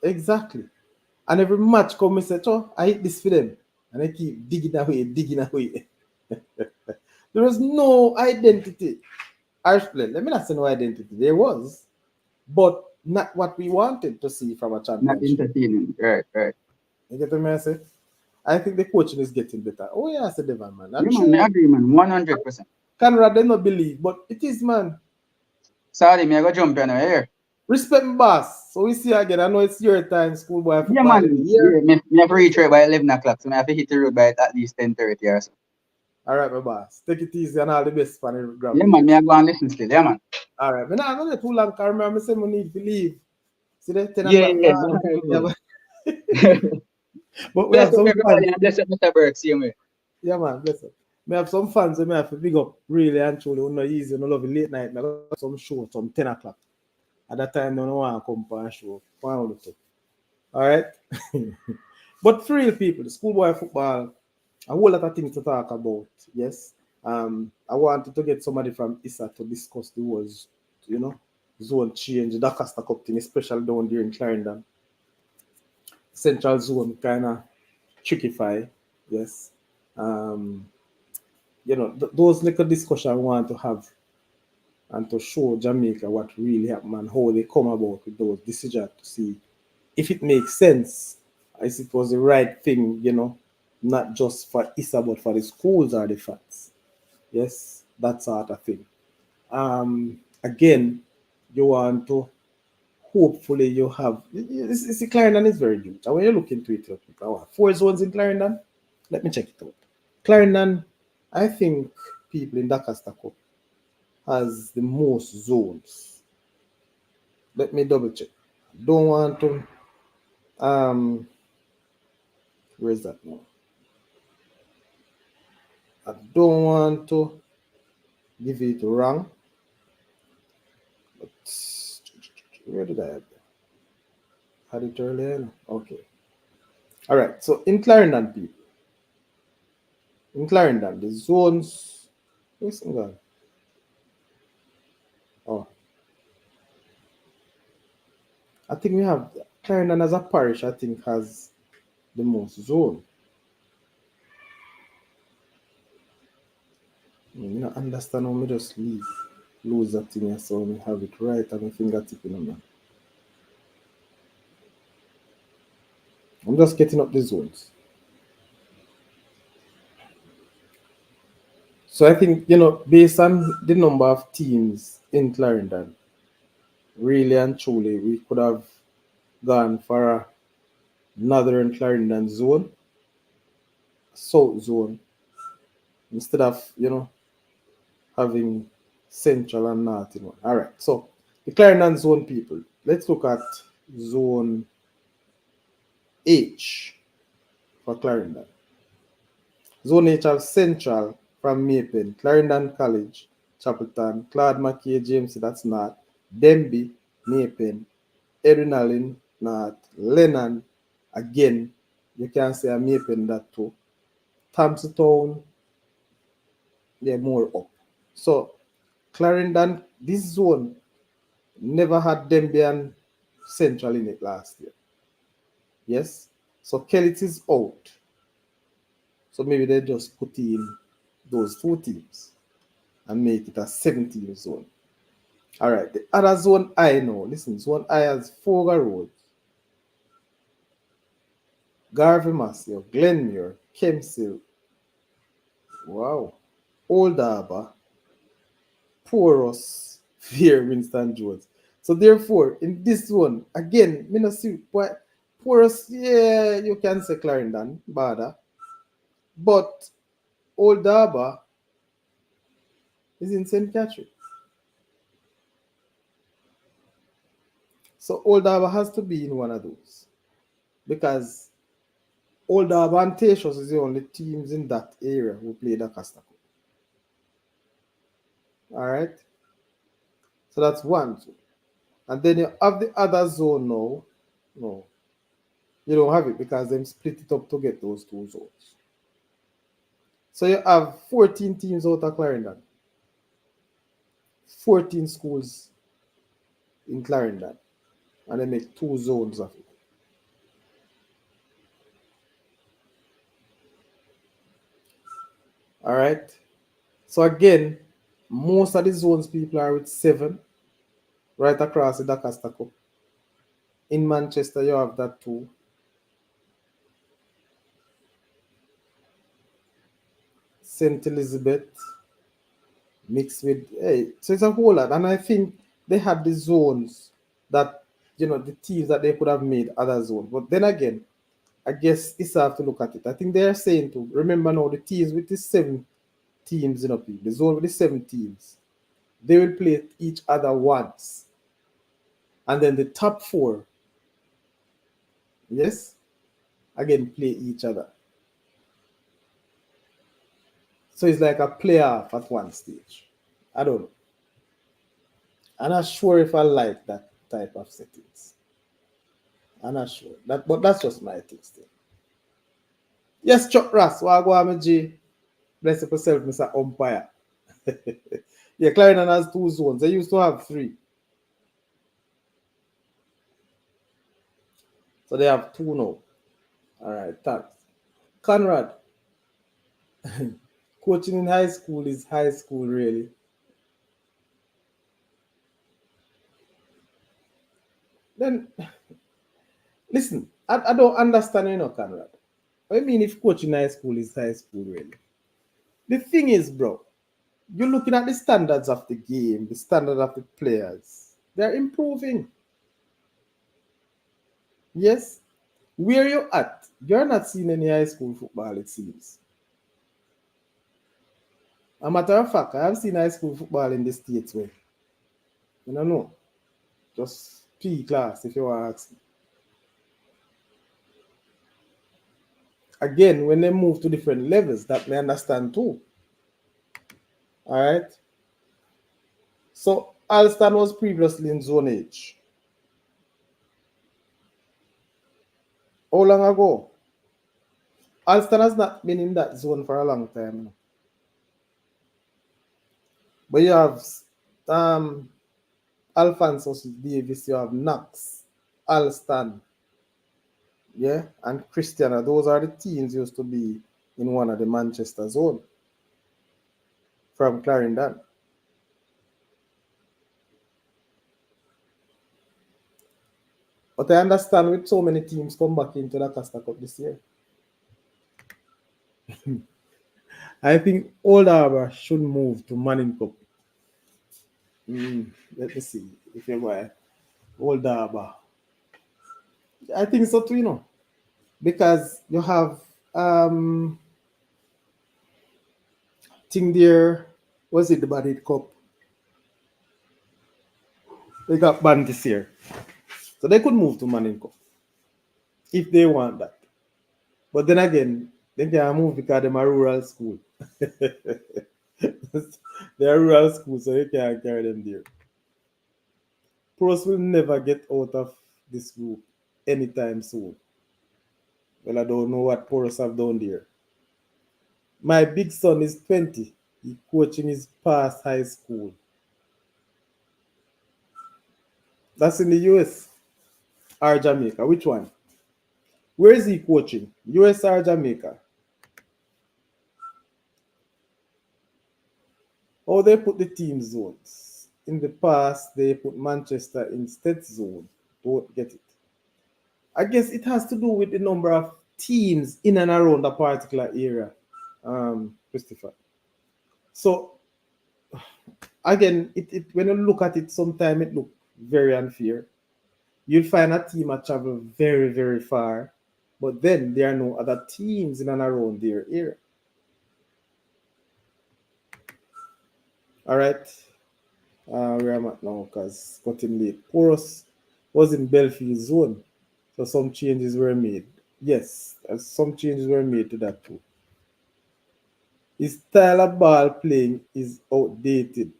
A: Exactly. And every match come and say, oh, I hit this for them. And I keep digging away, digging away. There was no identity. Irish play. Let me not say no identity. There was, but not what we wanted to see from a
C: Not
A: championship.
C: entertaining. Right.
A: You get what I say? I think the coaching is getting better. Oh yeah, I said Devon, man.
C: Yeah,
A: Not
C: man, I
A: true.
C: agree, man. 100%.
A: Conrad they not believe, but it is, man.
C: Sorry, me, I go jump in here.
A: Respect me, boss. So we see you again. I know it's your time, schoolboy
C: Yeah,
A: football in the
C: man.
A: year.
C: Yeah, me have to reach right by 11 o'clock, so me have to hit the road by at least 10:30 or so.
A: All right, my boss. Take it easy and all the best for the
C: Yeah,
A: Grammy
C: man, me
A: days.
C: I go and listen still. Yeah, man.
A: All right, but now I'm not too long. Cause remember, I say we need to leave. See the 10
C: Yeah,
A: o'clock
C: yeah,
A: gone. Yeah,
C: yeah.
A: but we
C: Bless
A: have
C: up
A: some
C: everybody
A: fans.
C: and bless up Mr. Burke, same way.
A: Yeah, man, bless up. We have some fans that may have to big up really and truly. We not easy, no love it late night. I got some show some 10 o'clock. At that time, they don't want to come for a show. All right. But for real people, the schoolboy football, a whole lot of things to talk about. Yes. I wanted to get somebody from ISA to discuss the was, you know, zone change, the Costa Cup thing, especially down there in Clarendon. Central zone kind of trickify. Yes. Um, those little discussion I want to have and to show Jamaica what really happened and how they come about with those decisions to see if it makes sense, as it was the right thing, not just for ISA but for the schools or the fans. Yes, that sort of thing. Again, you want to hopefully you have it's Clarendon is very huge. And when you look into it, four zones in Clarendon. Let me check it out. Clarendon, I think people in Dakasta Cup has the most zones. Let me double check. Don't want to where's that now? I don't want to give it wrong, but where did I have it? Had it earlier? No. Okay. All right. So in Clarendon, people, in Clarendon, the zones. Where's it gone? Oh, I think we have Clarendon as a parish. I think has the most zone. I mean, I understand how me just lose that thing. So me have it right at my fingertip, man. I'm just getting up the zones. So I think, based on the number of teams in Clarendon, really and truly, we could have gone for a northern Clarendon zone, south zone, instead of, having central and north in one. All right. So the Clarendon zone people. Let's look at zone H for Clarendon. Zone H have Central from Mapen, Clarendon College, Chapelton, Claude McKay, James, that's North, Denby, Mapen, Edwin Allen, North, Lennon, again, you can say a Mapen that too. Thompson Town, they're more up. So Clarendon, this zone never had Denby and Central in it last year. Yes? So Kelly is out. So maybe they just put in those two teams and make it a 17 zone. All right, the other zone I know, listen, zone I has Fogar Road, Garvey Massey, Glenmuir, Kempsey, wow, Old Harbour, Porus, Fear, Winston Jones. So therefore, in this one, again, me not see why Porus, yeah, you can say Clarendon, Bada, but Old Harbour is in St. Catherine. So Old Harbour has to be in one of those because Old Harbour and Tatius is the only teams in that area who play the Costa Cup. All right, so that's one zone, and then you have the other zone now. No, you don't have it because them split it up to get those two zones. So you have 14 teams out of Clarendon, 14 schools in Clarendon, and they make two zones of it. All right. So again, most of the zones people are with 7 right across the Dakasta Cup. In Manchester, you have that too. St. Elizabeth mixed with, hey, so it's a whole lot. And I think they had the zones that, the teams that they could have made other zones. But then again, I guess it's have to look at it. I think they're saying to remember now the teams with the 7 teams, the zone with the 7 teams, they will play each other once. And then the top 4, yes, again play each other. So it's like a playoff at one stage. I don't know. I'm not sure if I like that type of settings. I'm not sure. But that's just my thing still. Yes, Chuck Ross, what go on, G? Bless yourself, Mr. Umpire. Yeah, Clarendon has 2 zones. They used to have 3. So they have 2 now. All right, thanks. Conrad, coaching in high school is high school, really. Then, listen, I don't understand, Conrad. What I mean if coaching high school is high school, really? The thing is, bro, you're looking at the standards of the game, the standard of the players. They're improving. Yes. Where you at? You're not seeing any high school football, it seems. A matter of fact, I have seen high school football in the States where, I don't know, just P class if you want to ask me. Again, when they move to different levels, that may understand too. All right. So Alston was previously in Zone H. How long ago? Alston has not been in that zone for a long time. But you have um, Alphonsus Davis, you have Knox, Alston, yeah, and Christiana. Those are the teams used to be in one of the Manchester zone from Clarendon. But I understand with so many teams come back into the Costa Cup this year. I think Old Harbour should move to Manning Cup. Let me see if you go. Old Daba. I think so too, because you have thing there. Was it the Bandit Cup? They got banned this year, so they could move to Manning Cup if they want that. But then again, they can't move because they're a rural school. They're a rural school, so you can't carry them there. Pros will never get out of this group anytime soon. Well, I don't know what Poros have done there. My big son is 20. He coaching his past high school. That's in the US or Jamaica. Which one? Where is he coaching? US or Jamaica? Oh, they put the team zones. In the past, they put Manchester in state zone. Don't get it. I guess it has to do with the number of teams in and around a particular area, Christopher. So again, it when you look at it, sometimes it look very unfair. You'll find a team that travel very, very far, but then there are no other teams in and around their area. All right, where I'm at now, because cutting late. Porus was in Belfield zone, so some changes were made. Yes, some changes were made to that too. His style of ball playing is outdated.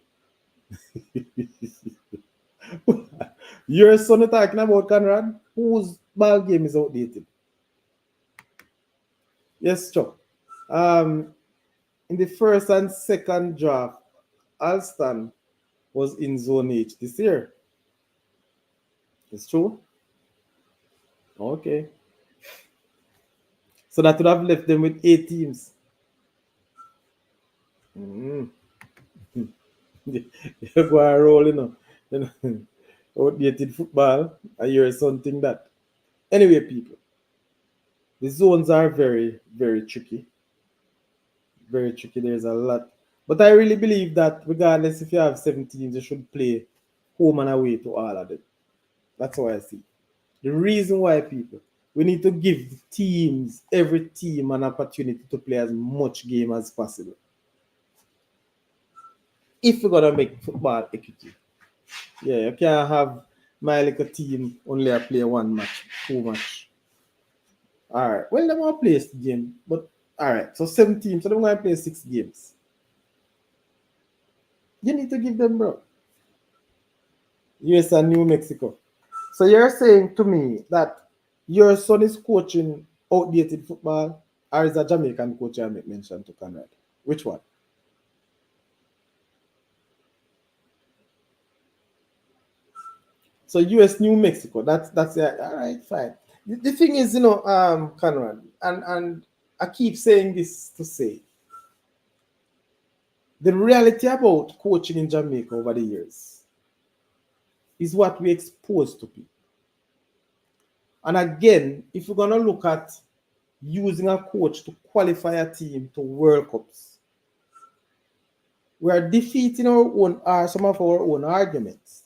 A: Your son talking about Conrad, whose ball game is outdated. Yes, Chuck. Um, in the first and second draft, Alston was in Zone H this year. It's true. Okay. So that would have left them with 8 teams. Mm. You're going to roll, outdated football, and you're something that. Anyway, people, the zones are very, very tricky. Very tricky. There's a lot. But I really believe that regardless if you have 17, you should play home and away to all of them. That's how I see. The reason why, people, we need to give the teams, every team, an opportunity to play as much game as possible. If we're gonna make football equity, yeah, you can't have my little team only play one match, 2 match. All right, well, they're gonna play the game, but all right, so 7 teams, so they're gonna play 6 games. You need to give them, bro. US and New Mexico. So you're saying to me that your son is coaching outdated football, or is a Jamaican coach I make mention to Conrad? Which one? So US New Mexico. That's yeah, all right, fine. The thing is, Conrad, and I keep saying this to say the reality about coaching in Jamaica over the years is what we expose to people. And again, if we're gonna look at using a coach to qualify a team to World Cups, we are defeating our own some of our own arguments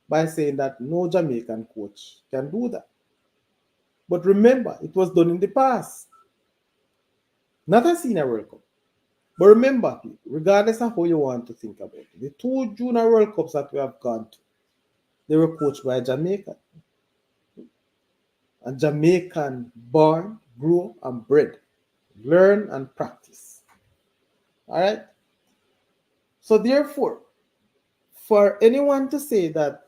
A: by saying that no Jamaican coach can do that. But remember, it was done in the past, not a senior World Cup. But remember, regardless of how you want to think about it, the 2 Junior World Cups that we have gone to, they were coached by Jamaica. A Jamaican born, grew, and bred. Learn and practice. All right? So therefore, for anyone to say that,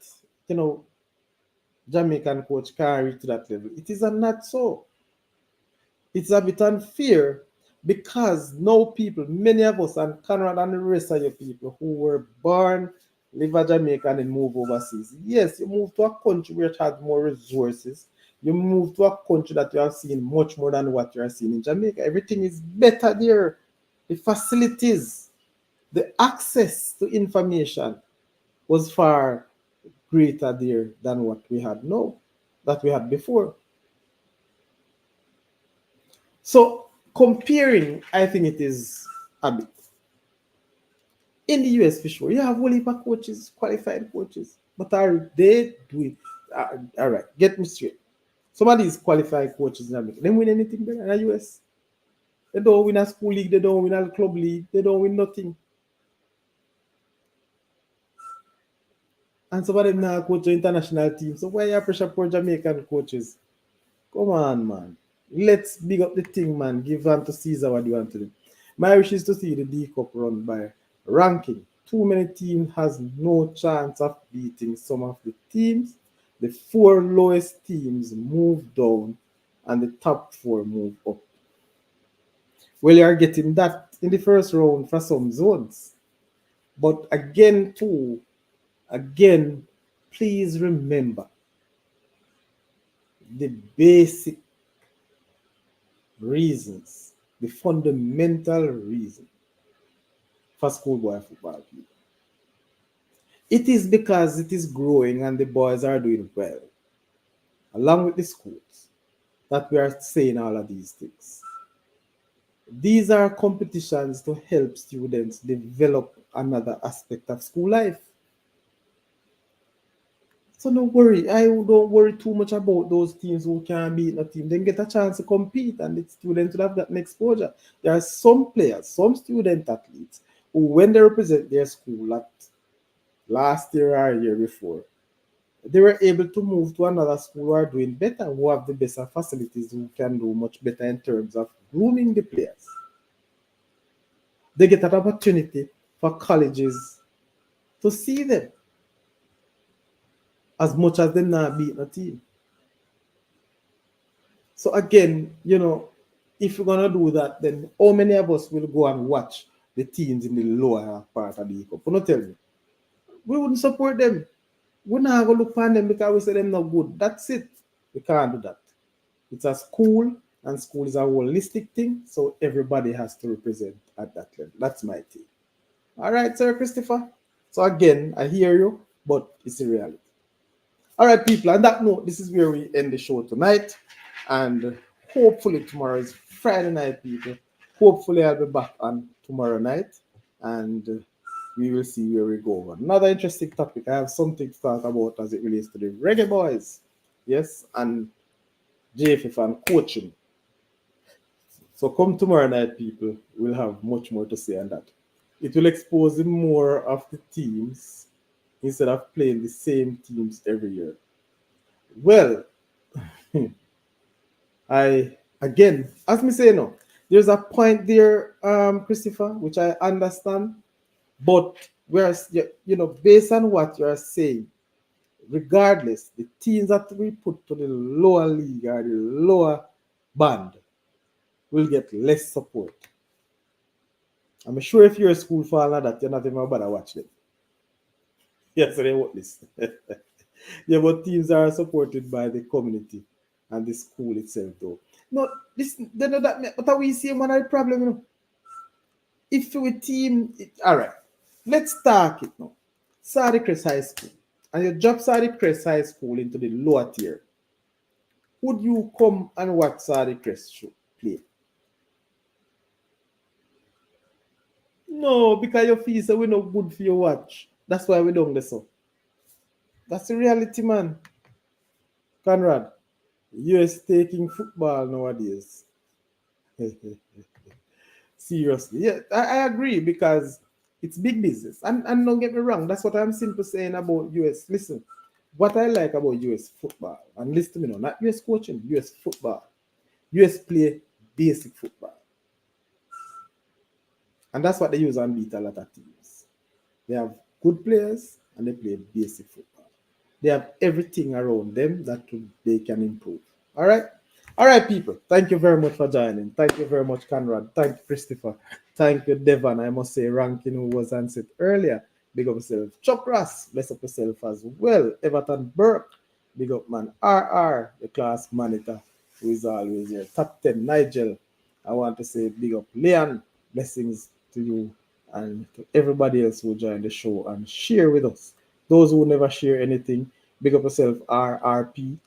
A: Jamaican coach can't reach to that level, it is not so. It's a bit unfair because now people, many of us, and Conrad and the rest of your people who were born, live in Jamaica and then move overseas. Yes, you move to a country where it has more resources. You move to a country that you have seen much more than what you are seeing in Jamaica. Everything is better there. The facilities, the access to information was far greater there than what we had now, that we had before. So comparing, I think it is a bit. In the US, for sure, you have whole heap of coaches, qualified coaches, but are they doing? All right, get me straight. Some of these qualified coaches in America, they win anything better in the US. They don't win a school league, they don't win a club league, they don't win nothing. And some of them now coach the international team. So why you pressure poor Jamaican coaches? Come on, man. Let's big up the thing, man. Give unto Caesar what you want to do. My wish is to see the D Cup run by ranking. Too many teams has no chance of beating some of the teams. The four lowest teams move down and the top four move up. Well, you are getting that in the first round for some zones. But again, please remember the basic reasons, the fundamental reason for schoolboy football. It is because it is growing and the boys are doing well, along with the schools, that we are saying all of these things. These are competitions to help students develop another aspect of school life. So don't worry. I don't worry too much about those teams who can't beat a team. Then get a chance to compete and the students will have that exposure. There are some players, some student athletes who, when they represent their school at last year or year before, they were able to move to another school who are doing better, who have the better facilities, who can do much better in terms of grooming the players. They get an opportunity for colleges to see them as much as they not beat a team. So again, if you're gonna do that, then how many of us will go and watch the teams in the lower part of the cup? Not tell me. We wouldn't support them. We're not gonna look on them because we say them not good. That's it. We can't do that. It's a school, and school is a holistic thing, so everybody has to represent at that level. That's my thing. All right, Sir Christopher. So again, I hear you, but it's a reality. All right, people. On that note, this is where we end the show tonight, and hopefully tomorrow is Friday night, people. Hopefully, I'll be back on tomorrow night, and we will see where we go. Another interesting topic. I have something to talk about as it relates to the reggae boys, yes, and JFF and coaching. So come tomorrow night, people. We'll have much more to say on that. It will expose more of the teams instead of playing the same teams every year. Well, I again, as me say no, there's a point there, Christopher, which I understand, but whereas based on what you are saying, regardless, the teams that we put to the lower league or the lower band will get less support. I'm sure if you're a school father that you're not even about to watch them. Yes, they won't listen. Yeah, but teams are supported by the community and the school itself, though. No, listen, they know that. But we see one of the problem. If we team, all right, let's start it now. Sadi Crest High School, and you drop Sadi Crest High School into the lower tier. Would you come and watch Sadi Crest show play? No, because your fees are not good for your watch. That's why we don't listen. That's the reality, man. Conrad, US taking football nowadays. Seriously. Yeah, I agree because it's big business. And don't get me wrong, that's what I'm simply saying about US. Listen, what I like about US football, and listen to me now, not US coaching, US football. US play basic football. And that's what they use and beat a lot of teams. They have good players and they play basic football. They have everything around them that they can improve. All right? All right, people. Thank you very much for joining. Thank you very much, Conrad. Thank you, Christopher. Thank you, Devon. I must say, Rankin, who was answered earlier. Big up yourself. Chuck Ross, bless up yourself as well. Everton Burke, big up, man. RR, the class monitor, who is always here. Top 10, Nigel. I want to say big up, Leon. Blessings to you and to everybody else who joined the show and share with us. Those who never share anything, big up yourself, RRPITT.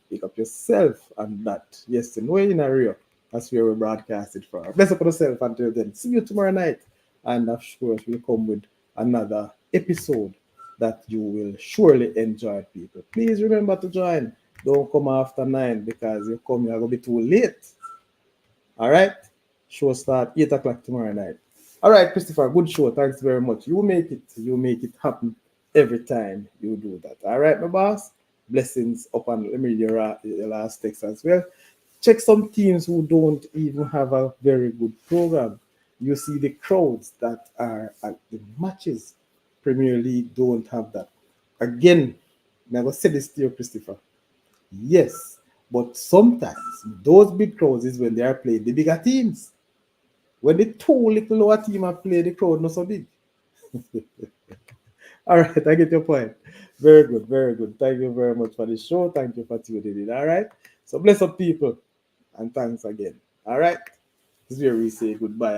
A: Pick up yourself and that. Yes, and we're in a real. That's where we broadcast it from. Bless up yourself until then. See you tomorrow night. And of course, we'll come with another episode that you will surely enjoy, people. Please remember to join. Don't come after 9 because you come, you're going to be too late. All right? Show start 8 o'clock tomorrow night. All right, Christopher, good show. Thanks very much. You make it. You make it happen every time you do that. All right, my boss? Blessings upon, let me read your last text as well. Check some teams who don't even have a very good program. You see the crowds that are at the matches. Premier League don't have that. Again, never said this to you, Christopher. Yes, but sometimes those big crowds is when they are playing the bigger teams. When the two little lower team are playing, the crowd not so big. All right, I get your point. Very good, very good. Thank you very much for the show. Thank you for tuning in. All right. So bless up people and thanks again. All right. This is where we say goodbye.